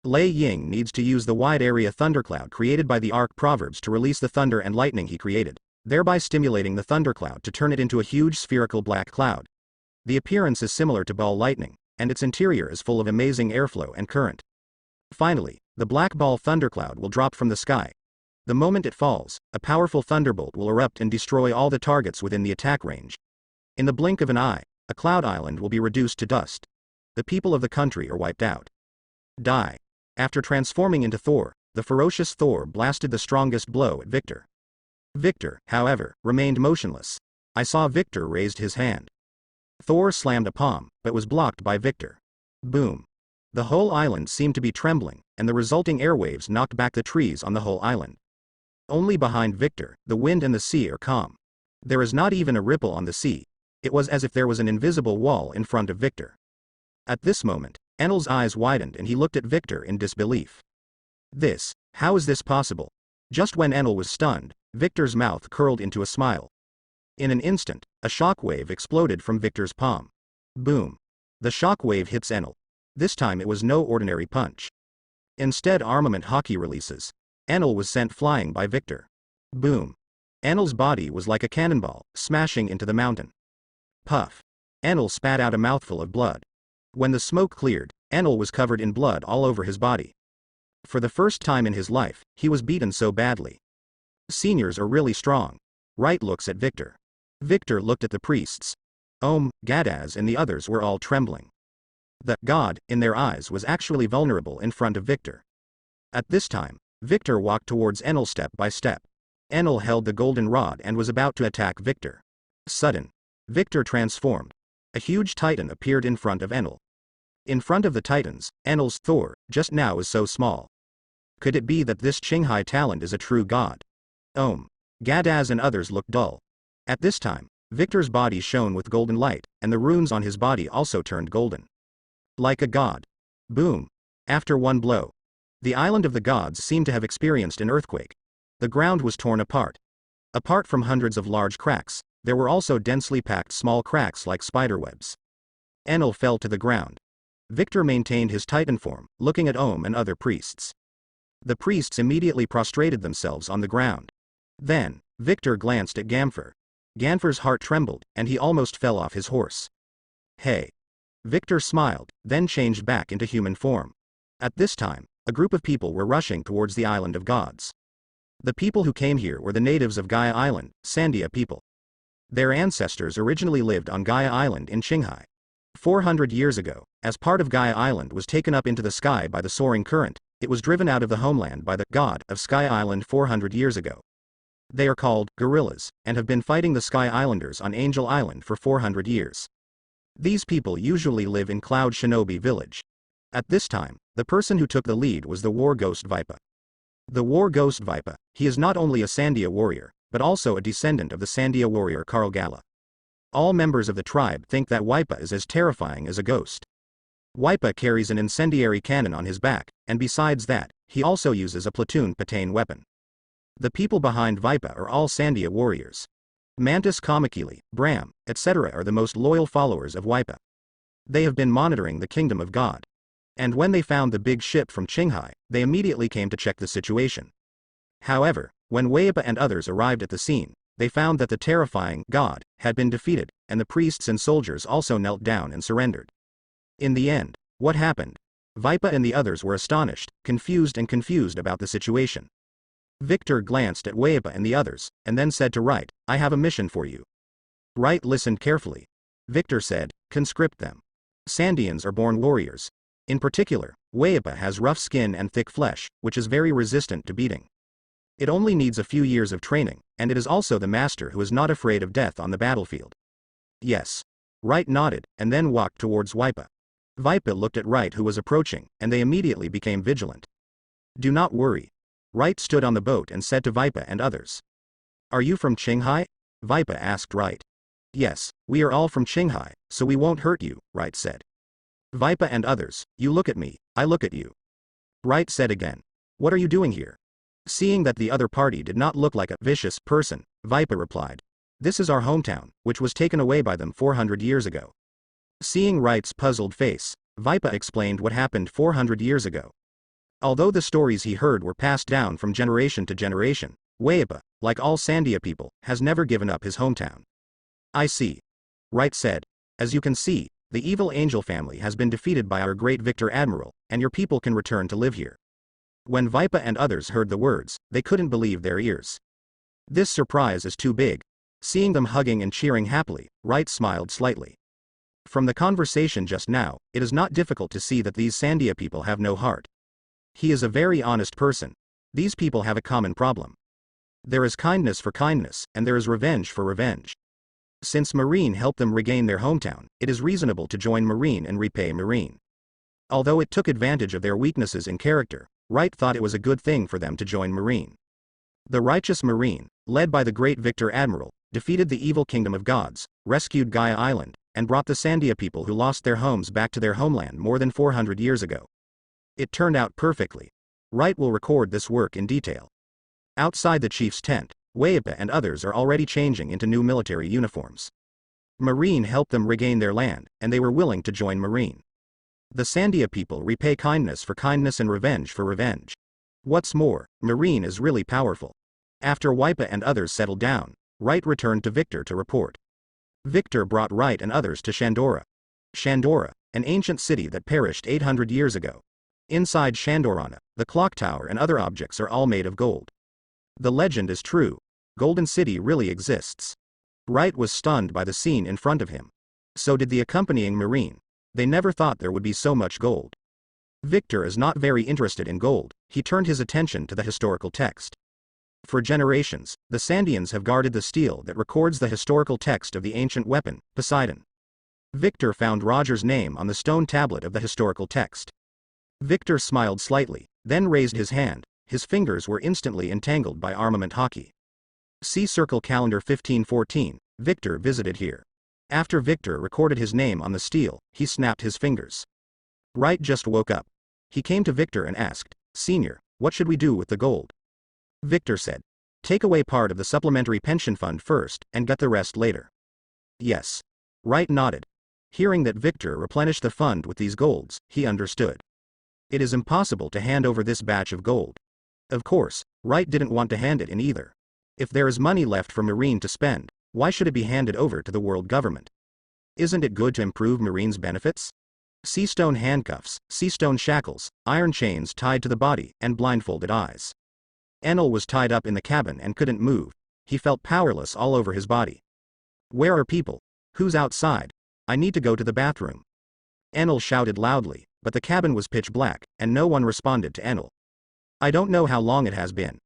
Lei Ying needs to use the wide area thundercloud created by the arc proverbs to release the thunder and lightning he created, thereby stimulating the thundercloud to turn it into a huge spherical black cloud. The appearance is similar to ball lightning, and its interior is full of amazing airflow and current. Finally, the black ball thundercloud will drop from the sky. The moment it falls, a powerful thunderbolt will erupt and destroy all the targets within the attack range. In the blink of an eye, a cloud island will be reduced to dust. The people of the country are wiped out. Die. After transforming into Thor, the ferocious Thor blasted the strongest blow at Victor. Victor, however, remained motionless. I saw Victor raised his hand. Thor slammed a palm, but was blocked by Victor. Boom. The whole island seemed to be trembling, and the resulting airwaves knocked back the trees on the whole island. Only behind Victor, the wind and the sea are calm. There is not even a ripple on the sea. It was as if there was an invisible wall in front of Victor. At this moment, Enel's eyes widened and he looked at Victor in disbelief. How is this possible? Just when Enel was stunned, Victor's mouth curled into a smile. In an instant, a shockwave exploded from Victor's palm. Boom. The shockwave hits Enel. This time it was no ordinary punch. Instead, armament hockey releases. Enel was sent flying by Victor. Boom. Enel's body was like a cannonball, smashing into the mountain. Puff. Enel spat out a mouthful of blood. When the smoke cleared, Enel was covered in blood all over his body. For the first time in his life, he was beaten so badly. Seniors are really strong. Wright looks at Victor. Victor looked at the priests. Gadaz and the others were all trembling. The god, in their eyes, was actually vulnerable in front of Victor. At this time, Victor walked towards Enel step by step. Enel held the golden rod and was about to attack Victor. Sudden. Victor transformed. A huge titan appeared in front of Enel. In front of the titans, Enel's Thor, just now is so small. Could it be that this Qinghai talent is a true god? Gadaz and others looked dull. At this time, Victor's body shone with golden light, and the runes on his body also turned golden. Like a god. Boom. After one blow. The island of the gods seemed to have experienced an earthquake. The ground was torn apart. Apart from hundreds of large cracks, there were also densely packed small cracks like spiderwebs. Enel fell to the ground. Victor maintained his titan form, looking at and other priests. The priests immediately prostrated themselves on the ground. Then, Victor glanced at Gamfer. Gamfer's heart trembled, and he almost fell off his horse. Hey. Victor smiled, then changed back into human form. At this time, a group of people were rushing towards the island of gods. The people who came here were the natives of Gaia Island, Sandia people. Their ancestors originally lived on Gaia Island in Qinghai. 400 years ago, as part of Gaia Island was taken up into the sky by the soaring current, it was driven out of the homeland by the god of Sky Island 400 years ago. They are called gorillas, and have been fighting the Sky Islanders on Angel Island for 400 years. These people usually live in Cloud Shinobi Village. At this time, the person who took the lead was the War Ghost Vipa. The War Ghost Vipa, he is not only a Sandia warrior, but also a descendant of the Sandia warrior Karl Gala. All members of the tribe think that Vipa is as terrifying as a ghost. Vipa carries an incendiary cannon on his back, and besides that, he also uses a platoon patane weapon. The people behind Vipa are all Sandia warriors. Mantis Kamakili, Bram, etc. are the most loyal followers of Vipa. They have been monitoring the kingdom of God. And when they found the big ship from Qinghai, they immediately came to check the situation. However, when Vipa and others arrived at the scene, they found that the terrifying god had been defeated, and the priests and soldiers also knelt down and surrendered. In the end, what happened? Vipa and the others were astonished, confused about the situation. Victor glanced at Vipa and the others, and then said to Wright, I have a mission for you. Wright listened carefully. Victor said, conscript them. Sandians are born warriors. In particular, Vipa has rough skin and thick flesh, which is very resistant to beating. It only needs a few years of training, and it is also the master who is not afraid of death on the battlefield. Yes. Wright nodded, and then walked towards Vipa. Vipa looked at Wright who was approaching, and they immediately became vigilant. Do not worry. Wright stood on the boat and said to Vipa and others. Are you from Qinghai? Vipa asked Wright. Yes, we are all from Qinghai, so we won't hurt you, Wright said. Vipa and others, you look at me, I look at you. Wright said again. What are you doing here? Seeing that the other party did not look like a vicious person, Vipa replied. This is our hometown, which was taken away by them 400 years ago. Seeing Wright's puzzled face, Vipa explained what happened 400 years ago. Although the stories he heard were passed down from generation to generation, Vipa, like all Sandia people, has never given up his hometown. I see. Wright said. As you can see, the evil angel family has been defeated by our great victor Admiral, and your people can return to live here. When Vipa and others heard the words, they couldn't believe their ears. This surprise is too big. Seeing them hugging and cheering happily, Wright smiled slightly. From the conversation just now, it is not difficult to see that these Sandia people have no heart. He is a very honest person. These people have a common problem. There is kindness for kindness, and there is revenge for revenge. Since Marine helped them regain their hometown, it is reasonable to join Marine and repay Marine. Although it took advantage of their weaknesses in character, Wright thought it was a good thing for them to join Marine. The righteous Marine, led by the great victor Admiral, defeated the evil kingdom of gods, rescued Gaia Island, and brought the Sandia people who lost their homes back to their homeland more than 400 years ago. It turned out perfectly. Wright will record this work in detail. Outside the chief's tent, Vipa and others are already changing into new military uniforms. Marine helped them regain their land, and they were willing to join Marine. The Sandia people repay kindness for kindness and revenge for revenge. What's more, Marine is really powerful. After Vipa and others settled down, Wright returned to Victor to report. Victor brought Wright and others to Shandora. Shandora, an ancient city that perished 800 years ago. Inside Shandorana, the clock tower and other objects are all made of gold. The legend is true. Golden City really exists. Wright was stunned by the scene in front of him. So did the accompanying Marine. They never thought there would be so much gold. Victor is not very interested in gold, he turned his attention to the historical text. For generations, the Sandians have guarded the stele that records the historical text of the ancient weapon, Poseidon. Victor found Roger's name on the stone tablet of the historical text. Victor smiled slightly, then raised his hand. His fingers were instantly entangled by armament hockey. See Circle Calendar 1514, Victor visited here. After Victor recorded his name on the stele, he snapped his fingers. Wright just woke up. He came to Victor and asked, "Senior, what should we do with the gold?" Victor said, "Take away part of the supplementary pension fund first, and get the rest later." Yes. Wright nodded. Hearing that Victor replenished the fund with these golds, he understood. It is impossible to hand over this batch of gold. Of course, Wright didn't want to hand it in either. If there is money left for Marine to spend, why should it be handed over to the world government? Isn't it good to improve Marine's benefits? See stone handcuffs, see stone shackles, iron chains tied to the body, and blindfolded eyes. Enel was tied up in the cabin and couldn't move. He felt powerless all over his body. "Where are people? Who's outside? I need to go to the bathroom." Enel shouted loudly, but the cabin was pitch black, and no one responded to Enel. "I don't know how long it has been."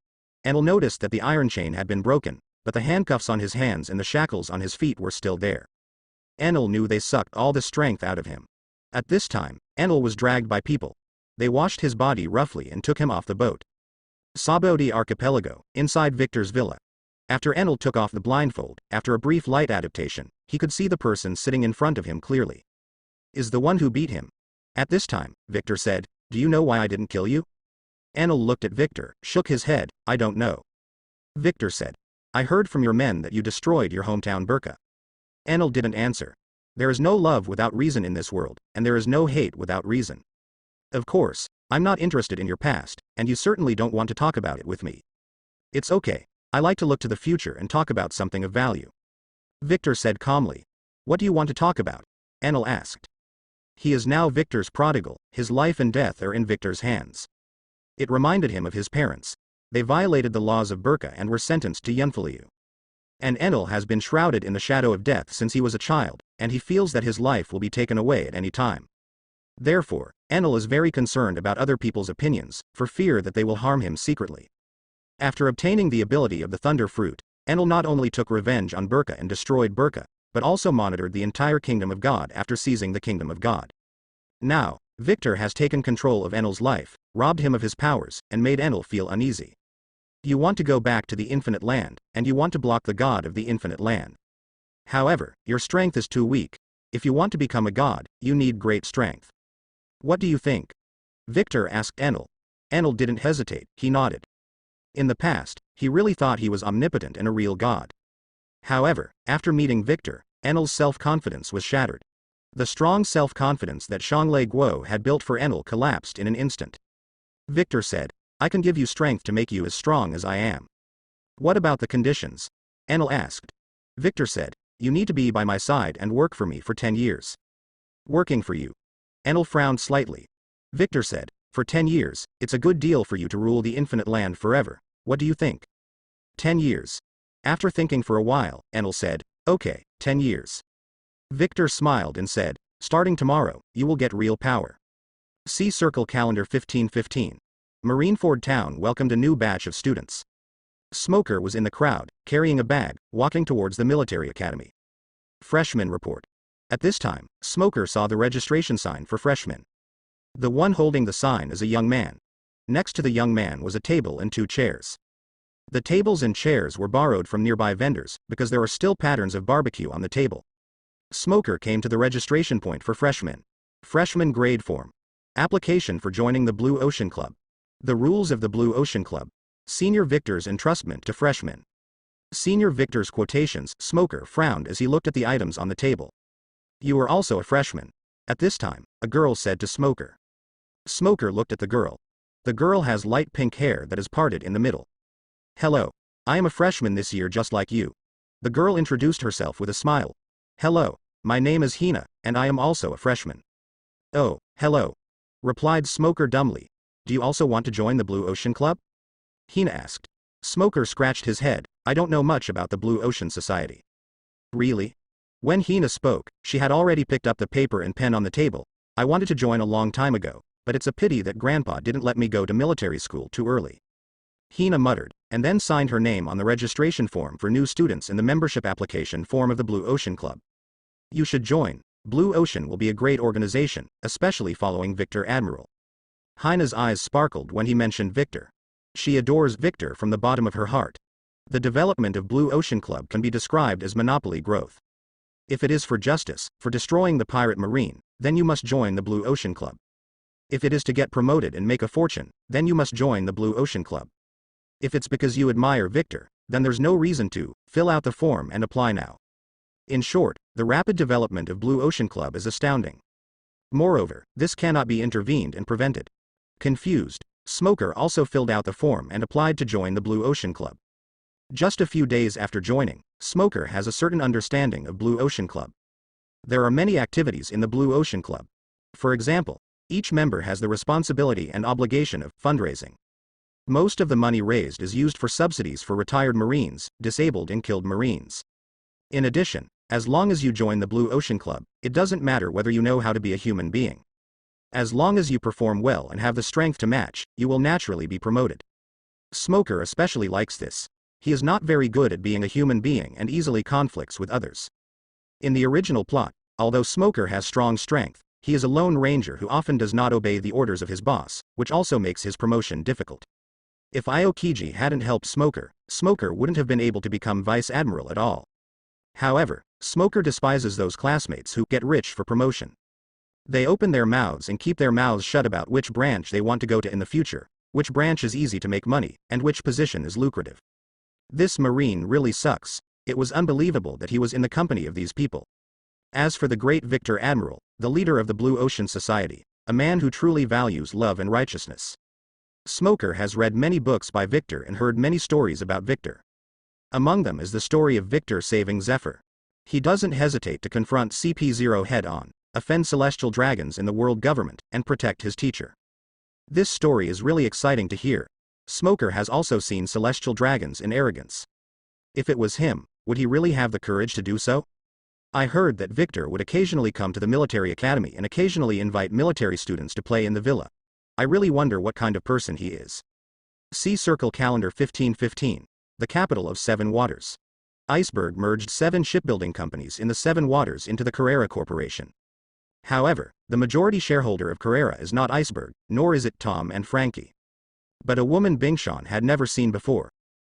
Enel noticed that the iron chain had been broken, but the handcuffs on his hands and the shackles on his feet were still there. Enel knew they sucked all the strength out of him. At this time, Enel was dragged by people. They washed his body roughly and took him off the boat. Sabodi Archipelago, inside Victor's villa. After Enel took off the blindfold, after a brief light adaptation, he could see the person sitting in front of him clearly. "Is the one who beat him?" At this time, Victor said, "Do you know why I didn't kill you?" Enel looked at Victor, shook his head, "I don't know." Victor said, "I heard from your men that you destroyed your hometown Burka." Enel didn't answer. There is no love without reason in this world, and there is no hate without reason. Of course, I'm not interested in your past, and you certainly don't want to talk about it with me. It's okay. I like to look to the future and talk about something of value. Victor said calmly. "What do you want to talk about?" Enel asked. He is now Victor's prodigal, his life and death are in Victor's hands. It reminded him of his parents. They violated the laws of Burka and were sentenced to Yunfaliu. And Enel has been shrouded in the shadow of death since he was a child, and he feels that his life will be taken away at any time. Therefore, Enel is very concerned about other people's opinions, for fear that they will harm him secretly. After obtaining the ability of the Thunder Fruit, Enel not only took revenge on Burka and destroyed Burka, but also monitored the entire Kingdom of God after seizing the Kingdom of God. Now, Victor has taken control of Enel's life, robbed him of his powers, and made Enel feel uneasy. You want to go back to the Infinite Land, and you want to block the God of the Infinite Land. However, your strength is too weak. If you want to become a god, you need great strength. What do you think? Victor asked Enel. Enel didn't hesitate, he nodded. In the past, he really thought he was omnipotent and a real god. However, after meeting Victor, Enel's self-confidence was shattered. The strong self-confidence that Shanglei Guo had built for Enel collapsed in an instant. Victor said, "I can give you strength to make you as strong as I am." "What about the conditions?" Enel asked. Victor said, "You need to be by my side and work for me for 10 years. Working for you." Enel frowned slightly. Victor said, "For 10 years, it's a good deal for you to rule the Infinite Land forever. What do you think?" 10 years. After thinking for a while, Enel said, "Okay, 10 years. Victor smiled and said, "Starting tomorrow, you will get real power." See Circle Calendar 1515. Marineford Town welcomed a new batch of students. Smoker was in the crowd, carrying a bag, walking towards the military academy. Freshman report. At this time, Smoker saw the registration sign for freshmen. The one holding the sign is a young man. Next to the young man was a table and 2 chairs. The tables and chairs were borrowed from nearby vendors, because there are still patterns of barbecue on the table. Smoker came to the registration point for freshmen. Freshman grade form. Application for joining the Blue Ocean Club. The rules of the Blue Ocean Club. Senior Victor's entrustment to freshmen. Senior Victor's quotations. Smoker frowned as he looked at the items on the table. "You are also a freshman." At this time, a girl said to Smoker. Smoker looked at the girl. The girl has light pink hair that is parted in the middle. "Hello. I am a freshman this year just like you." The girl introduced herself with a smile. "Hello, my name is Hina, and I am also a freshman." "Oh, hello," replied Smoker dumbly. "Do you also want to join the Blue Ocean Club?" Hina asked. Smoker scratched his head. "I don't know much about the Blue Ocean Society." "Really?" When Hina spoke, she had already picked up the paper and pen on the table. "I wanted to join a long time ago, but it's a pity that Grandpa didn't let me go to military school too early." Hina muttered, and then signed her name on the registration form for new students in the membership application form of the Blue Ocean Club. You should join. Blue Ocean will be a great organization, especially following Victor Admiral. Hina's eyes sparkled when he mentioned Victor. She adores Victor from the bottom of her heart. The development of Blue Ocean Club can be described as monopoly growth. If it is for justice, for destroying the pirate marine, then you must join the Blue Ocean Club. If it is to get promoted and make a fortune, then you must join the Blue Ocean Club. If it's because you admire Victor, then there's no reason to. Fill out the form and apply now. In short, the rapid development of Blue Ocean Club is astounding. Moreover, this cannot be intervened and prevented. Confused, Smoker also filled out the form and applied to join the Blue Ocean Club. Just a few days after joining, Smoker has a certain understanding of Blue Ocean Club. There are many activities in the Blue Ocean Club. For example, each member has the responsibility and obligation of fundraising. Most of the money raised is used for subsidies for retired Marines, disabled and killed Marines. In addition, as long as you join the Blue Ocean Club, it doesn't matter whether you know how to be a human being. As long as you perform well and have the strength to match, you will naturally be promoted. Smoker especially likes this. He is not very good at being a human being and easily conflicts with others. In the original plot, although Smoker has strong strength, he is a lone ranger who often does not obey the orders of his boss, which also makes his promotion difficult. If Aokiji hadn't helped Smoker, Smoker wouldn't have been able to become Vice Admiral at all. However, Smoker despises those classmates who get rich for promotion. They open their mouths and keep their mouths shut about which branch they want to go to in the future, which branch is easy to make money, and which position is lucrative. This Marine really sucks. It was unbelievable that he was in the company of these people. As for the great Victor Admiral, the leader of the Blue Ocean Society, a man who truly values love and righteousness. Smoker has read many books by Victor and heard many stories about Victor. Among them is the story of Victor saving Zephyr. He doesn't hesitate to confront CP0 head-on, offend celestial dragons in the world government, and protect his teacher. This story is really exciting to hear. Smoker has also seen celestial dragons in arrogance. If it was him, would he really have the courage to do so? I heard that Victor would occasionally come to the military academy and occasionally invite military students to play in the villa. I really wonder what kind of person he is. See Circle Calendar 1515, the capital of Seven Waters. Iceberg merged 7 shipbuilding companies in the Seven Waters into the Carrera Corporation. However, the majority shareholder of Carrera is not Iceberg, nor is it Tom and Frankie. But a woman Bingshan had never seen before.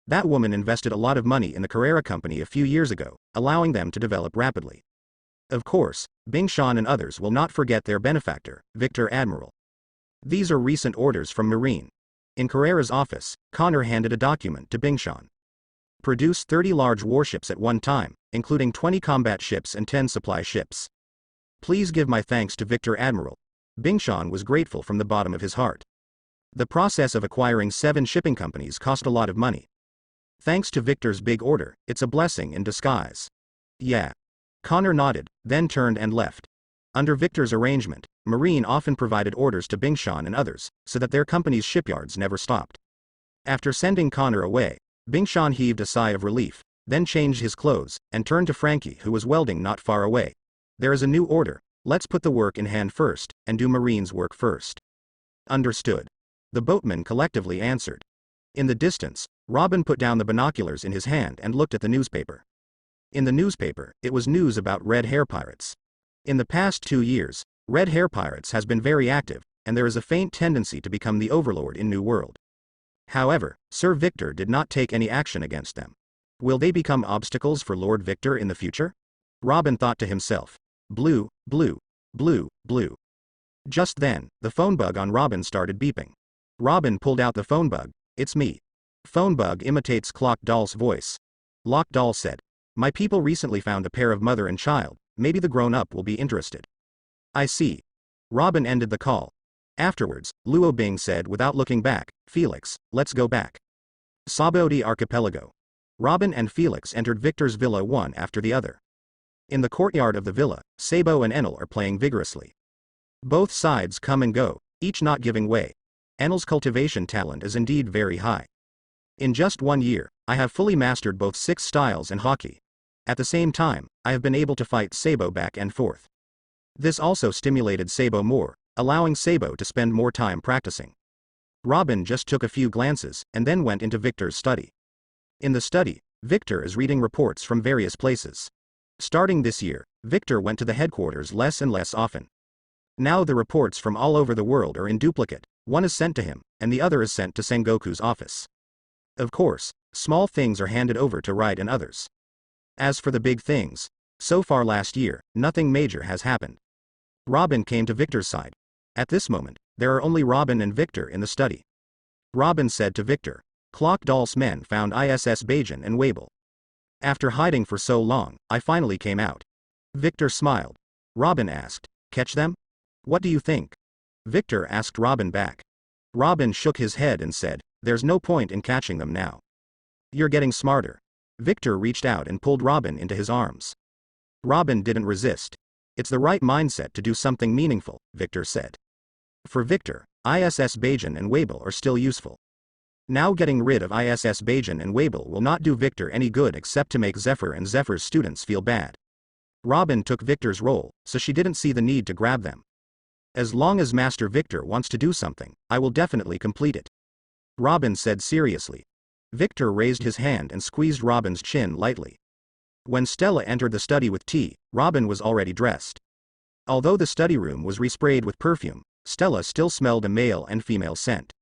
That woman invested a lot of money in the Carrera company a few years ago, allowing them to develop rapidly. Of course, Bingshan and others will not forget their benefactor, Victor Admiral. These are recent orders from Marine. In Carrera's office, Connor handed a document to Bingshan. Produce 30 large warships at one time, including 20 combat ships and 10 supply ships. Please give my thanks to Victor Admiral. Bingshan was grateful from the bottom of his heart. The process of acquiring 7 shipping companies cost a lot of money. Thanks to Victor's big order, it's a blessing in disguise. Yeah. Connor nodded, then turned and left. Under Victor's arrangement, Marine often provided orders to Bingshan and others, so that their company's shipyards never stopped. After sending Connor away, Bingshan heaved a sigh of relief, then changed his clothes, and turned to Frankie who was welding not far away. There is a new order, let's put the work in hand first, and do Marine's work first. Understood. The boatmen collectively answered. In the distance, Robin put down the binoculars in his hand and looked at the newspaper. In the newspaper, it was news about red hair pirates. In the past 2 years, red hair pirates has been very active, and there is a faint tendency to become the overlord in New World. However, Sir Victor did not take any action against them. Will they become obstacles for Lord Victor in the future? Robin thought to himself. Blue, blue, blue, blue. Just then, the phone bug on Robin started beeping. Robin pulled out the phone bug. It's me. Phone bug imitates Clock Doll's voice. Lock Doll said. My people recently found a pair of mother and child, maybe the grown-up will be interested. I see. Robin ended the call. Afterwards, Luo Bing said without looking back, Felix, let's go back. Sabaody Archipelago. Robin and Felix entered Victor's villa one after the other. In the courtyard of the villa, Sabo and Enel are playing vigorously. Both sides come and go, each not giving way. Enel's cultivation talent is indeed very high. In just 1 year, I have fully mastered both 6 styles and hockey. At the same time, I have been able to fight Sabo back and forth. This also stimulated Sabo more, allowing Sabo to spend more time practicing. Robin just took a few glances, and then went into Victor's study. In the study, Victor is reading reports from various places. Starting this year, Victor went to the headquarters less and less often. Now the reports from all over the world are in duplicate, one is sent to him, and the other is sent to Sengoku's office. Of course, small things are handed over to Wright and others. As for the big things, so far last year, nothing major has happened. Robin came to Victor's side. At this moment, there are only Robin and Victor in the study. Robin said to Victor, "Clock Doll's men found ISS Bajan and Wable. After hiding for so long, I finally came out." Victor smiled. Robin asked, "Catch them? What do you think?" Victor asked Robin back. Robin shook his head and said, "There's no point in catching them now. You're getting smarter." Victor reached out and pulled Robin into his arms. Robin didn't resist. "It's the right mindset to do something meaningful," Victor said. For Victor, ISS Bajan and Wable are still useful. Now getting rid of ISS Bajan and Wable will not do Victor any good except to make Zephyr and Zephyr's students feel bad. Robin took Victor's role, so she didn't see the need to grab them. "As long as Master Victor wants to do something, I will definitely complete it," Robin said seriously. Victor raised his hand and squeezed Robin's chin lightly. When Stella entered the study with tea, Robin was already dressed. Although the study room was resprayed with perfume, Stella still smelled a male and female scent.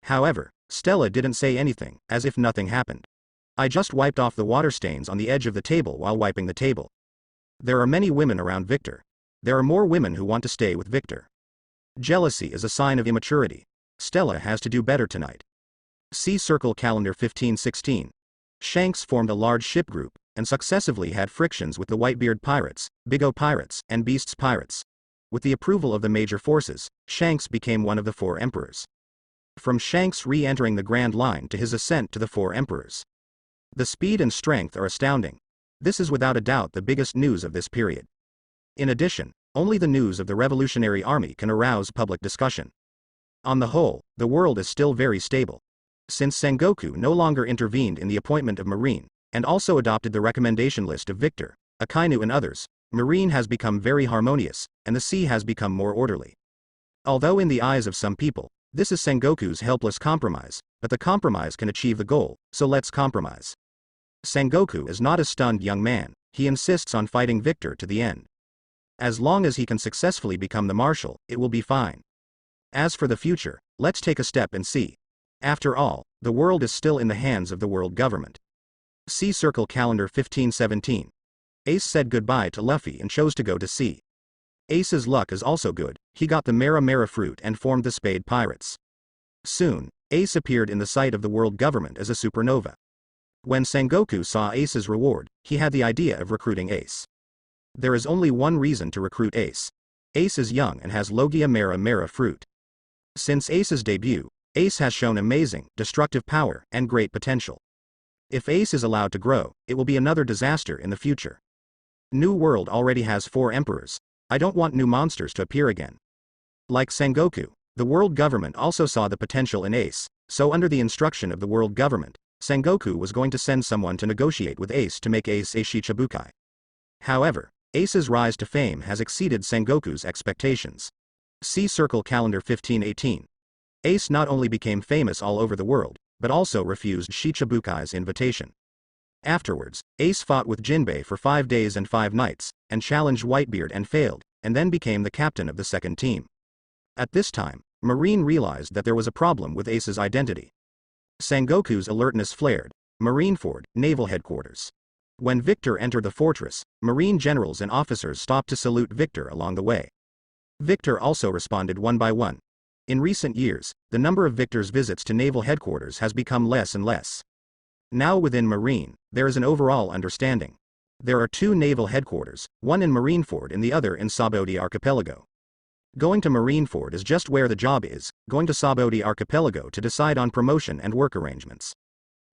However, Stella didn't say anything, as if nothing happened. "I just wiped off the water stains on the edge of the table while wiping the table." There are many women around Victor. There are more women who want to stay with Victor. Jealousy is a sign of immaturity. Stella has to do better tonight. See Circle Calendar 1516. Shanks formed a large ship group, and successively had frictions with the Whitebeard Pirates, Big O Pirates, and Beasts Pirates. With the approval of the major forces, Shanks became one of the 4 emperors. From Shanks re-entering the Grand Line to his ascent to the 4 emperors. The speed and strength are astounding. This is without a doubt the biggest news of this period. In addition, only the news of the Revolutionary Army can arouse public discussion. On the whole, the world is still very stable. Since Sengoku no longer intervened in the appointment of Marine, and also adopted the recommendation list of Victor, Akainu and others, Marine has become very harmonious, and the sea has become more orderly. Although in the eyes of some people, this is Sengoku's helpless compromise, but the compromise can achieve the goal, so let's compromise. Sengoku is not a stunned young man, he insists on fighting Victor to the end. As long as he can successfully become the marshal, it will be fine. As for the future, let's take a step and see. After all, the world is still in the hands of the world government. See Circle Calendar 1517. Ace said goodbye to Luffy and chose to go to sea. Ace's luck is also good, he got the Mera Mera fruit and formed the Spade Pirates. Soon, Ace appeared in the sight of the world government as a supernova. When Sengoku saw Ace's reward, he had the idea of recruiting Ace. There is only one reason to recruit Ace. Ace is young and has Logia Mera Mera fruit. Since Ace's debut, Ace has shown amazing, destructive power, and great potential. If Ace is allowed to grow, it will be another disaster in the future. New World already has 4 emperors. I don't want new monsters to appear again. Like Sengoku, the world government also saw the potential in Ace, so under the instruction of the world government, Sengoku was going to send someone to negotiate with Ace to make Ace a Shichibukai. However, Ace's rise to fame has exceeded Sengoku's expectations. See Circle Calendar 1518. Ace not only became famous all over the world, but also refused Shichibukai's invitation. Afterwards, Ace fought with Jinbei for 5 days and 5 nights, and challenged Whitebeard and failed, and then became the captain of the second team. At this time, Marine realized that there was a problem with Ace's identity. Sengoku's alertness flared. Marineford, Naval Headquarters. When Victor entered the fortress, Marine generals and officers stopped to salute Victor along the way. Victor also responded one by one. In recent years, the number of Victor's visits to Naval Headquarters has become less and less. Now within Marine, there is an overall understanding. There are 2 naval headquarters, one in Marineford and the other in Sabodi Archipelago. Going to Marineford is just where the job is, going to Sabodi Archipelago to decide on promotion and work arrangements.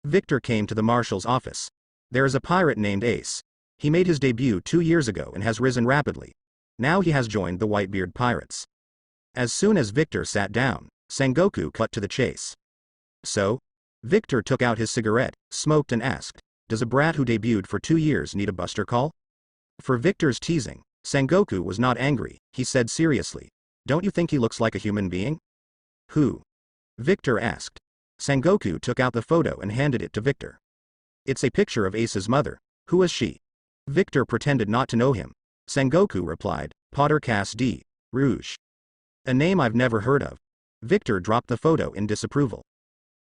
Victor came to the marshal's office. There is a pirate named Ace. He made his debut 2 years ago and has risen rapidly. Now he has joined the Whitebeard Pirates. As soon as Victor sat down, Sengoku cut to the chase. So? Victor took out his cigarette, smoked and asked, "Does a brat who debuted for 2 years need a buster call?" For Victor's teasing, Sengoku was not angry, he said seriously, "Don't you think he looks like a human being?" "Who?" Victor asked. Sengoku took out the photo and handed it to Victor. It's a picture of Ace's mother. Who is she? Victor pretended not to know him. Sengoku replied, Potter Cass D. Rouge. A name I've never heard of. Victor dropped the photo in disapproval.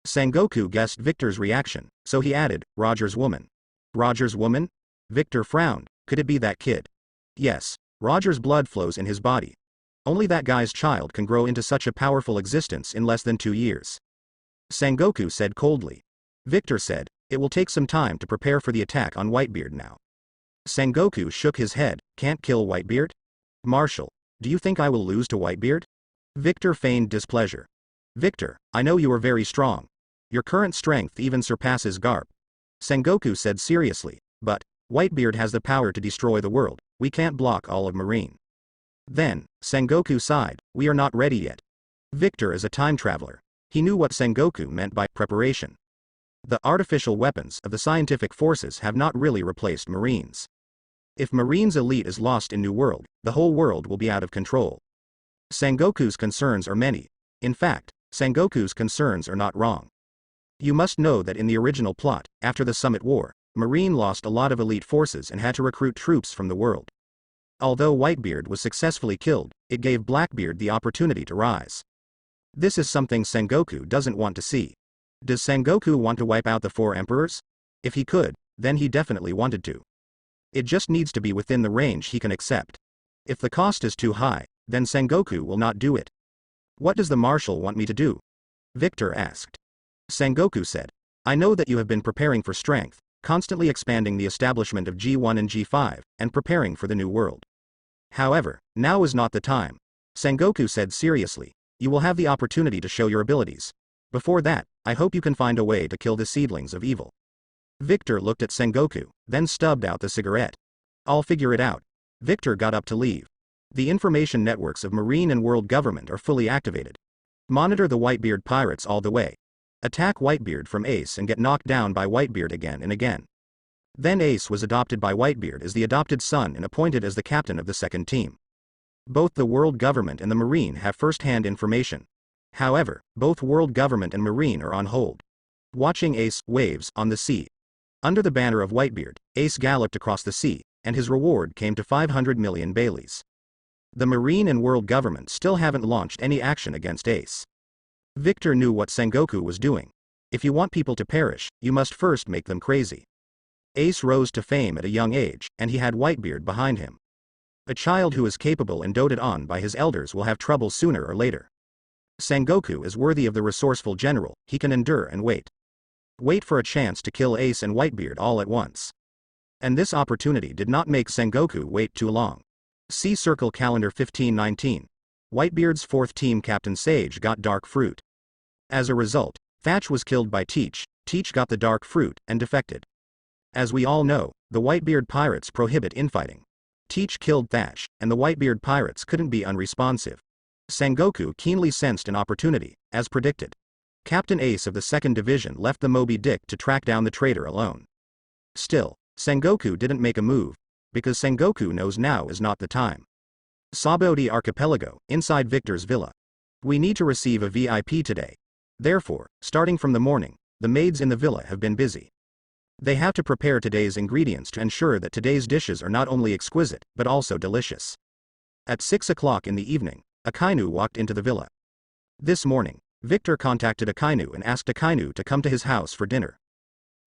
Sengoku guessed Victor's reaction, so he added, Roger's woman. Roger's woman? Victor frowned. Could it be that kid? Yes. Roger's blood flows in his body. Only that guy's child can grow into such a powerful existence in less than 2 years. Sengoku said coldly. Victor said, it will take some time to prepare for the attack on Whitebeard now. Sengoku shook his head. Can't kill Whitebeard? Marshal, do you think I will lose to Whitebeard? Victor feigned displeasure. Victor, I know you are very strong. Your current strength even surpasses Garp. Sengoku said seriously, but Whitebeard has the power to destroy the world. We can't block all of Marine. Then, Sengoku sighed, we are not ready yet. Victor is a time traveler. He knew what Sengoku meant by preparation. The artificial weapons of the scientific forces have not really replaced Marines. If Marines elite is lost in New World, the whole world will be out of control. Sengoku's concerns are many. In fact, Sengoku's concerns are not wrong. You must know that in the original plot, after the Summit War, Marine lost a lot of elite forces and had to recruit troops from the world. Although Whitebeard was successfully killed, it gave Blackbeard the opportunity to rise. This is something Sengoku doesn't want to see. Does Sengoku want to wipe out the 4 emperors? If he could, then he definitely wanted to. It just needs to be within the range he can accept. If the cost is too high, then Sengoku will not do it. What does the Marshal want me to do? Victor asked. Sengoku said, I know that you have been preparing for strength, constantly expanding the establishment of G1 and G5, and preparing for the new world. However, now is not the time. Sengoku said seriously, you will have the opportunity to show your abilities. Before that, I hope you can find a way to kill the seedlings of evil. Victor looked at Sengoku, then stubbed out the cigarette. I'll figure it out. Victor got up to leave. The information networks of Marine and world government are fully activated. Monitor the Whitebeard pirates all the way. Attack Whitebeard from Ace and get knocked down by Whitebeard again and again. Then Ace was adopted by Whitebeard as the adopted son and appointed as the captain of the second team. Both the world government and the Marine have first-hand information. However, both world government and Marine are on hold. Watching Ace, waves, on the sea. Under the banner of Whitebeard, Ace galloped across the sea, and his reward came to 500 million Baileys. The Marine and world government still haven't launched any action against Ace. Victor knew what Sengoku was doing. If you want people to perish, you must first make them crazy. Ace rose to fame at a young age, and he had Whitebeard behind him. A child who is capable and doted on by his elders will have trouble sooner or later. Sengoku is worthy of the resourceful general, he can endure and wait. Wait for a chance to kill Ace and Whitebeard all at once. And this opportunity did not make Sengoku wait too long. See Circle Calendar 1519. Whitebeard's 4th team captain Sage got dark fruit. As a result, Thatch was killed by Teach, Teach got the dark fruit, and defected. As we all know, the Whitebeard pirates prohibit infighting. Teach killed Thatch, and the Whitebeard pirates couldn't be unresponsive. Sengoku keenly sensed an opportunity, as predicted. Captain Ace of the 2nd Division left the Moby Dick to track down the traitor alone. Still, Sengoku didn't make a move, because Sengoku knows now is not the time. Saboti Archipelago, inside Victor's villa. We need to receive a VIP today. Therefore, starting from the morning, the maids in the villa have been busy. They have to prepare today's ingredients to ensure that today's dishes are not only exquisite, but also delicious. At 6 o'clock in the evening, Akainu walked into the villa. This morning, Victor contacted Akainu and asked Akainu to come to his house for dinner.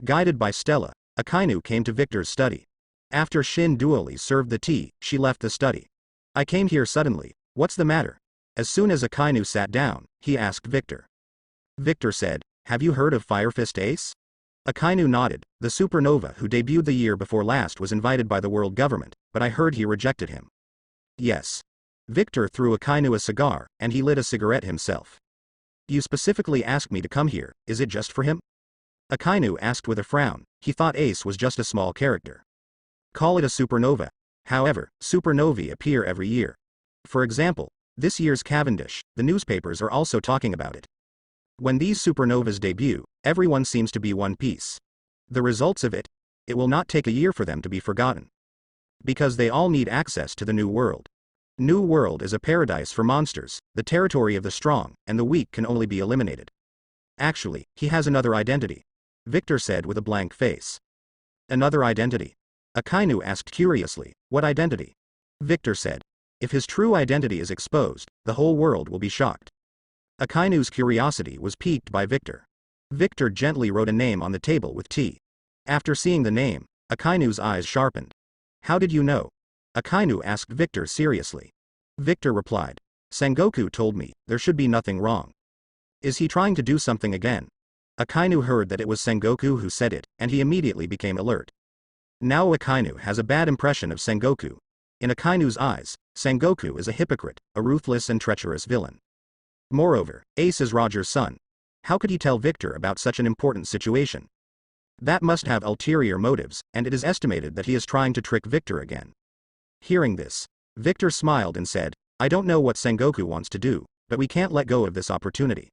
Guided by Stella, Akainu came to Victor's study. After Shin Duoli served the tea, she left the study. I came here suddenly, what's the matter? As soon as Akainu sat down, he asked Victor. Victor said, have you heard of Firefist Ace? Akainu nodded. The supernova who debuted the year before last was invited by the world government, but I heard he rejected him. Yes. Victor threw Akainu a cigar, and he lit a cigarette himself. You specifically asked me to come here, is it just for him? Akainu asked with a frown, he thought Ace was just a small character. Call it a supernova. However, supernovae appear every year. For example, this year's Cavendish, the newspapers are also talking about it. When these supernovas debut, everyone seems to be one piece. The results of it? It will not take a year for them to be forgotten. Because they all need access to the new world. New World is a paradise for monsters, the territory of the strong, and the weak can only be eliminated. Actually, he has another identity, Victor said with a blank face. Another identity? Akainu asked curiously, what identity? Victor said. If his true identity is exposed, the whole world will be shocked. Akainu's curiosity was piqued by Victor. Victor gently wrote a name on the table with T. After seeing the name, Akainu's eyes sharpened. How did you know? Akainu asked Victor seriously. Victor replied. Sengoku told me, there should be nothing wrong. Is he trying to do something again? Akainu heard that it was Sengoku who said it, and he immediately became alert. Now Akainu has a bad impression of Sengoku. In Akainu's eyes, Sengoku is a hypocrite, a ruthless and treacherous villain. Moreover, Ace is Roger's son. How could he tell Victor about such an important situation? That must have ulterior motives, and it is estimated that he is trying to trick Victor again. Hearing this, Victor smiled and said, I don't know what Sengoku wants to do, but we can't let go of this opportunity.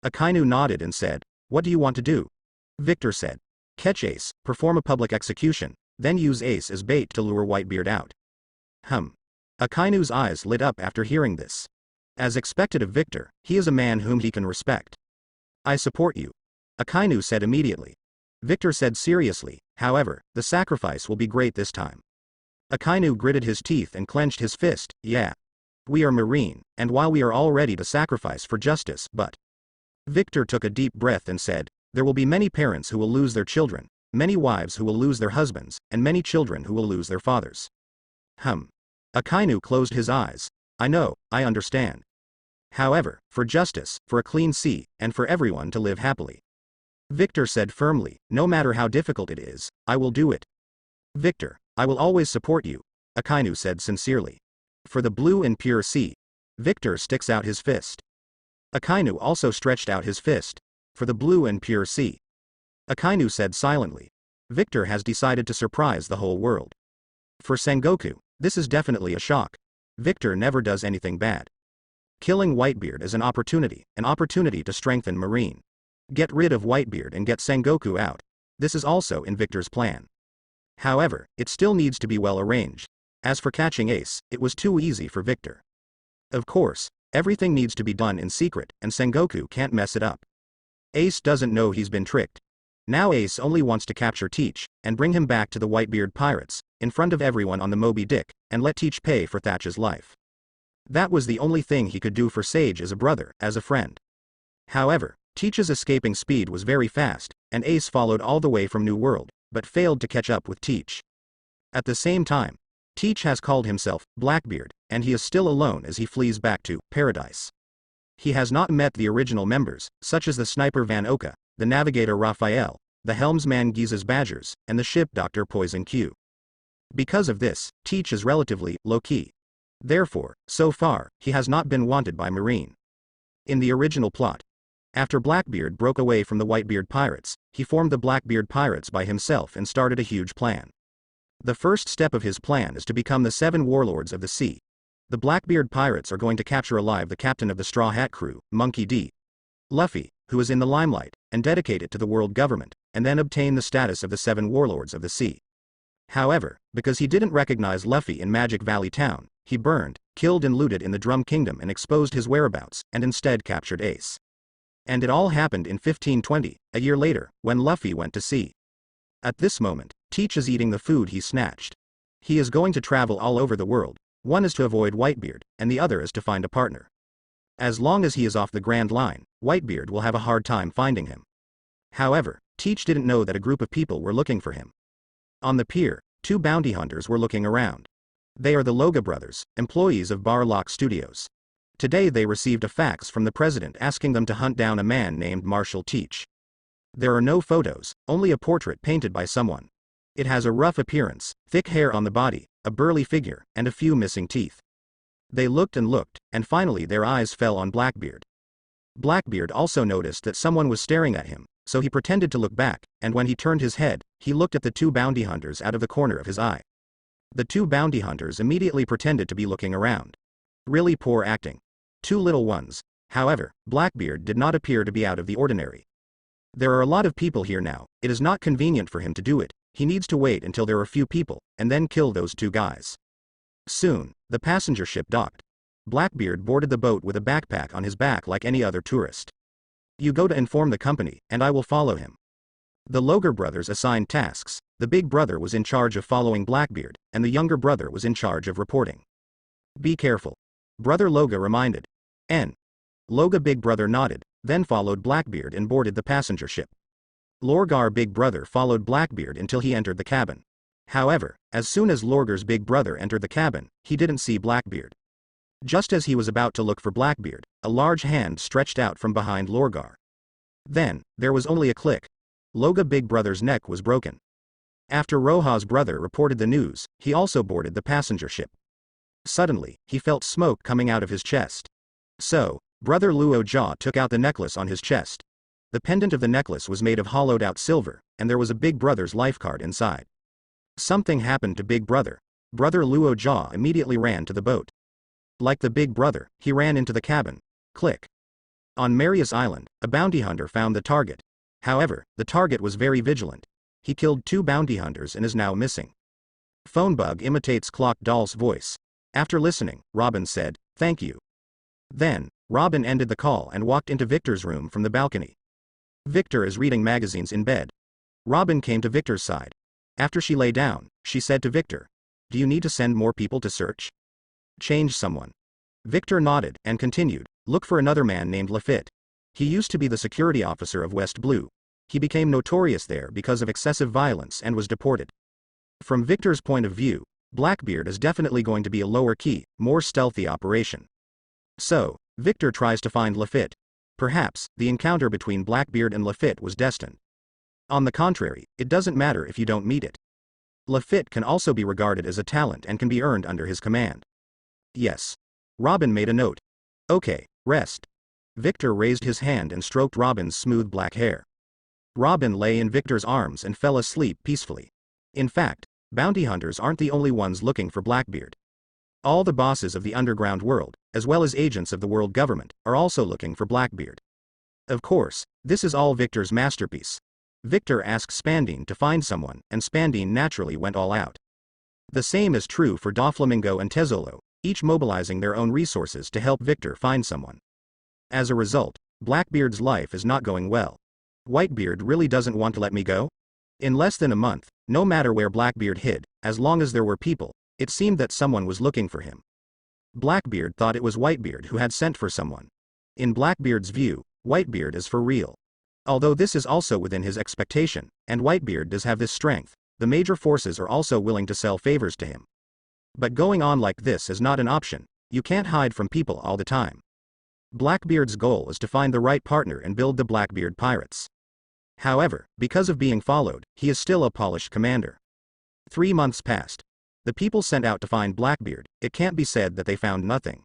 Akainu nodded and said, what do you want to do? Victor said, catch Ace, perform a public execution, then use Ace as bait to lure Whitebeard out. Akainu's eyes lit up after hearing this. As expected of Victor, he is a man whom he can respect. I support you. Akainu said immediately. Victor said seriously, however, the sacrifice will be great this time. Akainu gritted his teeth and clenched his fist, yeah. We are Marine, and while we are all ready to sacrifice for justice, but... Victor took a deep breath and said, there will be many parents who will lose their children, many wives who will lose their husbands, and many children who will lose their fathers. Akainu closed his eyes. I know, I understand. However, for justice, for a clean sea, and for everyone to live happily. Victor said firmly, no matter how difficult it is, I will do it. Victor, I will always support you, Akainu said sincerely. For the blue and pure sea. Victor sticks out his fist. Akainu also stretched out his fist. For the blue and pure sea. Akainu said silently. Victor has decided to surprise the whole world. For Sengoku, this is definitely a shock. Victor never does anything bad. Killing Whitebeard is an opportunity to strengthen Marine. Get rid of Whitebeard and get Sengoku out. This is also in Victor's plan. However, it still needs to be well arranged. As for catching Ace, it was too easy for Victor. Of course, everything needs to be done in secret, and Sengoku can't mess it up. Ace doesn't know he's been tricked. Now Ace only wants to capture Teach, and bring him back to the Whitebeard pirates, in front of everyone on the Moby Dick, and let Teach pay for Thatch's life. That was the only thing he could do for Sage as a brother, as a friend. However, Teach's escaping speed was very fast, and Ace followed all the way from New World, but failed to catch up with Teach. At the same time, Teach has called himself Blackbeard, and he is still alone as he flees back to Paradise. He has not met the original members, such as the sniper Van Oka, the navigator Raphael, the helmsman Giza's Badgers, and the ship Dr. Poison Q. Because of this, Teach is relatively low-key. Therefore, so far, he has not been wanted by Marine. In the original plot, after Blackbeard broke away from the Whitebeard pirates, he formed the Blackbeard pirates by himself and started a huge plan. The first step of his plan is to become the 7 warlords of the sea. The Blackbeard pirates are going to capture alive the captain of the Straw Hat crew, Monkey D. Luffy, who is in the limelight, and dedicate it to the world government, and then obtain the status of the 7 warlords of the sea. However, because he didn't recognize Luffy in Magic Valley Town, he burned, killed and looted in the Drum Kingdom and exposed his whereabouts, and instead captured Ace. And it all happened in 1520, a year later, when Luffy went to sea. At this moment, Teach is eating the food he snatched. He is going to travel all over the world. One is to avoid Whitebeard, and the other is to find a partner. As long as he is off the Grand Line, Whitebeard will have a hard time finding him. However, Teach didn't know that a group of people were looking for him. On the pier, 2 bounty hunters were looking around. They are the Loga brothers, employees of Barlock Studios. Today they received a fax from the president asking them to hunt down a man named Marshall Teach. There are no photos, only a portrait painted by someone. It has a rough appearance, thick hair on the body, a burly figure, and a few missing teeth. They looked, and finally their eyes fell on Blackbeard. Blackbeard also noticed that someone was staring at him, so he pretended to look back, and when he turned his head, he looked at the 2 bounty hunters out of the corner of his eye. The 2 bounty hunters immediately pretended to be looking around. Really poor acting. 2 little ones. However, Blackbeard did not appear to be out of the ordinary. There are a lot of people here now, it is not convenient for him to do it, he needs to wait until there are few people, and then kill those 2 guys. Soon, The passenger ship docked. Blackbeard boarded the boat with a backpack on his back like any other tourist. You go to inform the company, and I will follow him. The Logar brothers assigned tasks. The big brother was in charge of following Blackbeard, and the younger brother was in charge of reporting. Be careful. Brother Loga reminded. N. Loga big brother nodded, then followed Blackbeard and boarded the passenger ship. Lorgar big brother followed Blackbeard until he entered the cabin. However, as soon as Lorgar's big brother entered the cabin, he didn't see Blackbeard. Just as he was about to look for Blackbeard, a large hand stretched out from behind Lorgar. Then, there was only a click. Loga big brother's neck was broken. After Roja's brother reported the news, he also boarded the passenger ship. Suddenly, he felt smoke coming out of his chest. So, brother Luo Jia took out the necklace on his chest. The pendant of the necklace was made of hollowed-out silver, and there was a big brother's life card inside. Something happened to big brother. Brother Luo Jia immediately ran to the boat. Like the big brother, he ran into the cabin. Click. On Marius Island, a bounty hunter found the target. However, the target was very vigilant. He killed 2 bounty hunters and is now missing. Phone bug imitates clock doll's voice. After listening, Robin said, "Thank you." Then, Robin ended the call and walked into Victor's room from the balcony. Victor is reading magazines in bed. Robin came to Victor's side. After she lay down, she said to Victor, "Do you need to send more people to search? Change someone." Victor nodded and continued, "Look for another man named Lafitte. He used to be the security officer of West Blue. He became notorious there because of excessive violence and was deported." From Victor's point of view, Blackbeard is definitely going to be a lower-key, more stealthy operation. So, Victor tries to find Lafitte. Perhaps, the encounter between Blackbeard and Lafitte was destined. On the contrary, it doesn't matter if you don't meet it. Lafitte can also be regarded as a talent and can be earned under his command. Yes. Robin made a note. Okay, rest. Victor raised his hand and stroked Robin's smooth black hair. Robin lay in Victor's arms and fell asleep peacefully. In fact, bounty hunters aren't the only ones looking for Blackbeard. All the bosses of the underground world, as well as agents of the world government, are also looking for Blackbeard. Of course, this is all Victor's masterpiece. Victor asked Spandine to find someone, and Spandine naturally went all out. The same is true for Doflamingo and Tezzolo, each mobilizing their own resources to help Victor find someone. As a result, Blackbeard's life is not going well. Whitebeard really doesn't want to let me go? In less than a month, no matter where Blackbeard hid, as long as there were people, it seemed that someone was looking for him. Blackbeard thought it was Whitebeard who had sent for someone. In Blackbeard's view, Whitebeard is for real. Although this is also within his expectation, and Whitebeard does have this strength, the major forces are also willing to sell favors to him. But going on like this is not an option. You can't hide from people all the time. Blackbeard's goal is to find the right partner and build the Blackbeard Pirates. However, because of being followed, he is still a polished commander. 3 months passed. The people sent out to find Blackbeard, it can't be said that they found nothing.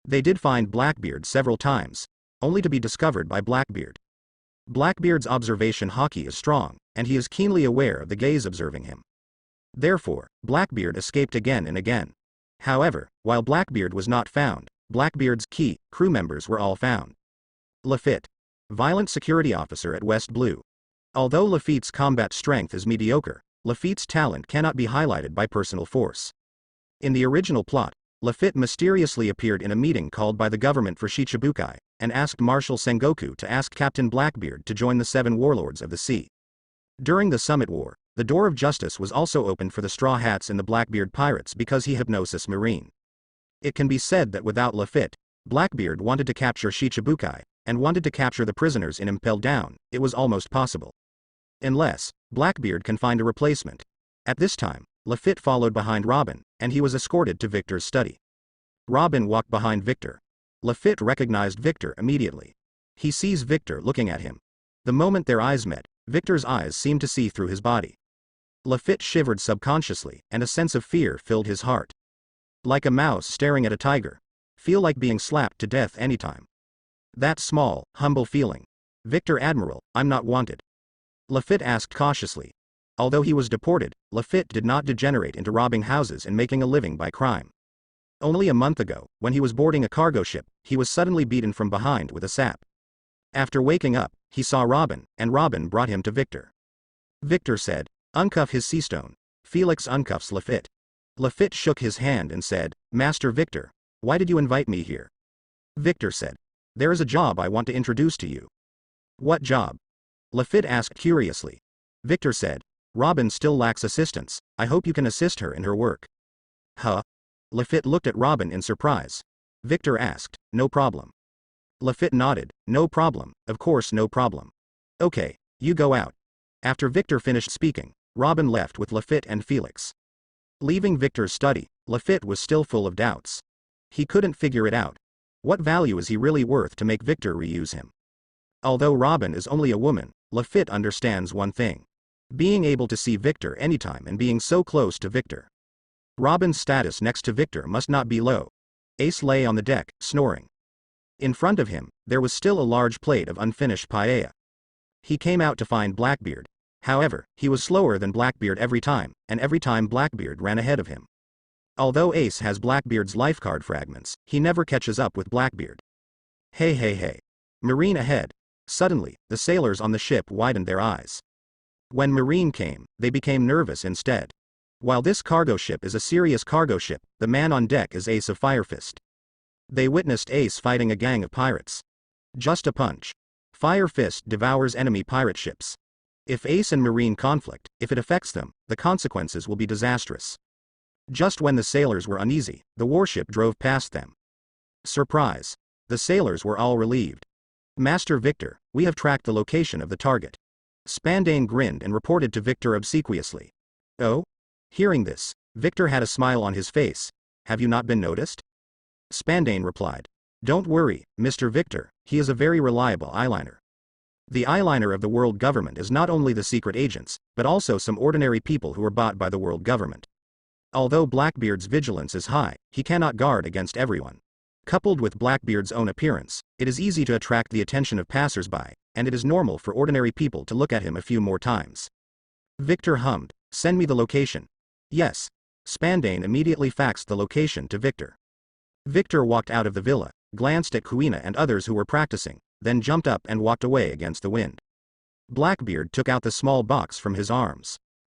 They did find Blackbeard several times, only to be discovered by Blackbeard. Blackbeard's observation hockey is strong, and he is keenly aware of the gaze observing him. Therefore, Blackbeard escaped again and again. However, while Blackbeard was not found, Blackbeard's key crew members were all found. Lafitte. Violent security officer at West Blue. Although Lafitte's combat strength is mediocre, Lafitte's talent cannot be highlighted by personal force. In the original plot, Lafitte mysteriously appeared in a meeting called by the government for Shichibukai, and asked Marshal Sengoku to ask Captain Blackbeard to join the 7 warlords of the sea. During the Summit War, the door of justice was also opened for the Straw Hats and the Blackbeard Pirates because he hypnosis Marine. It can be said that without Lafitte, Blackbeard wanted to capture Shichibukai, and wanted to capture the prisoners in Impel Down, it was almost possible. Unless, Blackbeard can find a replacement. At this time, Lafitte followed behind Robin, and he was escorted to Victor's study. Robin walked behind Victor. Lafitte recognized Victor immediately. He sees Victor looking at him. The moment their eyes met, Victor's eyes seemed to see through his body. Lafitte shivered subconsciously, and a sense of fear filled his heart. Like a mouse staring at a tiger. Feel like being slapped to death anytime. That small, humble feeling. Victor Admiral, I'm not wanted. Lafitte asked cautiously. Although he was deported, Lafitte did not degenerate into robbing houses and making a living by crime. Only a month ago, when he was boarding a cargo ship, he was suddenly beaten from behind with a sap. After waking up, he saw Robin, and Robin brought him to Victor. Victor said, "Uncuff his sea stone." Felix uncuffs Lafitte. Lafitte shook his hand and said, Master Victor, why did you invite me here? Victor said, there is a job I want to introduce to you. What job? Lafitte asked curiously. Victor said, Robin still lacks assistance, I hope you can assist her in her work. Huh? Lafitte looked at Robin in surprise. Victor asked, no problem. Lafitte nodded, no problem, of course no problem. Okay, you go out. After Victor finished speaking, Robin left with Lafitte and Felix. Leaving Victor's study, Lafitte was still full of doubts. He couldn't figure it out. What value is he really worth to make Victor reuse him? Although Robin is only a woman, Lafitte understands one thing. Being able to see Victor anytime and being so close to Victor. Robin's status next to Victor must not be low. Ace lay on the deck, snoring. In front of him, there was still a large plate of unfinished paella. He came out to find Blackbeard. However, he was slower than Blackbeard every time, and every time Blackbeard ran ahead of him. Although Ace has Blackbeard's lifecard fragments, he never catches up with Blackbeard. Hey. Marine ahead. Suddenly, the sailors on the ship widened their eyes. When Marine came, they became nervous instead. While this cargo ship is a serious cargo ship, the man on deck is Ace of Firefist. They witnessed Ace fighting a gang of pirates. Just a punch. Firefist devours enemy pirate ships. If Ace and Marine conflict, if it affects them, the consequences will be disastrous. Just when the sailors were uneasy, the warship drove past them. Surprise. The sailors were all relieved. Master Victor, we have tracked the location of the target. Spandane grinned and reported to Victor obsequiously. Oh? Hearing this, Victor had a smile on his face. Have you not been noticed? Spandane replied. Don't worry, Mr. Victor, he is a very reliable eyeliner. The eyeliner of the world government is not only the secret agents, but also some ordinary people who are bought by the world government. Although Blackbeard's vigilance is high, he cannot guard against everyone. Coupled with Blackbeard's own appearance, it is easy to attract the attention of passers-by, and it is normal for ordinary people to look at him a few more times. Victor hummed, send me the location. Yes. Spandane immediately faxed the location to Victor. Victor walked out of the villa, glanced at Kuina and others who were practicing, then jumped up and walked away against the wind. Blackbeard took out the small box from his arms.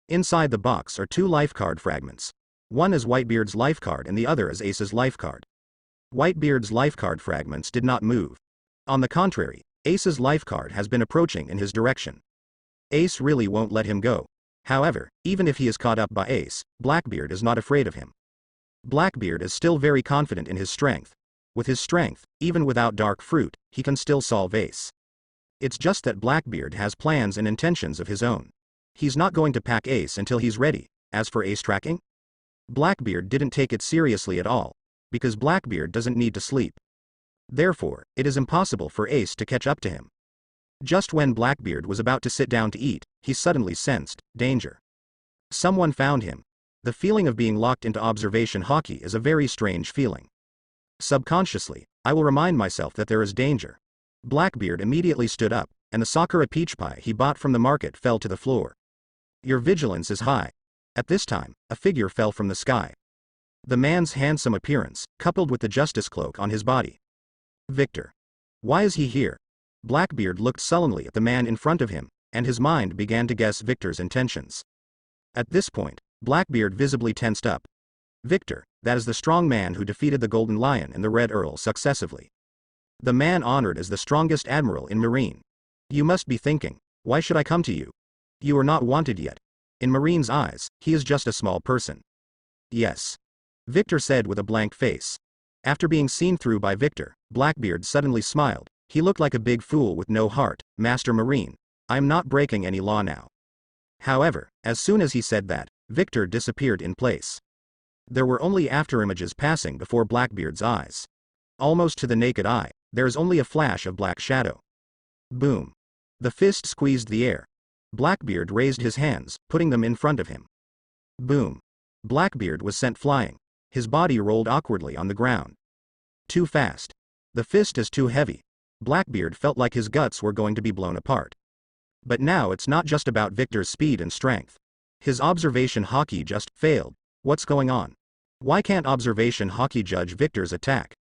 Inside the box are 2 lifecard fragments. One is Whitebeard's lifecard and the other is Ace's lifecard. Whitebeard's lifecard fragments did not move. On the contrary, Ace's lifecard has been approaching in his direction. Ace really won't let him go. However, even if he is caught up by Ace, Blackbeard is not afraid of him. Blackbeard is still very confident in his strength. With his strength, even without dark fruit, he can still solve Ace. It's just that Blackbeard has plans and intentions of his own. He's not going to pack Ace until he's ready. As for Ace tracking, Blackbeard didn't take it seriously at all, because Blackbeard doesn't need to sleep. Therefore, it is impossible for Ace to catch up to him. Just when Blackbeard was about to sit down to eat, he suddenly sensed danger. Someone found him. The feeling of being locked into observation hockey is a very strange feeling. Subconsciously, I will remind myself that there is danger. Blackbeard immediately stood up, and the Sakura peach pie he bought from the market fell to the floor. Your vigilance is high. At this time, a figure fell from the sky. The man's handsome appearance, coupled with the justice cloak on his body. Victor. Why is he here? Blackbeard looked sullenly at the man in front of him, and his mind began to guess Victor's intentions. At this point, Blackbeard visibly tensed up. Victor, that is the strong man who defeated the Golden Lion and the Red Earl successively. The man honored as the strongest admiral in Marine. You must be thinking, why should I come to you? You are not wanted yet. In Marine's eyes, he is just a small person. Yes. Victor said with a blank face. After being seen through by Victor, Blackbeard suddenly smiled. He looked like a big fool with no heart. Master Marine, I am not breaking any law now. However, as soon as he said that, Victor disappeared in place. There were only afterimages passing before Blackbeard's eyes. Almost to the naked eye, there is only a flash of black shadow. Boom. The fist squeezed the air. Blackbeard raised his hands, putting them in front of him. Boom. Blackbeard was sent flying. His body rolled awkwardly on the ground. Too fast. The fist is too heavy. Blackbeard felt like his guts were going to be blown apart. But now it's not just about Victor's speed and strength. His observation hockey just failed. What's going on? Why can't observation hockey judge Victor's attack?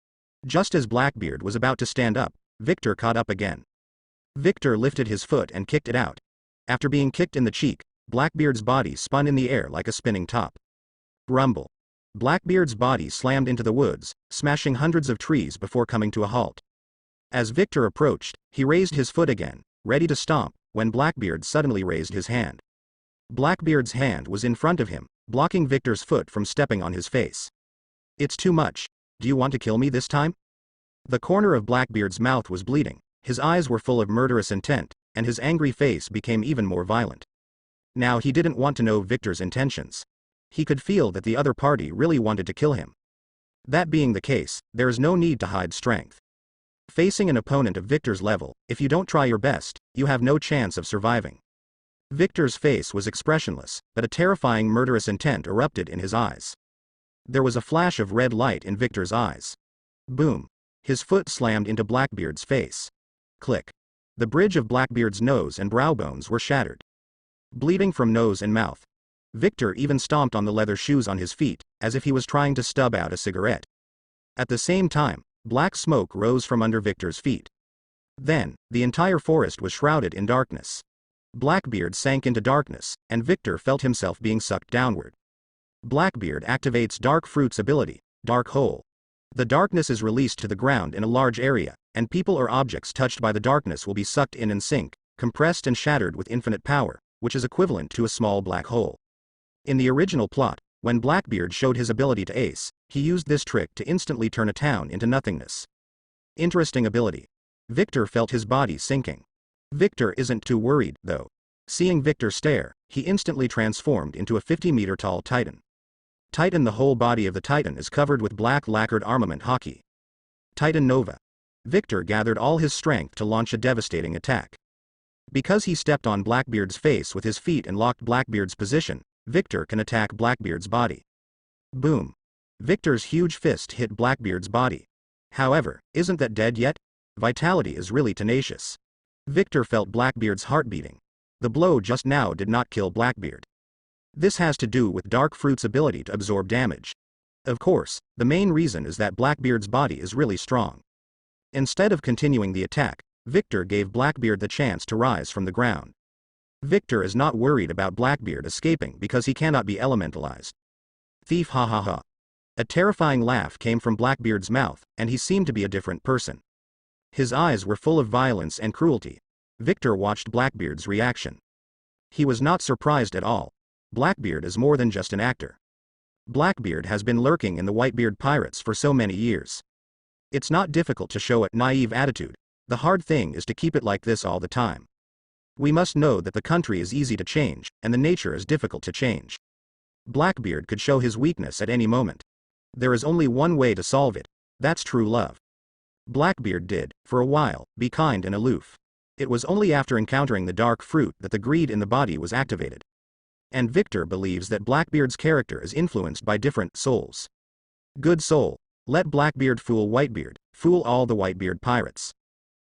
Just as Blackbeard was about to stand up, Victor caught up again. Victor lifted his foot and kicked it out. After being kicked in the cheek, Blackbeard's body spun in the air like a spinning top. Rumble. Blackbeard's body slammed into the woods, smashing hundreds of trees before coming to a halt. As Victor approached, he raised his foot again, ready to stomp, when Blackbeard suddenly raised his hand. Blackbeard's hand was in front of him, blocking Victor's foot from stepping on his face. "It's too much. Do you want to kill me this time?" The corner of Blackbeard's mouth was bleeding, his eyes were full of murderous intent, and his angry face became even more violent. Now he didn't want to know Victor's intentions. He could feel that the other party really wanted to kill him. That being the case, there is no need to hide strength. Facing an opponent of Victor's level, if you don't try your best, you have no chance of surviving. Victor's face was expressionless, but a terrifying murderous intent erupted in his eyes. There was a flash of red light in Victor's eyes. Boom. His foot slammed into Blackbeard's face. Click. The bridge of Blackbeard's nose and brow bones were shattered. Bleeding from nose and mouth. Victor even stomped on the leather shoes on his feet, as if he was trying to stub out a cigarette. At the same time, black smoke rose from under Victor's feet. Then, the entire forest was shrouded in darkness. Blackbeard sank into darkness, and Victor felt himself being sucked downward. Blackbeard activates Dark Fruit's ability, Dark Hole. The darkness is released to the ground in a large area, and people or objects touched by the darkness will be sucked in and sink, compressed and shattered with infinite power, which is equivalent to a small black hole. In the original plot, when Blackbeard showed his ability to ace, he used this trick to instantly turn a town into nothingness. Interesting ability. Victor felt his body sinking. Victor isn't too worried, though. Seeing Victor stare, he instantly transformed into a 50-meter tall Titan. The whole body of the Titan is covered with black lacquered armament hockey. Titan Nova. Victor gathered all his strength to launch a devastating attack. Because he stepped on Blackbeard's face with his feet and locked Blackbeard's position, Victor can attack Blackbeard's body. Boom. Victor's huge fist hit Blackbeard's body. However, isn't that dead yet? Vitality is really tenacious. Victor felt Blackbeard's heart beating. The blow just now did not kill Blackbeard. This has to do with Dark Fruit's ability to absorb damage. Of course, the main reason is that Blackbeard's body is really strong. Instead of continuing the attack, Victor gave Blackbeard the chance to rise from the ground. Victor is not worried about Blackbeard escaping because he cannot be elementalized. Thief, ha ha ha. A terrifying laugh came from Blackbeard's mouth, and he seemed to be a different person. His eyes were full of violence and cruelty. Victor watched Blackbeard's reaction. He was not surprised at all. Blackbeard is more than just an actor. Blackbeard has been lurking in the Whitebeard pirates for so many years. It's not difficult to show a naive attitude. The hard thing is to keep it like this all the time. We must know that the country is easy to change, and the nature is difficult to change. Blackbeard could show his weakness at any moment. There is only one way to solve it. That's true love. Blackbeard did, for a while, be kind and aloof. It was only after encountering the Dark Fruit that the greed in the body was activated. And Victor believes that Blackbeard's character is influenced by different souls. Good soul. Let Blackbeard fool Whitebeard, fool all the Whitebeard pirates.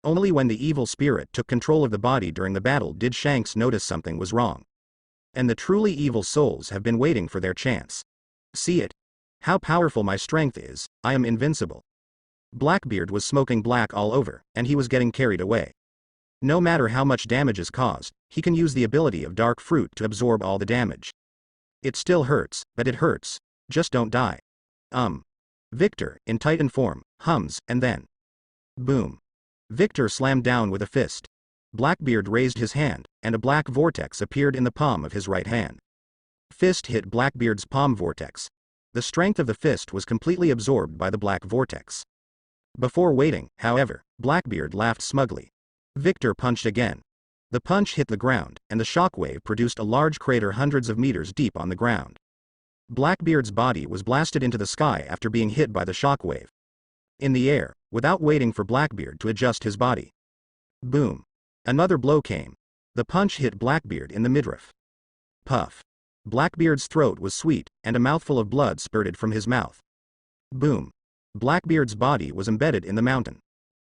Only when the evil spirit took control of the body during the battle did Shanks notice something was wrong. And the truly evil souls have been waiting for their chance. See it? How powerful my strength is, I am invincible. Blackbeard was smoking black all over, and he was getting carried away. No matter how much damage is caused, he can use the ability of Dark Fruit to absorb all the damage. It still hurts, but it hurts. Just don't die. Victor, in Titan form, hums, and then... Boom. Victor slammed down with a fist. Blackbeard raised his hand, and a black vortex appeared in the palm of his right hand. Fist hit Blackbeard's palm vortex. The strength of the fist was completely absorbed by the black vortex. Before waiting, however, Blackbeard laughed smugly. Victor punched again. The punch hit the ground, and the shockwave produced a large crater hundreds of meters deep on the ground. Blackbeard's body was blasted into the sky after being hit by the shockwave. In the air, without waiting for Blackbeard to adjust his body. Boom. Another blow came. The punch hit Blackbeard in the midriff. Puff. Blackbeard's throat was sweet, and a mouthful of blood spurted from his mouth. Boom. Blackbeard's body was embedded in the mountain.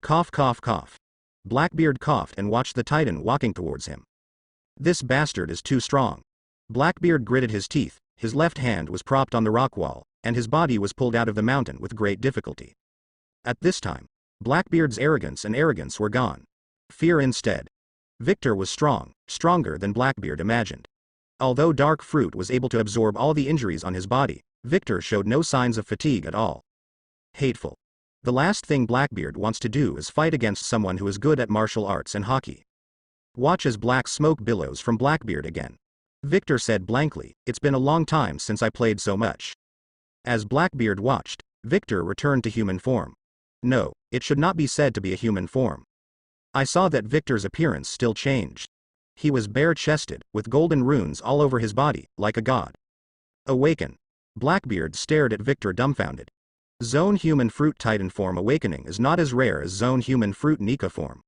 Cough, cough, cough. Blackbeard coughed and watched the Titan walking towards him. This bastard is too strong. Blackbeard gritted his teeth, his left hand was propped on the rock wall, and his body was pulled out of the mountain with great difficulty. At this time, Blackbeard's arrogance were gone. Fear instead. Victor was strong, stronger than Blackbeard imagined. Although Dark Fruit was able to absorb all the injuries on his body, Victor showed no signs of fatigue at all. Hateful. The last thing Blackbeard wants to do is fight against someone who is good at martial arts and hockey. Watch as black smoke billows from Blackbeard again. Victor said blankly, "It's been a long time since I played so much." As Blackbeard watched, Victor returned to human form. No, it should not be said to be a human form. I saw that Victor's appearance still changed. He was bare-chested, with golden runes all over his body, like a god. Awaken. Blackbeard stared at Victor dumbfounded. Zone Human Fruit Titan form awakening is not as rare as Zone Human Fruit Nika form.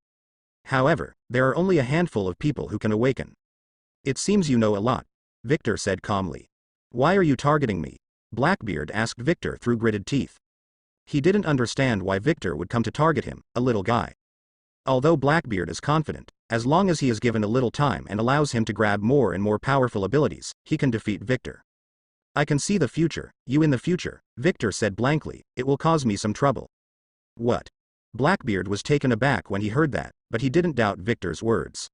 However, there are only a handful of people who can awaken. It seems you know a lot, Victor said calmly. Why are you targeting me? Blackbeard asked Victor through gritted teeth. He didn't understand why Victor would come to target him, a little guy. Although Blackbeard is confident, as long as he is given a little time and allows him to grab more and more powerful abilities, he can defeat Victor. I can see the future, you in the future, Victor said blankly, it will cause me some trouble. What? Blackbeard was taken aback when he heard that, but he didn't doubt Victor's words.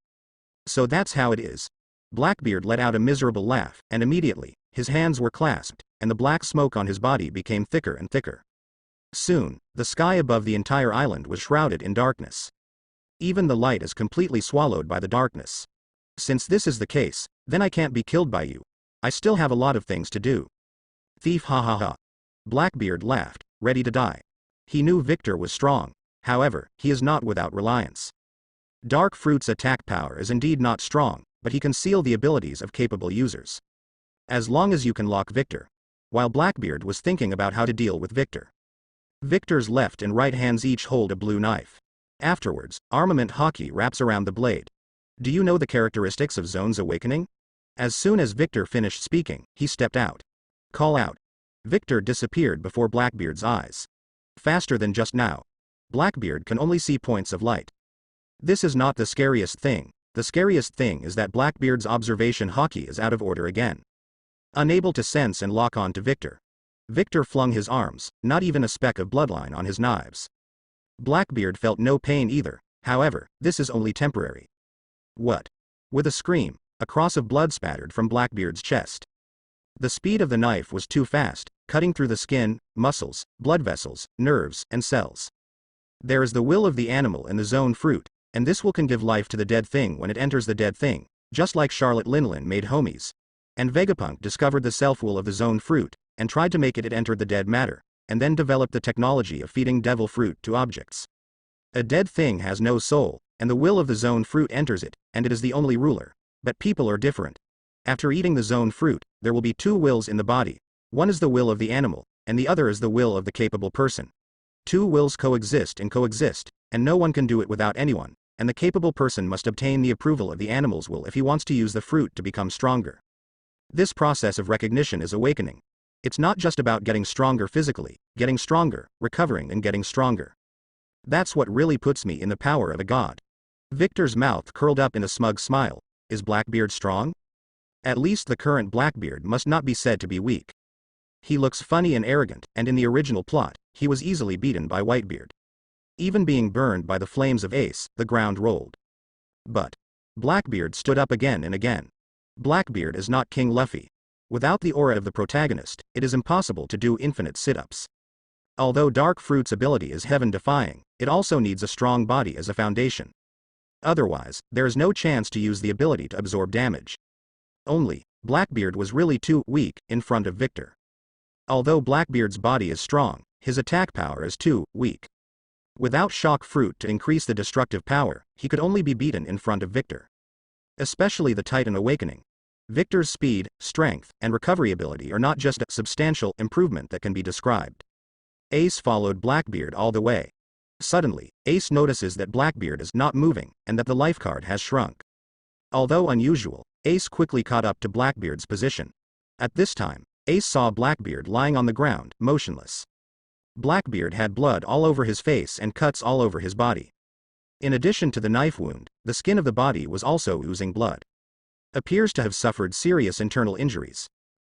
So that's how it is. Blackbeard let out a miserable laugh, and immediately, his hands were clasped, and the black smoke on his body became thicker and thicker. Soon, the sky above the entire island was shrouded in darkness. Even the light is completely swallowed by the darkness. Since this is the case, then I can't be killed by you. I still have a lot of things to do. Thief, ha ha ha. Blackbeard laughed, ready to die. He knew Victor was strong. However, he is not without reliance. Dark Fruit's attack power is indeed not strong, but he can seal the abilities of capable users. As long as you can lock Victor. While Blackbeard was thinking about how to deal with Victor. Victor's left and right hands each hold a blue knife. Afterwards, armament hockey wraps around the blade. Do you know the characteristics of Zone's awakening? As soon as Victor finished speaking, he stepped out. Call out. Victor disappeared before Blackbeard's eyes. Faster than just now. Blackbeard can only see points of light. This is not the scariest thing. The scariest thing is that Blackbeard's observation hockey is out of order again. Unable to sense and lock on to Victor. Victor flung his arms, not even a speck of bloodline on his knives. Blackbeard felt no pain either, however, this is only temporary. What? With a scream, a cross of blood spattered from Blackbeard's chest. The speed of the knife was too fast, cutting through the skin, muscles, blood vessels, nerves, and cells. There is the will of the animal in the zone fruit, and this will can give life to the dead thing when it enters the dead thing, just like Charlotte Linlin made homies. And Vegapunk discovered the self-will of the zone fruit, and tried to make it enter the dead matter, and then developed the technology of feeding devil fruit to objects. A dead thing has no soul, and the will of the zone fruit enters it, and it is the only ruler. But people are different. After eating the zone fruit, there will be two wills in the body. One is the will of the animal, and the other is the will of the capable person. Two wills coexist, and no one can do it without anyone, and the capable person must obtain the approval of the animal's will if he wants to use the fruit to become stronger. This process of recognition is awakening. It's not just about getting stronger physically, getting stronger, recovering and getting stronger. That's what really puts me in the power of a god. Victor's mouth curled up in a smug smile. Is Blackbeard strong? At least the current Blackbeard must not be said to be weak. He looks funny and arrogant, and in the original plot, he was easily beaten by Whitebeard. Even being burned by the flames of Ace, the ground rolled. But Blackbeard stood up again and again. Blackbeard is not King Luffy. Without the aura of the protagonist, it is impossible to do infinite sit-ups. Although Dark Fruit's ability is heaven-defying, it also needs a strong body as a foundation. Otherwise, there is no chance to use the ability to absorb damage. Only, Blackbeard was really too weak in front of Victor. Although Blackbeard's body is strong, his attack power is too weak. Without Shock Fruit to increase the destructive power, he could only be beaten in front of Victor. Especially the Titan Awakening. Victor's speed, strength, and recovery ability are not just a substantial improvement that can be described. Ace followed Blackbeard all the way. Suddenly, Ace notices that Blackbeard is not moving, and that the life card has shrunk. Although unusual, Ace quickly caught up to Blackbeard's position. At this time, Ace saw Blackbeard lying on the ground, motionless. Blackbeard had blood all over his face and cuts all over his body. In addition to the knife wound, the skin of the body was also oozing blood. Appears to have suffered serious internal injuries.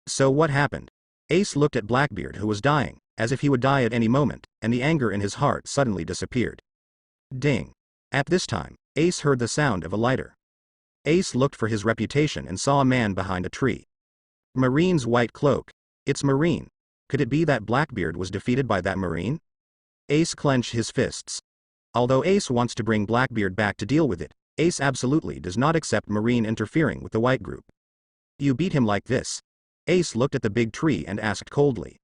So what happened? Ace looked at Blackbeard, who was dying, as if he would die at any moment, and the anger in his heart suddenly disappeared. Ding. At this time, Ace heard the sound of a lighter. Ace looked for his reputation and saw a man behind a tree. Marine's white cloak. It's Marine, Could it be that Blackbeard was defeated by that Marine? Ace clenched his fists. Although Ace wants to bring Blackbeard back to deal with it, Ace absolutely does not accept Marine interfering with the white group. You beat him like this? Ace looked at the big tree and asked coldly.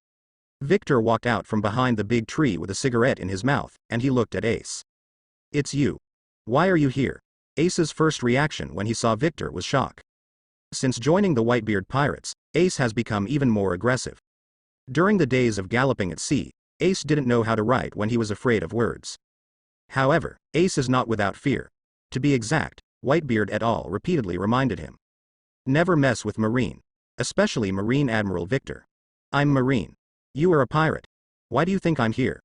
Victor walked out from behind the big tree with a cigarette in his mouth, and he looked at Ace. It's you. Why are you here? Ace's first reaction when he saw Victor was shock. Since joining the Whitebeard pirates, Ace has become even more aggressive. During the days of galloping at sea, Ace didn't know how to write when he was afraid of words. However, Ace is not without fear. To be exact, Whitebeard et al. Repeatedly reminded him. Never mess with Marine. Especially Marine Admiral Victor. I'm Marine. You are a pirate. Why do you think I'm here?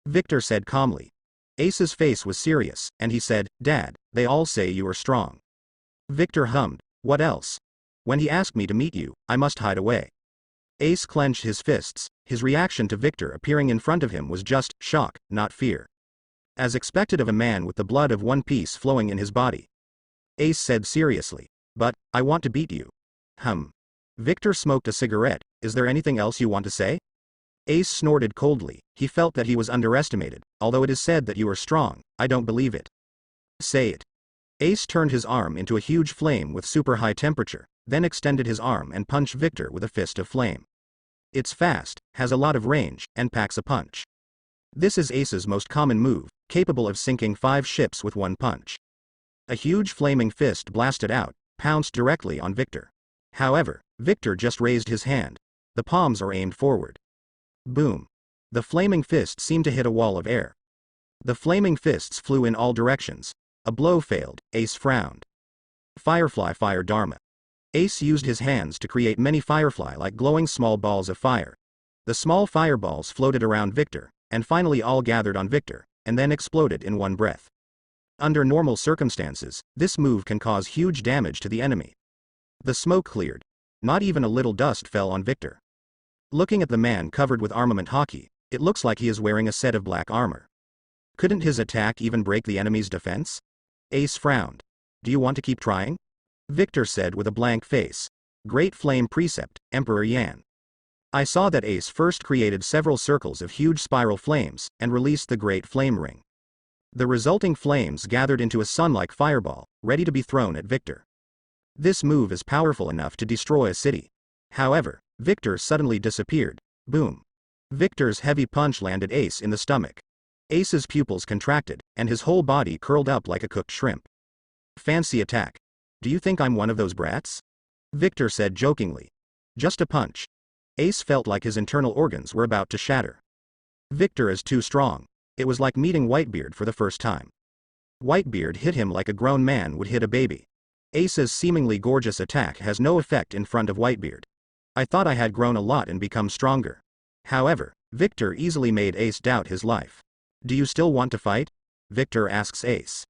Victor said calmly. Ace's face was serious, and he said, Dad, they all say you are strong. Victor hummed, what else? When he asked me to meet you, I must hide away. Ace clenched his fists. His reaction to Victor appearing in front of him was just shock, not fear. As expected of a man with the blood of One Piece flowing in his body. Ace said seriously, but, I want to beat you. Victor smoked a cigarette. Is there anything else you want to say? Ace snorted coldly. He felt that he was underestimated. Although it is said that you are strong, I don't believe it. Say it. Ace turned his arm into a huge flame with super high temperature, then extended his arm and punched Victor with a fist of flame. It's fast, has a lot of range, and packs a punch. This is Ace's most common move, capable of sinking 5 ships with one punch. A huge flaming fist blasted out, pounced directly on Victor. However, Victor just raised his hand. The palms are aimed forward. Boom. The flaming fist seemed to hit a wall of air. The flaming fists flew in all directions. A blow failed. Ace frowned. Firefly Fire Dharma. Ace used his hands to create many firefly-like glowing small balls of fire. The small fireballs floated around Victor, and finally all gathered on Victor, and then exploded in one breath. Under normal circumstances, this move can cause huge damage to the enemy. The smoke cleared. Not even a little dust fell on Victor. Looking at the man covered with armament hockey, it looks like he is wearing a set of black armor. Couldn't his attack even break the enemy's defense? Ace frowned. Do you want to keep trying? Victor said with a blank face. Great Flame Precept, Emperor Yan. I saw that Ace first created several circles of huge spiral flames, and released the Great Flame Ring. The resulting flames gathered into a sun-like fireball, ready to be thrown at Victor. This move is powerful enough to destroy a city. However, Victor suddenly disappeared. Boom. Victor's heavy punch landed Ace in the stomach. Ace's pupils contracted, and his whole body curled up like a cooked shrimp. Fancy attack. Do you think I'm one of those brats? Victor said jokingly. Just a punch. Ace felt like his internal organs were about to shatter. Victor is too strong. It was like meeting Whitebeard for the first time. Whitebeard hit him like a grown man would hit a baby. Ace's seemingly gorgeous attack has no effect in front of Whitebeard. I thought I had grown a lot and become stronger. However, Victor easily made Ace doubt his life. Do you still want to fight? Victor asks Ace.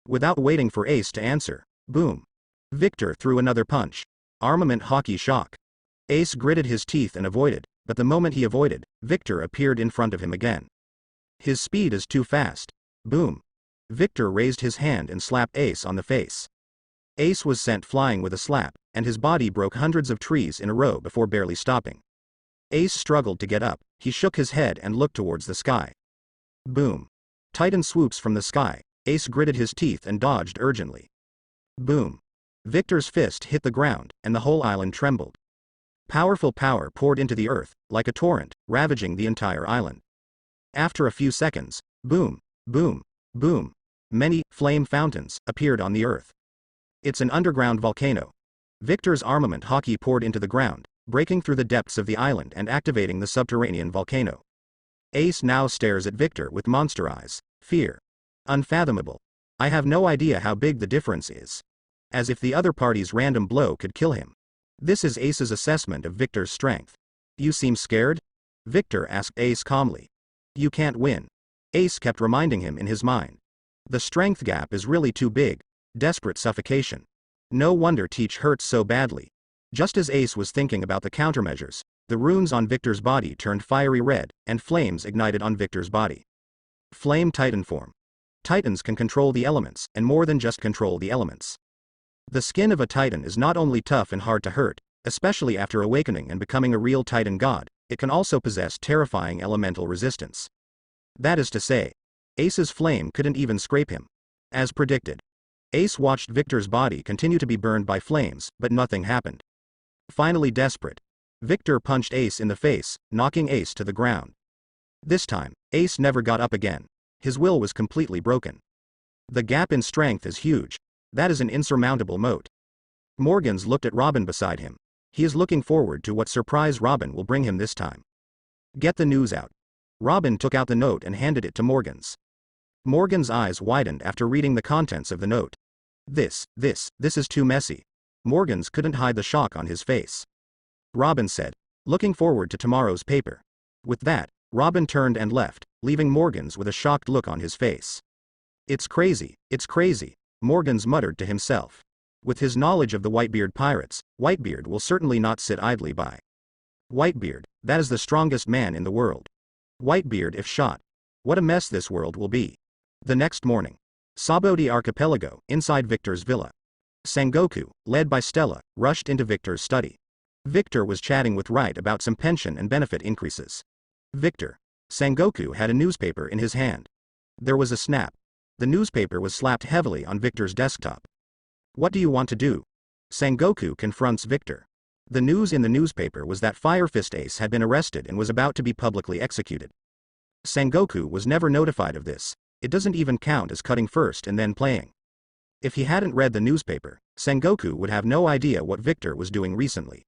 Without waiting for Ace to answer, boom. Victor threw another punch. Armament hockey shock. Ace gritted his teeth and avoided, but the moment he avoided, Victor appeared in front of him again. His speed is too fast. Boom. Victor raised his hand and slapped Ace on the face. Ace was sent flying with a slap, and his body broke hundreds of trees in a row before barely stopping. Ace struggled to get up. He shook his head and looked towards the sky. Boom. Titan swoops from the sky. Ace gritted his teeth and dodged urgently. Boom. Victor's fist hit the ground, and the whole island trembled. Powerful power poured into the earth, like a torrent, ravaging the entire island. After a few seconds, boom, boom, boom, many flame fountains appeared on the earth. It's an underground volcano. Victor's armament hockey poured into the ground, breaking through the depths of the island and activating the subterranean volcano. Ace now stares at Victor with monster eyes. Fear. Unfathomable. I have no idea how big the difference is. As if the other party's random blow could kill him. This is Ace's assessment of Victor's strength. You seem scared? Victor asked Ace calmly. You can't win. Ace kept reminding him in his mind. The strength gap is really too big. Desperate suffocation. No wonder Teach hurts so badly. Just as Ace was thinking about the countermeasures, the runes on Victor's body turned fiery red, and flames ignited on Victor's body. Flame Titan form. Titans can control the elements, and more than just control the elements. The skin of a Titan is not only tough and hard to hurt, especially after awakening and becoming a real Titan god, it can also possess terrifying elemental resistance. That is to say, Ace's flame couldn't even scrape him. As predicted, Ace watched Victor's body continue to be burned by flames, but nothing happened. Finally desperate, Victor punched Ace in the face, knocking Ace to the ground. This time, Ace never got up again. His will was completely broken. The gap in strength is huge. That is an insurmountable moat. Morgans looked at Robin beside him. He is looking forward to what surprise Robin will bring him this time. Get the news out. Robin took out the note and handed it to Morgans. Morgan's eyes widened after reading the contents of the note. This is too messy. Morgans couldn't hide the shock on his face. Robin said, looking forward to tomorrow's paper. With that, Robin turned and left, leaving Morgans with a shocked look on his face. It's crazy, Morgans muttered to himself. With his knowledge of the Whitebeard pirates, Whitebeard will certainly not sit idly by. Whitebeard, that is the strongest man in the world. Whitebeard if shot. What a mess this world will be. The next morning, Saboti Archipelago, inside Victor's villa. Sengoku, led by Stella, rushed into Victor's study. Victor was chatting with Wright about some pension and benefit increases. Sengoku had a newspaper in his hand. There was a snap. The newspaper was slapped heavily on Victor's desktop. What do you want to do? Sengoku confronts Victor. The news in the newspaper was that Fire Fist Ace had been arrested and was about to be publicly executed. Sengoku was never notified of this. It doesn't even count as cutting first and then playing. If he hadn't read the newspaper, Sengoku would have no idea what Victor was doing recently.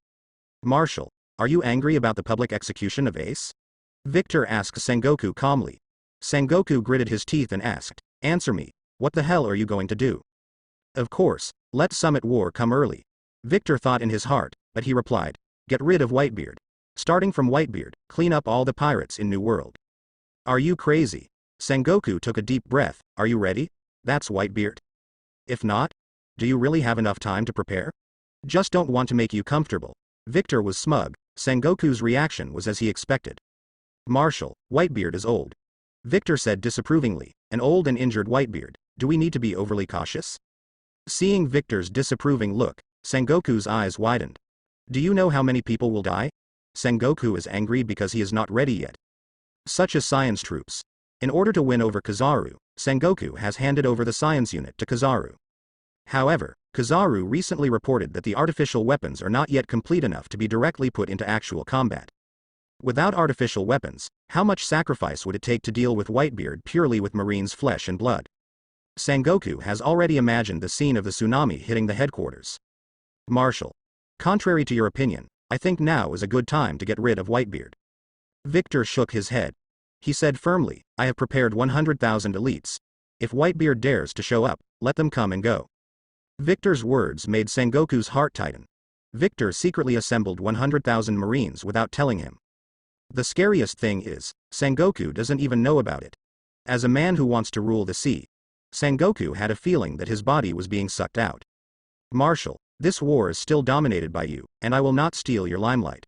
Marshal, are you angry about the public execution of Ace? Victor asked Sengoku calmly. Sengoku gritted his teeth and asked, answer me, what the hell are you going to do? Of course, let Summit War come early. Victor thought in his heart, but he replied, get rid of Whitebeard. Starting from Whitebeard, clean up all the pirates in New World. Are you crazy? Sengoku took a deep breath. Are you ready? That's Whitebeard. If not, do you really have enough time to prepare? Just don't want to make you comfortable. Victor was smug. Sengoku's reaction was as he expected. Marshal, Whitebeard is old. Victor said disapprovingly, an old and injured Whitebeard. Do we need to be overly cautious? Seeing Victor's disapproving look, Sengoku's eyes widened. Do you know how many people will die? Sengoku is angry because he is not ready yet. Such as science troops. In order to win over Kizaru, Sengoku has handed over the science unit to Kizaru. However, Kizaru recently reported that the artificial weapons are not yet complete enough to be directly put into actual combat. Without artificial weapons, how much sacrifice would it take to deal with Whitebeard purely with Marine's flesh and blood? Sengoku has already imagined the scene of the tsunami hitting the headquarters. Marshal, contrary to your opinion, I think now is a good time to get rid of Whitebeard. Victor shook his head. He said firmly, I have prepared 100,000 elites. If Whitebeard dares to show up, let them come and go. Victor's words made Sengoku's heart tighten. Victor secretly assembled 100,000 Marines without telling him. The scariest thing is, Sengoku doesn't even know about it. As a man who wants to rule the sea, Sengoku had a feeling that his body was being sucked out. Marshal, this war is still dominated by you, and I will not steal your limelight.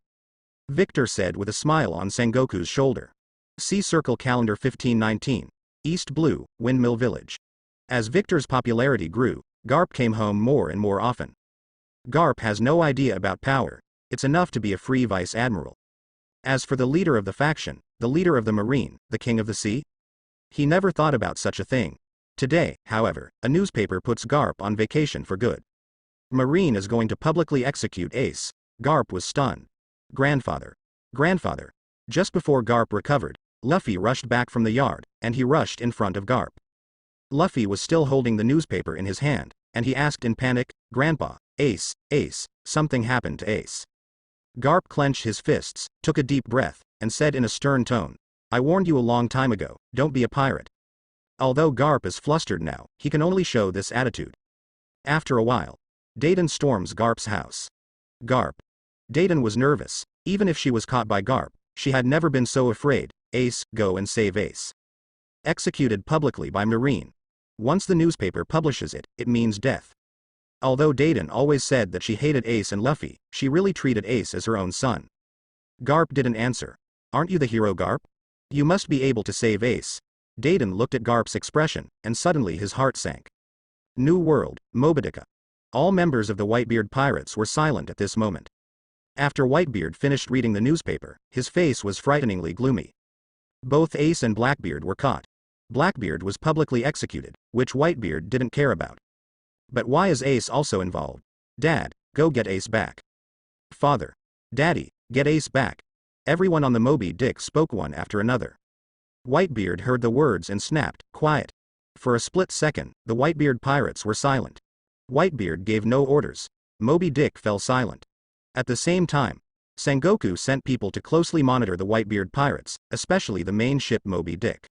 Victor said with a smile on Sengoku's shoulder. See Circle Calendar 1519. East Blue, Windmill Village. As Victor's popularity grew, Garp came home more and more often. Garp has no idea about power. It's enough to be a free vice admiral. As for the leader of the faction, the leader of the marine, the king of the sea? He never thought about such a thing. Today, however, a newspaper puts Garp on vacation for good. Marine is going to publicly execute Ace. Garp was stunned. Grandfather. Just before Garp recovered, Luffy rushed back from the yard, and he rushed in front of Garp. Luffy was still holding the newspaper in his hand, and he asked in panic, Grandpa, Ace, something happened to Ace. Garp clenched his fists, took a deep breath, and said in a stern tone, I warned you a long time ago, don't be a pirate. Although Garp is flustered now, he can only show this attitude. After a while, Dayton storms Garp's house. Dayton was nervous. Even if she was caught by Garp, she had never been so afraid. Ace, go and save Ace. Executed publicly by Marine. Once the newspaper publishes it, it means death. Although Dayton always said that she hated Ace and Luffy, she really treated Ace as her own son. Garp didn't answer. Aren't you the hero, Garp? You must be able to save Ace. Dayton looked at Garp's expression, and suddenly his heart sank. New World, Mobadica. All members of the Whitebeard pirates were silent at this moment. After Whitebeard finished reading the newspaper, his face was frighteningly gloomy. Both Ace and Blackbeard were caught. Blackbeard was publicly executed, which Whitebeard didn't care about. But why is Ace also involved? Dad, go get Ace back. Father. Daddy, get Ace back. Everyone on the Moby Dick spoke one after another. Whitebeard heard the words and snapped, quiet. For a split second, the Whitebeard pirates were silent. Whitebeard gave no orders. Moby Dick fell silent. At the same time, Sengoku sent people to closely monitor the Whitebeard pirates, especially the main ship Moby Dick.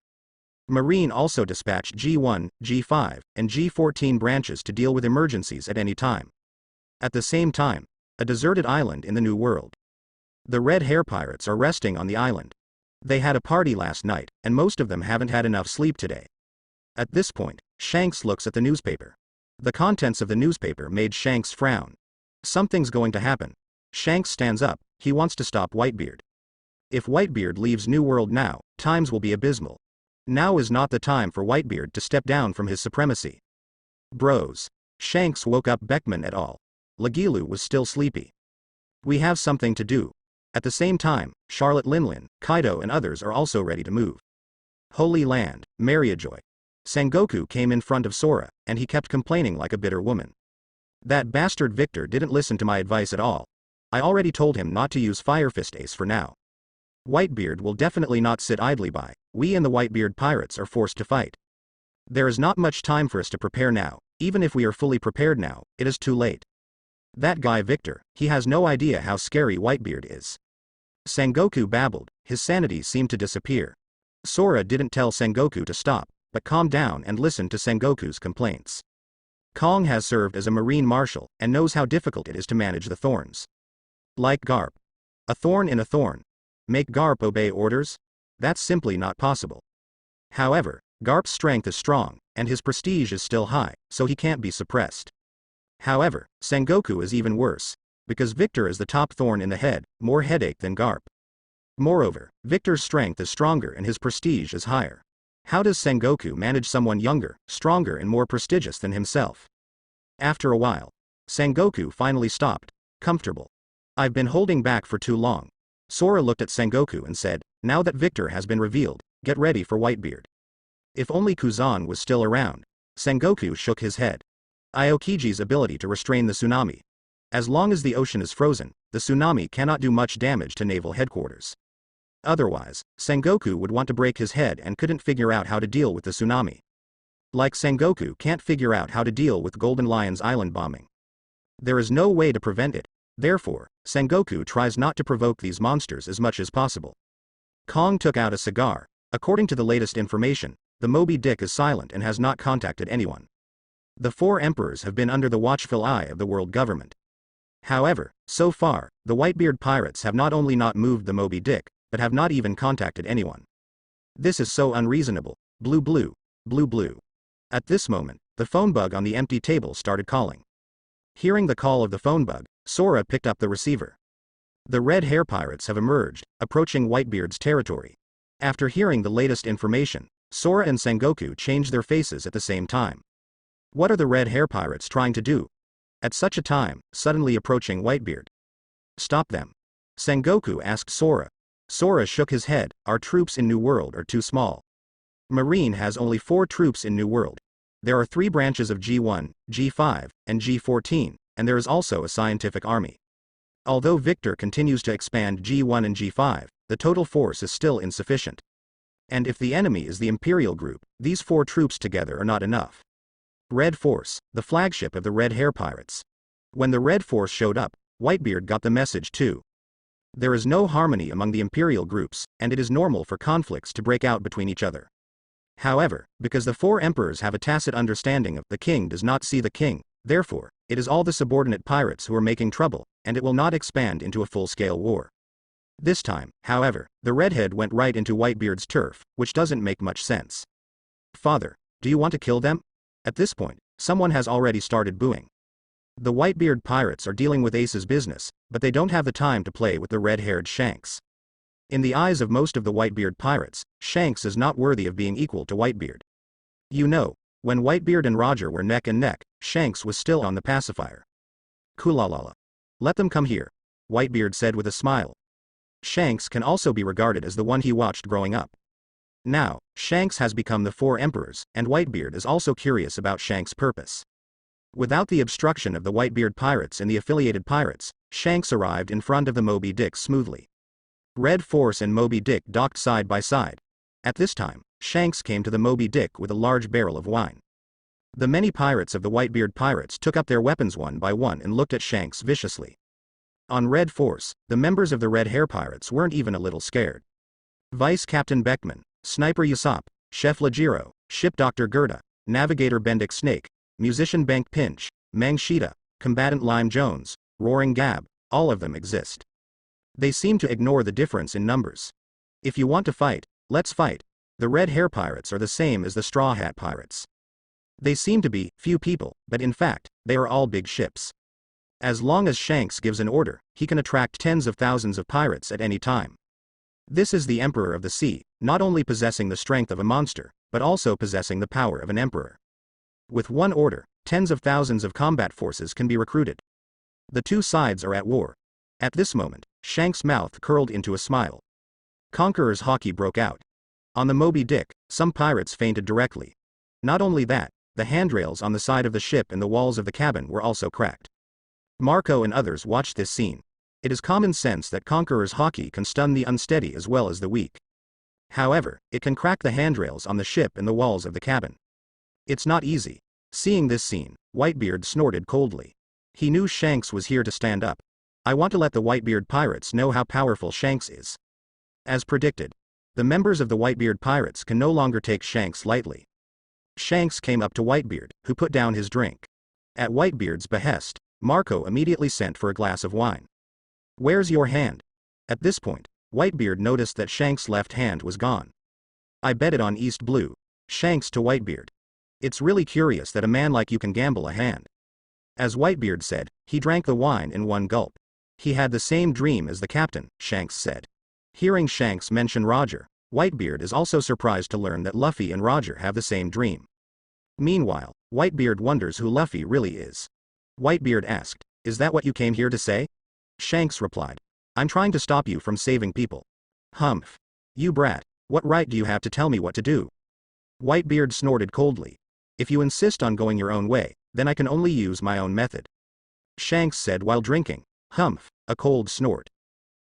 Marine also dispatched G1, G5, and G14 branches to deal with emergencies at any time. At the same time, a deserted island in the New World. The Red Hair Pirates are resting on the island. They had a party last night, and most of them haven't had enough sleep today. At this point, Shanks looks at the newspaper. The contents of the newspaper made Shanks frown. Something's going to happen. Shanks stands up, he wants to stop Whitebeard. If Whitebeard leaves New World now, times will be abysmal. Now is not the time for Whitebeard to step down from his supremacy. Bros. Shanks woke up Beckman et al. Legilu was still sleepy. We have something to do. At the same time, Charlotte Linlin, Kaido and others are also ready to move. Holy Land, Mariajoy. Sengoku came in front of Sora, and he kept complaining like a bitter woman. That bastard Victor didn't listen to my advice at all. I already told him not to use Fire Fist Ace for now. Whitebeard will definitely not sit idly by. We and the Whitebeard pirates are forced to fight. There is not much time for us to prepare now. Even if we are fully prepared now, it is too late. That guy Victor, he has no idea how scary Whitebeard is. Sengoku babbled, his sanity seemed to disappear. Sora didn't tell Sengoku to stop, but calm down and listen to Sengoku's complaints. Kong has served as a marine marshal, and knows how difficult it is to manage the thorns. Like Garp. A thorn in a thorn. Make Garp obey orders? That's simply not possible. However, Garp's strength is strong, and his prestige is still high, so he can't be suppressed. However, Sengoku is even worse. Because Victor is the top thorn in the head, more headache than Garp. Moreover, Victor's strength is stronger and his prestige is higher. How does Sengoku manage someone younger, stronger and more prestigious than himself? After a while, Sengoku finally stopped, comfortable. I've been holding back for too long. Sora looked at Sengoku and said, now that Victor has been revealed, get ready for Whitebeard. If only Kuzan was still around. Sengoku shook his head. Aokiji's ability to restrain the tsunami. As long as the ocean is frozen, the tsunami cannot do much damage to naval headquarters. Otherwise, Sengoku would want to break his head and couldn't figure out how to deal with the tsunami. Like Sengoku can't figure out how to deal with Golden Lion's island bombing. There is no way to prevent it. Therefore, Sengoku tries not to provoke these monsters as much as possible. Kong took out a cigar. According to the latest information, the Moby Dick is silent and has not contacted anyone. The 4 emperors have been under the watchful eye of the world government. However, so far, the Whitebeard pirates have not only not moved the Moby Dick, but have not even contacted anyone. This is so unreasonable. Blue blue, blue blue. At this moment, the phone bug on the empty table started calling. Hearing the call of the phone bug, Sora picked up the receiver. The Red Hair Pirates have emerged, approaching Whitebeard's territory. After hearing the latest information, Sora and Sengoku changed their faces at the same time. What are the Red Hair Pirates trying to do? At such a time, suddenly approaching Whitebeard. Stop them. Sengoku asked Sora. Sora shook his head, our troops in New World are too small. Marine has only 4 troops in New World. There are 3 branches of G1, G5, and G14, and there is also a scientific army. Although Victor continues to expand G1 and G5, the total force is still insufficient. And if the enemy is the Imperial group, these 4 troops together are not enough. Red Force, the flagship of the Red Hair Pirates. When the Red Force showed up, Whitebeard got the message too. There is no harmony among the Imperial groups, and it is normal for conflicts to break out between each other. However, because the 4 emperors have a tacit understanding of the king does not see the king, therefore, it is all the subordinate pirates who are making trouble, and it will not expand into a full-scale war. This time, however, the redhead went right into Whitebeard's turf, which doesn't make much sense. Father, do you want to kill them? At this point, someone has already started booing. The Whitebeard pirates are dealing with Ace's business, but they don't have the time to play with the red-haired Shanks. In the eyes of most of the Whitebeard pirates, Shanks is not worthy of being equal to Whitebeard. You know, when Whitebeard and Roger were neck and neck, Shanks was still on the pacifier. Kulalala. Let them come here. Whitebeard said with a smile. Shanks can also be regarded as the one he watched growing up. Now, Shanks has become the 4 emperors, and Whitebeard is also curious about Shanks' purpose. Without the obstruction of the Whitebeard pirates and the affiliated pirates, Shanks arrived in front of the Moby Dick smoothly. Red Force and Moby Dick docked side by side. At this time, Shanks came to the Moby Dick with a large barrel of wine. The many pirates of the Whitebeard pirates took up their weapons one by one and looked at Shanks viciously. On Red Force, the members of the Red Hair pirates weren't even a little scared. Vice Captain Beckman, Sniper Usopp, Chef Lajiro, Ship Dr. Gerda, Navigator Bendick Snake, Musician Bank Pinch, Mangshita, Combatant Lime Jones, Roaring Gab, all of them exist. They seem to ignore the difference in numbers. If you want to fight, let's fight. The Red Hair pirates are the same as the Straw Hat pirates. They seem to be few people, but in fact, they are all big ships. As long as Shanks gives an order, he can attract tens of thousands of pirates at any time. This is the Emperor of the Sea, not only possessing the strength of a monster, but also possessing the power of an emperor. With one order, tens of thousands of combat forces can be recruited. The two sides are at war. At this moment, Shanks' mouth curled into a smile. Conqueror's hockey broke out. On the Moby Dick, some pirates fainted directly. Not only that, the handrails on the side of the ship and the walls of the cabin were also cracked. Marco and others watched this scene. It is common sense that Conqueror's hockey can stun the unsteady as well as the weak. However, it can crack the handrails on the ship and the walls of the cabin. It's not easy. Seeing this scene, Whitebeard snorted coldly. He knew Shanks was here to stand up. I want to let the Whitebeard pirates know how powerful Shanks is. As predicted, the members of the Whitebeard pirates can no longer take Shanks lightly. Shanks came up to Whitebeard, who put down his drink. At Whitebeard's behest, Marco immediately sent for a glass of wine. Where's your hand? At this point, Whitebeard noticed that Shanks' left hand was gone. I bet it on East Blue. Shanks to Whitebeard. It's really curious that a man like you can gamble a hand. As Whitebeard said, he drank the wine in one gulp. He had the same dream as the captain, Shanks said. Hearing Shanks mention Roger, Whitebeard is also surprised to learn that Luffy and Roger have the same dream. Meanwhile, Whitebeard wonders who Luffy really is. Whitebeard asked, "Is that what you came here to say?" Shanks replied, "I'm trying to stop you from saving people." "Humph. You brat, what right do you have to tell me what to do?" Whitebeard snorted coldly. "If you insist on going your own way, then I can only use my own method." Shanks said while drinking, "Humph," a cold snort.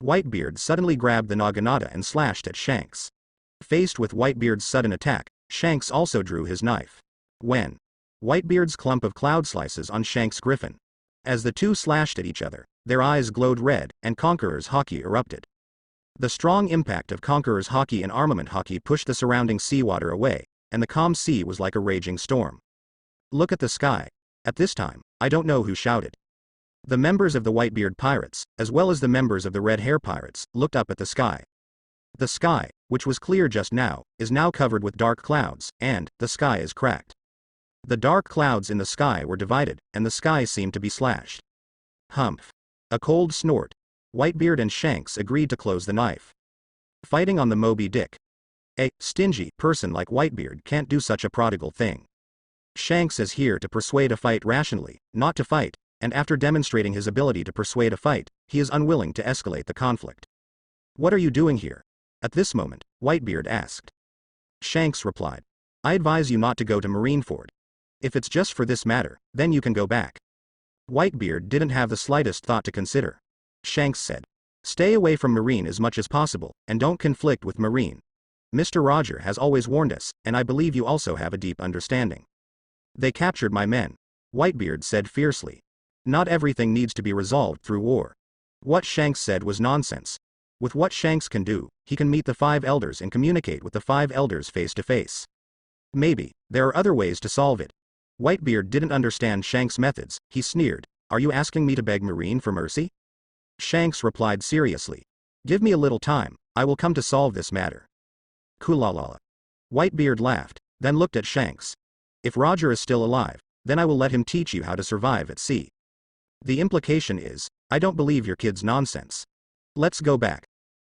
Whitebeard suddenly grabbed the naginata and slashed at Shanks. Faced with Whitebeard's sudden attack, Shanks also drew his knife. When Whitebeard's clump of cloud slices on Shanks' griffin. As the two slashed at each other, their eyes glowed red, and Conqueror's hockey erupted. The strong impact of Conqueror's hockey and armament hockey pushed the surrounding seawater away, and the calm sea was like a raging storm. "Look at the sky." At this time, I don't know who shouted. The members of the Whitebeard pirates, as well as the members of the Red Hair pirates, looked up at the sky. The sky, which was clear just now, is now covered with dark clouds, and the sky is cracked. The dark clouds in the sky were divided, and the sky seemed to be slashed. Humph. A cold snort. Whitebeard and Shanks agreed to close the knife. Fighting on the Moby Dick. A stingy person like Whitebeard can't do such a prodigal thing. Shanks is here to persuade a fight rationally, not to fight, and after demonstrating his ability to persuade a fight, he is unwilling to escalate the conflict. "What are you doing here?" At this moment, Whitebeard asked. Shanks replied, "I advise you not to go to Marineford. If it's just for this matter, then you can go back." Whitebeard didn't have the slightest thought to consider. Shanks said, "Stay away from Marine as much as possible, and don't conflict with Marine. Mr. Roger has always warned us, and I believe you also have a deep understanding." "They captured my men," Whitebeard said fiercely. "Not everything needs to be resolved through war." What Shanks said was nonsense. With what Shanks can do, he can meet the 5 elders and communicate with the 5 elders face to face. Maybe there are other ways to solve it. Whitebeard didn't understand Shanks' methods. He sneered, "Are you asking me to beg Marine for mercy?" Shanks replied seriously, "Give me a little time, I will come to solve this matter." Kulalala. Whitebeard laughed, then looked at Shanks. "If Roger is still alive, then I will let him teach you how to survive at sea. The implication is, I don't believe your kid's nonsense. Let's go back."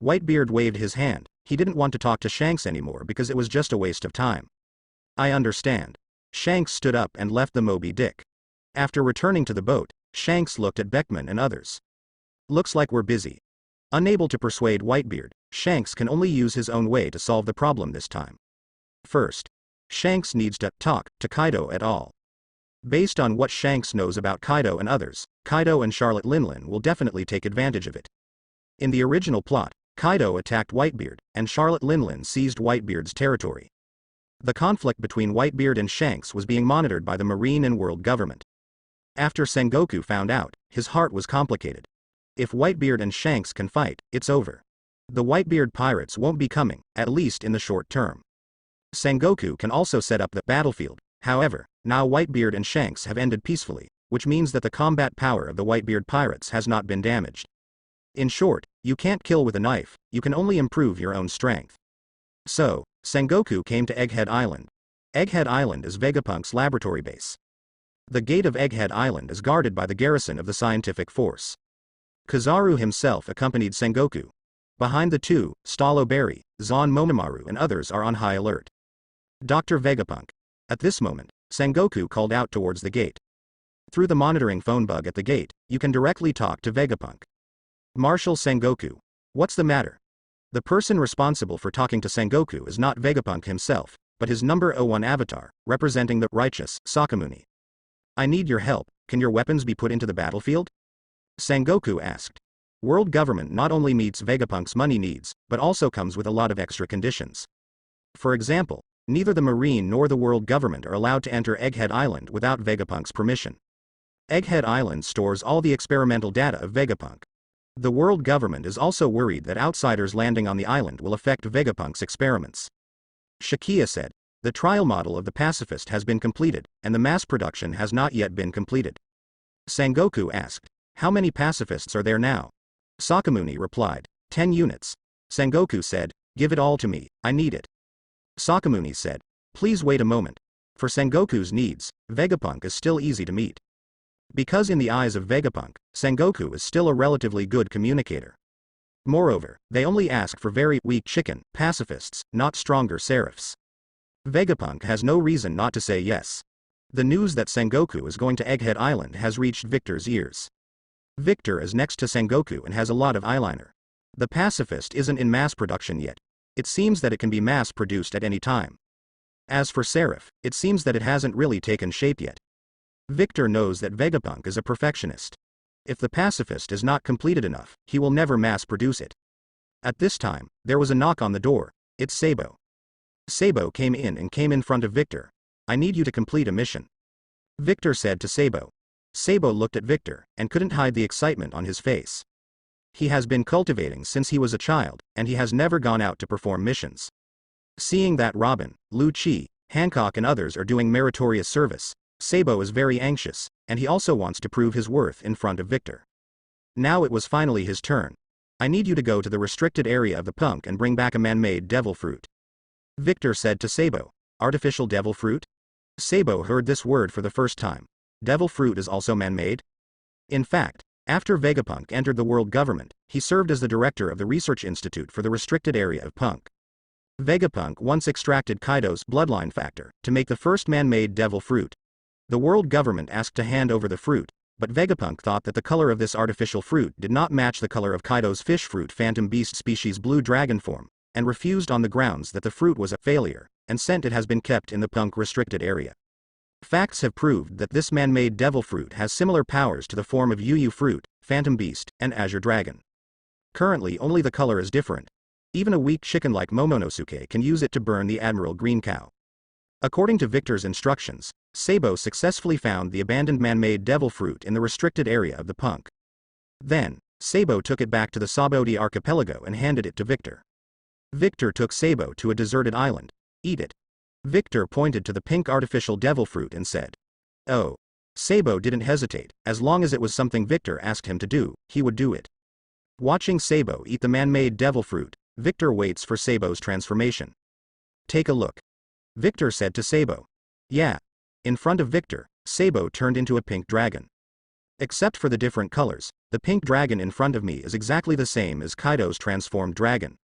Whitebeard waved his hand. He didn't want to talk to Shanks anymore because it was just a waste of time. "I understand." Shanks stood up and left the Moby Dick. After returning to the boat, Shanks looked at Beckman and others. Looks like we're busy. Unable to persuade Whitebeard, Shanks can only use his own way to solve the problem this time. First, Shanks needs to talk to Kaido et al. Based on what Shanks knows about Kaido and others, Kaido and Charlotte Linlin will definitely take advantage of it. In the original plot, Kaido attacked Whitebeard, and Charlotte Linlin seized Whitebeard's territory. The conflict between Whitebeard and Shanks was being monitored by the Marine and world government. After Sengoku found out, his heart was complicated. If Whitebeard and Shanks can fight, it's over. The Whitebeard pirates won't be coming, at least in the short term. Sengoku can also set up the battlefield. However, now Whitebeard and Shanks have ended peacefully, which means that the combat power of the Whitebeard pirates has not been damaged. In short, you can't kill with a knife, you can only improve your own strength. So, Sengoku came to Egghead Island. Egghead Island is Vegapunk's laboratory base. The gate of Egghead Island is guarded by the garrison of the scientific force. Kizaru himself accompanied Sengoku. Behind the two, Stallo Berry, Zon Momomaru and others are on high alert. Dr. Vegapunk. At this moment, Sengoku called out towards the gate. Through the monitoring phone bug at the gate, you can directly talk to Vegapunk. Marshal Sengoku. What's the matter? The person responsible for talking to Sengoku is not Vegapunk himself, but his number 01 avatar, representing the righteous Sakamuni. I need your help, can your weapons be put into the battlefield? Sengoku asked. World government not only meets Vegapunk's money needs, but also comes with a lot of extra conditions. For example, neither the Marine nor the world government are allowed to enter Egghead Island without Vegapunk's permission. Egghead Island stores all the experimental data of Vegapunk. The world government is also worried that outsiders landing on the island will affect Vegapunk's experiments. Shakia said, the trial model of the pacifist has been completed, and the mass production has not yet been completed. Sengoku asked, how many pacifists are there now? Sakamuni replied, 10 units. Sengoku said, give it all to me, I need it. Sakamuni said, please wait a moment. For Sengoku's needs, Vegapunk is still easy to meet. Because in the eyes of Vegapunk, Sengoku is still a relatively good communicator. Moreover, they only ask for very weak chicken pacifists, not stronger serifs. Vegapunk has no reason not to say yes. The news that Sengoku is going to Egghead Island has reached Victor's ears. Victor is next to Sengoku and has a lot of eyeliner. The pacifist isn't in mass production yet. It seems that it can be mass produced at any time. As for Serif, it seems that it hasn't really taken shape yet. Victor knows that Vegapunk is a perfectionist. If the pacifist is not completed enough, he will never mass produce it. At this time, there was a knock on the door. It's Sabo. Sabo came in front of Victor. I need you to complete a mission. Victor said to Sabo. Sabo looked at Victor, and couldn't hide the excitement on his face. He has been cultivating since he was a child, and he has never gone out to perform missions. Seeing that Robin, Lu Chi, Hancock and others are doing meritorious service, Sabo is very anxious, and he also wants to prove his worth in front of Victor. Now it was finally his turn. I need you to go to the restricted area of the punk and bring back a man-made devil fruit. Victor said to Sabo, artificial devil fruit? Sabo heard this word for the first time. Devil fruit is also man-made? In fact, after Vegapunk entered the world government, he served as the director of the research institute for the restricted area of punk. Vegapunk once extracted Kaido's bloodline factor to make the first man-made devil fruit. The world government asked to hand over the fruit, but Vegapunk thought that the color of this artificial fruit did not match the color of Kaido's fish fruit phantom beast species blue dragon form, and refused on the grounds that the fruit was a failure, and sent it has been kept in the punk restricted area. Facts have proved that this man-made devil fruit has similar powers to the form of Yu fruit, phantom beast, and azure dragon. Currently only the color is different. Even a weak chicken like Momonosuke can use it to burn the Admiral green cow. According to Victor's instructions, Sabo successfully found the abandoned man-made devil fruit in the restricted area of the punk. Then, Sabo took it back to the Sabodi archipelago and handed it to Victor. Victor took Sabo to a deserted island. Eat it. Victor pointed to the pink artificial devil fruit and said. Oh. Sabo didn't hesitate, as long as it was something Victor asked him to do, he would do it. Watching Sabo eat the man-made devil fruit, Victor waits for Sabo's transformation. Take a look. Victor said to Sabo. Yeah. In front of Victor, Sabo turned into a pink dragon. Except for the different colors, the pink dragon in front of me is exactly the same as Kaido's transformed dragon.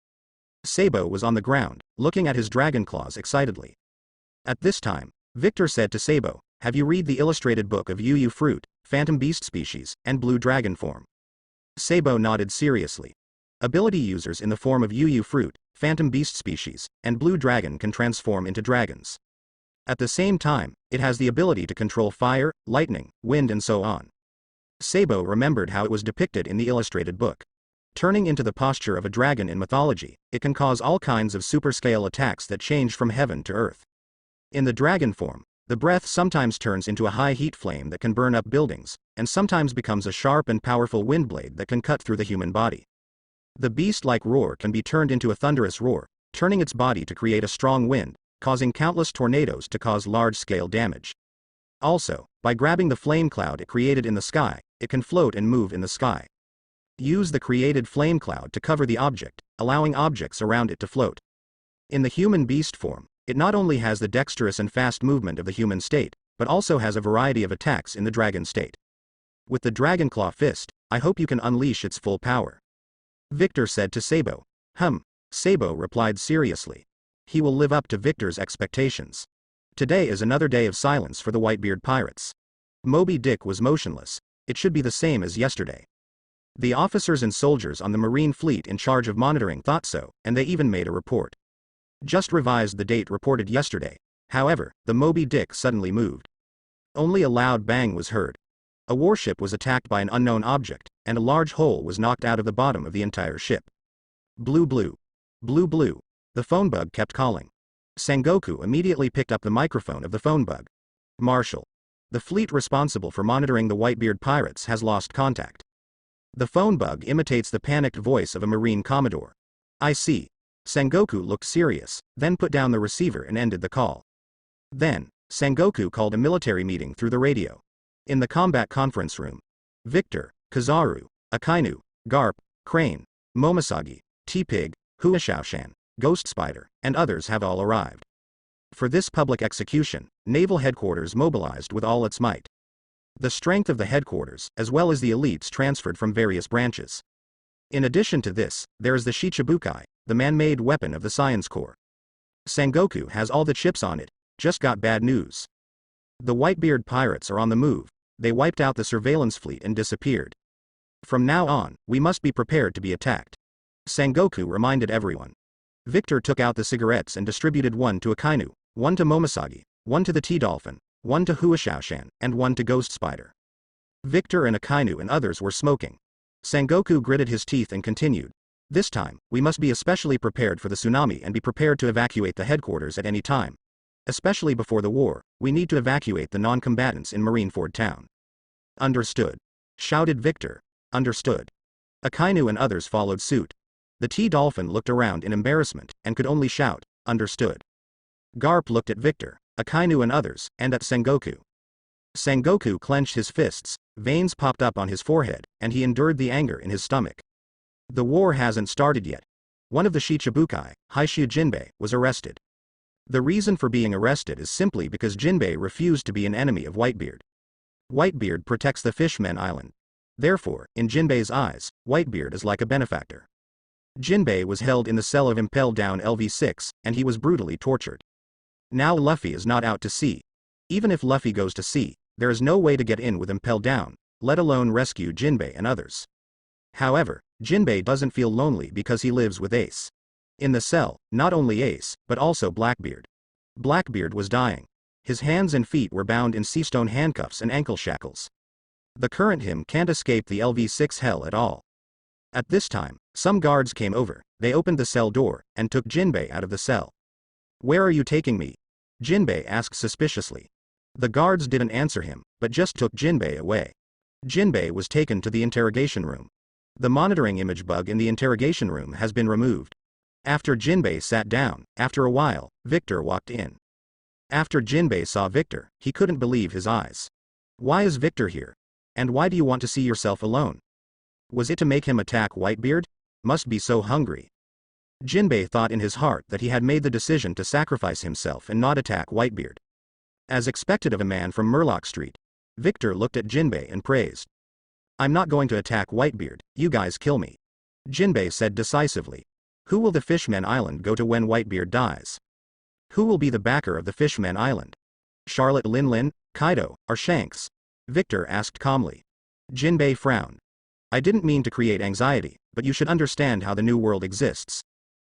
Sabo was on the ground, looking at his dragon claws excitedly. At this time, Victor said to Sabo, have you read the illustrated book of Yu fruit, phantom beast species, and blue dragon form? Sabo nodded seriously. Ability users in the form of Yu fruit, phantom beast species, and blue dragon can transform into dragons. At the same time, it has the ability to control fire, lightning, wind and so on. Sabo remembered how it was depicted in the illustrated book. Turning into the posture of a dragon in mythology, it can cause all kinds of super-scale attacks that change from heaven to earth. In the dragon form, the breath sometimes turns into a high heat flame that can burn up buildings, and sometimes becomes a sharp and powerful wind blade that can cut through the human body. The beast-like roar can be turned into a thunderous roar, turning its body to create a strong wind, causing countless tornadoes to cause large-scale damage. Also, by grabbing the flame cloud it created in the sky, it can float and move in the sky. Use the created flame cloud to cover the object, allowing objects around it to float. In the human beast form, it not only has the dexterous and fast movement of the human state, but also has a variety of attacks in the dragon state. With the dragon claw fist, I hope you can unleash its full power. Victor said to Sabo. Sabo replied seriously. He will live up to Victor's expectations. Today is another day of silence for the Whitebeard pirates. Moby Dick was motionless. It should be the same as yesterday. The officers and soldiers on the Marine fleet in charge of monitoring thought so, and they even made a report. Just revised the date reported yesterday. However, the Moby Dick suddenly moved. Only a loud bang was heard. A warship was attacked by an unknown object, and a large hole was knocked out of the bottom of the entire ship. Blue blue. Blue blue. The phone bug kept calling. Sengoku immediately picked up the microphone of the phone bug. Marshal. The fleet responsible for monitoring the Whitebeard pirates has lost contact. The phone bug imitates the panicked voice of a Marine Commodore. I see. Sengoku looked serious, then put down the receiver and ended the call. Then, Sengoku called a military meeting through the radio. In the combat conference room, Victor, Kizaru, Akainu, Garp, Crane, Momoshagi, T-Pig, Huashaoshan, Ghost Spider, and others have all arrived. For this public execution, Naval Headquarters mobilized with all its might. The strength of the headquarters, as well as the elites transferred from various branches. In addition to this, there is the Shichibukai, the man-made weapon of the Science Corps. Sengoku has all the chips on it, just got bad news. The Whitebeard pirates are on the move, they wiped out the surveillance fleet and disappeared. From now on, we must be prepared to be attacked. Sengoku reminded everyone. Victor took out the cigarettes and distributed one to Akainu, one to Momoshagi, one to the T-Dolphin, one to Huashaoshan, and one to Ghost Spider. Victor and Akainu and others were smoking. Sengoku gritted his teeth and continued. This time, we must be especially prepared for the tsunami and be prepared to evacuate the headquarters at any time. Especially before the war, we need to evacuate the non-combatants in Marineford town. Understood. Shouted Victor. Understood. Akainu and others followed suit. The T-Dolphin looked around in embarrassment, and could only shout, understood. Garp looked at Victor, Akainu and others, and at Sengoku. Sengoku clenched his fists, veins popped up on his forehead, and he endured the anger in his stomach. The war hasn't started yet. One of the Shichibukai, Haishu Jinbei, was arrested. The reason for being arrested is simply because Jinbei refused to be an enemy of Whitebeard. Whitebeard protects the Fishmen Island. Therefore, in Jinbei's eyes, Whitebeard is like a benefactor. Jinbei was held in the cell of Impel Down LV6, and he was brutally tortured. Now Luffy is not out to sea. Even if Luffy goes to sea, there is no way to get in with Impel Down, let alone rescue Jinbei and others. However, Jinbei doesn't feel lonely because he lives with Ace. In the cell, not only Ace, but also Blackbeard. Blackbeard was dying. His hands and feet were bound in seastone handcuffs and ankle shackles. The current him can't escape the LV6 hell at all. At this time, some guards came over, they opened the cell door, and took Jinbei out of the cell. Where are you taking me? Jinbei asked suspiciously. The guards didn't answer him, but just took Jinbei away. Jinbei was taken to the interrogation room. The monitoring image bug in the interrogation room has been removed. After Jinbei sat down, after a while, Victor walked in. After Jinbei saw Victor, he couldn't believe his eyes. Why is Victor here? And why do you want to see yourself alone? Was it to make him attack Whitebeard? Must be so hungry. Jinbei thought in his heart that he had made the decision to sacrifice himself and not attack Whitebeard. As expected of a man from Murloc Street, Victor looked at Jinbei and praised. I'm not going to attack Whitebeard, you guys kill me. Jinbei said decisively. Who will the Fishmen Island go to when Whitebeard dies? Who will be the backer of the Fishmen Island? Charlotte Lin, Kaido, or Shanks? Victor asked calmly. Jinbei frowned. I didn't mean to create anxiety, but you should understand how the new world exists.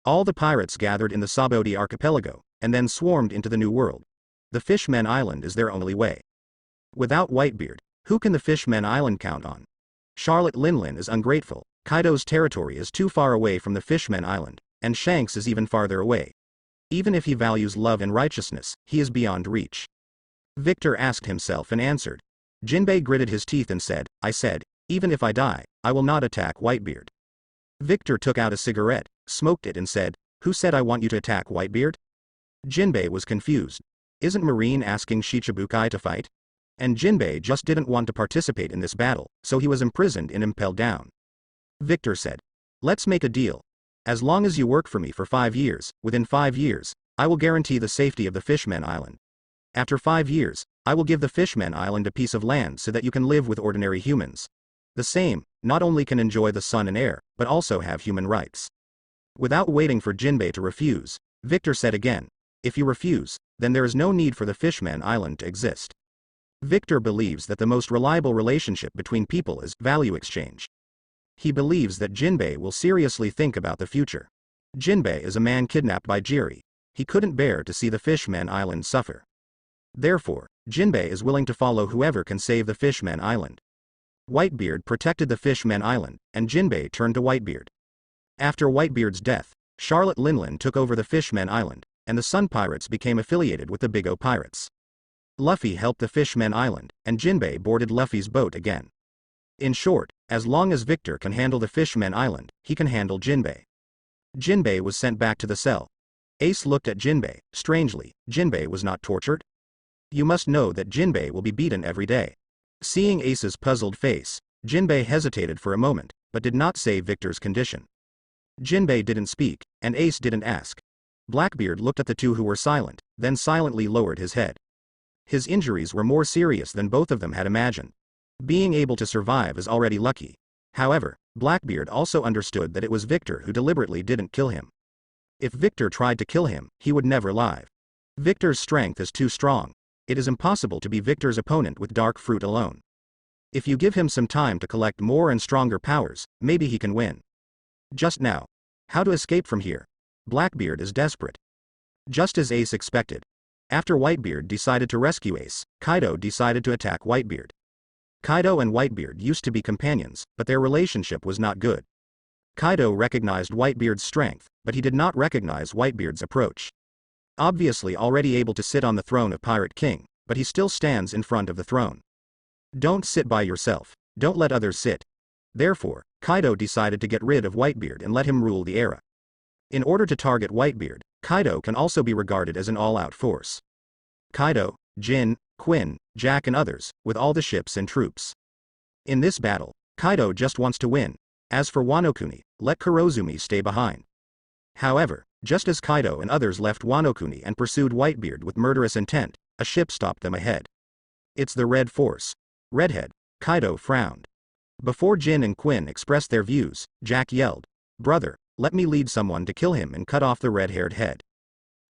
All the pirates gathered in the Saboti archipelago, and then swarmed into the new world. The Fishmen Island is their only way. Without Whitebeard, who can the Fishmen Island count on? Charlotte Linlin is ungrateful, Kaido's territory is too far away from the Fishmen Island, and Shanks is even farther away. Even if he values love and righteousness, he is beyond reach. Victor asked himself and answered. Jinbei gritted his teeth and said, I said, even if I die, I will not attack Whitebeard. Victor took out a cigarette, smoked it and said, who said I want you to attack Whitebeard? Jinbei was confused. Isn't Marine asking Shichibukai to fight? And Jinbei just didn't want to participate in this battle, so he was imprisoned and impelled down. Victor said, let's make a deal. As long as you work for me for 5 years, within 5 years, I will guarantee the safety of the Fishmen Island. After 5 years, I will give the Fishmen Island a piece of land so that you can live with ordinary humans. The same, not only can enjoy the sun and air, but also have human rights. Without waiting for Jinbei to refuse, Victor said again, if you refuse, then there is no need for the Fishmen Island to exist. Victor believes that the most reliable relationship between people is value exchange. He believes that Jinbei will seriously think about the future. Jinbei is a man kidnapped by Jiri. He couldn't bear to see the Fishmen Island suffer. Therefore, Jinbei is willing to follow whoever can save the Fishmen Island. Whitebeard protected the Fishmen Island, and Jinbei turned to Whitebeard. After Whitebeard's death, Charlotte Linlin took over the Fishmen Island, and the Sun Pirates became affiliated with the Big O Pirates. Luffy helped the Fishmen Island, and Jinbei boarded Luffy's boat again. In short, as long as Victor can handle the Fishmen Island, he can handle Jinbei. Jinbei was sent back to the cell. Ace looked at Jinbei. Strangely, Jinbei was not tortured. You must know that Jinbei will be beaten every day. Seeing Ace's puzzled face, Jinbei hesitated for a moment, but did not say Victor's condition. Jinbei didn't speak, and Ace didn't ask. Blackbeard looked at the two who were silent, then silently lowered his head. His injuries were more serious than both of them had imagined. Being able to survive is already lucky. However, Blackbeard also understood that it was Victor who deliberately didn't kill him. If Victor tried to kill him, he would never live. Victor's strength is too strong. It is impossible to be Victor's opponent with dark fruit alone. If you give him some time to collect more and stronger powers, maybe he can win. Just now. How to escape from here? Blackbeard is desperate. Just as Ace expected. After Whitebeard decided to rescue Ace, Kaido decided to attack Whitebeard. Kaido and Whitebeard used to be companions, but their relationship was not good. Kaido recognized Whitebeard's strength, but he did not recognize Whitebeard's approach. Obviously already able to sit on the throne of Pirate King, but he still stands in front of the throne. Don't sit by yourself, don't let others sit. Therefore, Kaido decided to get rid of Whitebeard and let him rule the era. In order to target Whitebeard, Kaido can also be regarded as an all-out force. Kaido, Jin, Quinn, Jack and others, with all the ships and troops. In this battle, Kaido just wants to win. As for Wano Kuni, let Kurozumi stay behind. However, just as Kaido and others left Wano Kuni and pursued Whitebeard with murderous intent, a ship stopped them ahead. It's the Red Force. Redhead. Kaido frowned. Before Jin and Quinn expressed their views, Jack yelled, "Brother, let me lead someone to kill him and cut off the red-haired head."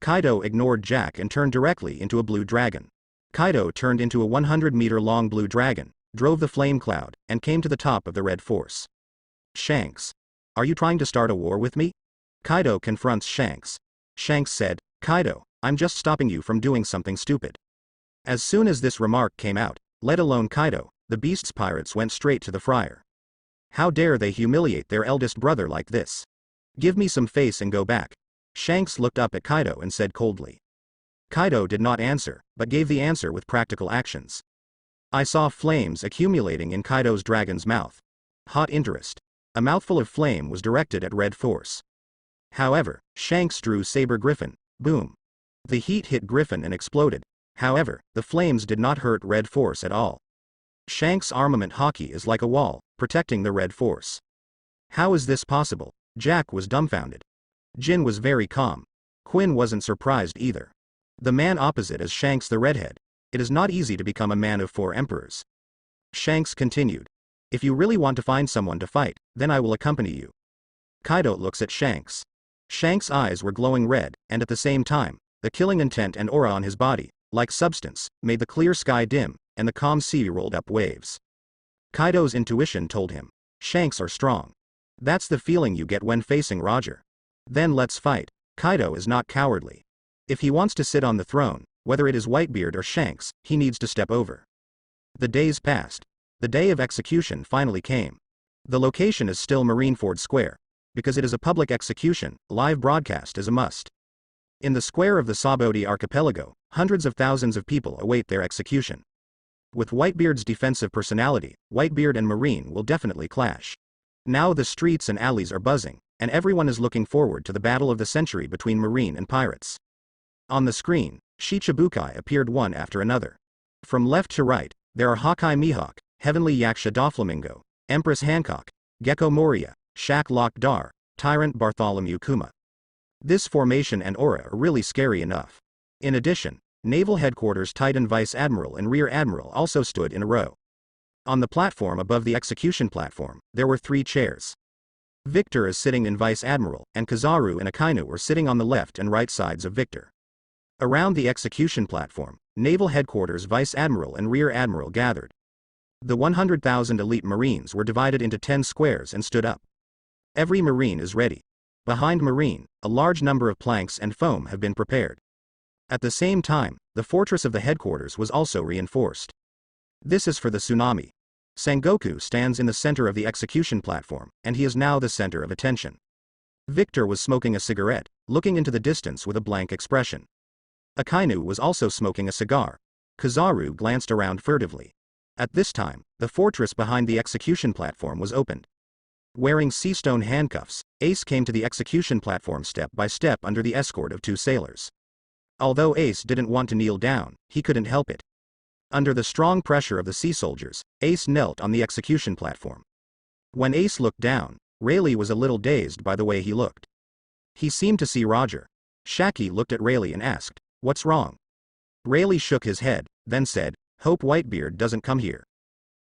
Kaido ignored Jack and turned directly into a blue dragon. Kaido turned into a 100-meter-long blue dragon, drove the flame cloud, and came to the top of the Red Force. Shanks. Are you trying to start a war with me? Kaido confronts Shanks. Shanks said, Kaido, I'm just stopping you from doing something stupid. As soon as this remark came out, let alone Kaido, the Beast's pirates went straight to the friar. How dare they humiliate their eldest brother like this? Give me some face and go back. Shanks looked up at Kaido and said coldly. Kaido did not answer, but gave the answer with practical actions. I saw flames accumulating in Kaido's dragon's mouth. Hot interest. A mouthful of flame was directed at Red Force. However, Shanks drew Saber Griffin. Boom. The heat hit Griffin and exploded. However, the flames did not hurt Red Force at all. Shanks' armament hockey is like a wall, protecting the Red Force. How is this possible? Jack was dumbfounded. Jin was very calm. Quinn wasn't surprised either. The man opposite is Shanks the Redhead. It is not easy to become a man of 4 emperors. Shanks continued. If you really want to find someone to fight, then I will accompany you. Kaido looks at Shanks. Shanks' eyes were glowing red, and at the same time, the killing intent and aura on his body, like substance, made the clear sky dim, and the calm sea rolled up waves. Kaido's intuition told him, Shanks are strong. That's the feeling you get when facing Roger. Then let's fight. Kaido is not cowardly. If he wants to sit on the throne, whether it is Whitebeard or Shanks, he needs to step over. The days passed. The day of execution finally came. The location is still Marineford Square. Because it is a public execution, live broadcast is a must. In the square of the Saboti archipelago, hundreds of thousands of people await their execution. With Whitebeard's defensive personality, Whitebeard and Marine will definitely clash. Now the streets and alleys are buzzing, and everyone is looking forward to the battle of the century between Marine and pirates. On the screen, Shichibukai appeared one after another. From left to right, there are Hawkeye Mihawk, Heavenly Yaksha Doflamingo, Empress Hancock, Gecko Moria, Shaq Lock Dar, Tyrant Bartholomew Kuma. This formation and aura are really scary enough. In addition, Naval Headquarters Titan Vice Admiral and Rear Admiral also stood in a row. On the platform above the execution platform, there were 3 chairs. Victor is sitting in Vice Admiral, and Kizaru and Akainu were sitting on the left and right sides of Victor. Around the execution platform, Naval Headquarters Vice Admiral and Rear Admiral gathered. The 100,000 elite Marines were divided into 10 squares and stood up. Every Marine is ready. Behind Marine, a large number of planks and foam have been prepared. At the same time, the fortress of the headquarters was also reinforced. This is for the tsunami. Sengoku stands in the center of the execution platform, and he is now the center of attention. Victor was smoking a cigarette, looking into the distance with a blank expression. Akainu was also smoking a cigar. Kizaru glanced around furtively. At this time, the fortress behind the execution platform was opened. Wearing seastone handcuffs, Ace came to the execution platform step by step under the escort of 2 sailors. Although Ace didn't want to kneel down, he couldn't help it. Under the strong pressure of the sea soldiers, Ace knelt on the execution platform. When Ace looked down, Rayleigh was a little dazed by the way he looked. He seemed to see Roger. Shaki looked at Rayleigh and asked, "What's wrong?" Rayleigh shook his head, then said, "Hope Whitebeard doesn't come here."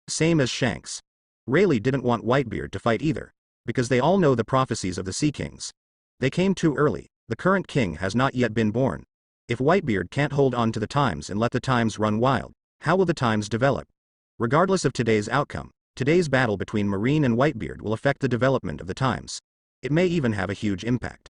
Same as Shanks. Rayleigh didn't want Whitebeard to fight either, because they all know the prophecies of the Sea Kings. They came too early, the current king has not yet been born. If Whitebeard can't hold on to the times and let the times run wild, how will the times develop? Regardless of today's outcome, today's battle between Marine and Whitebeard will affect the development of the times. It may even have a huge impact.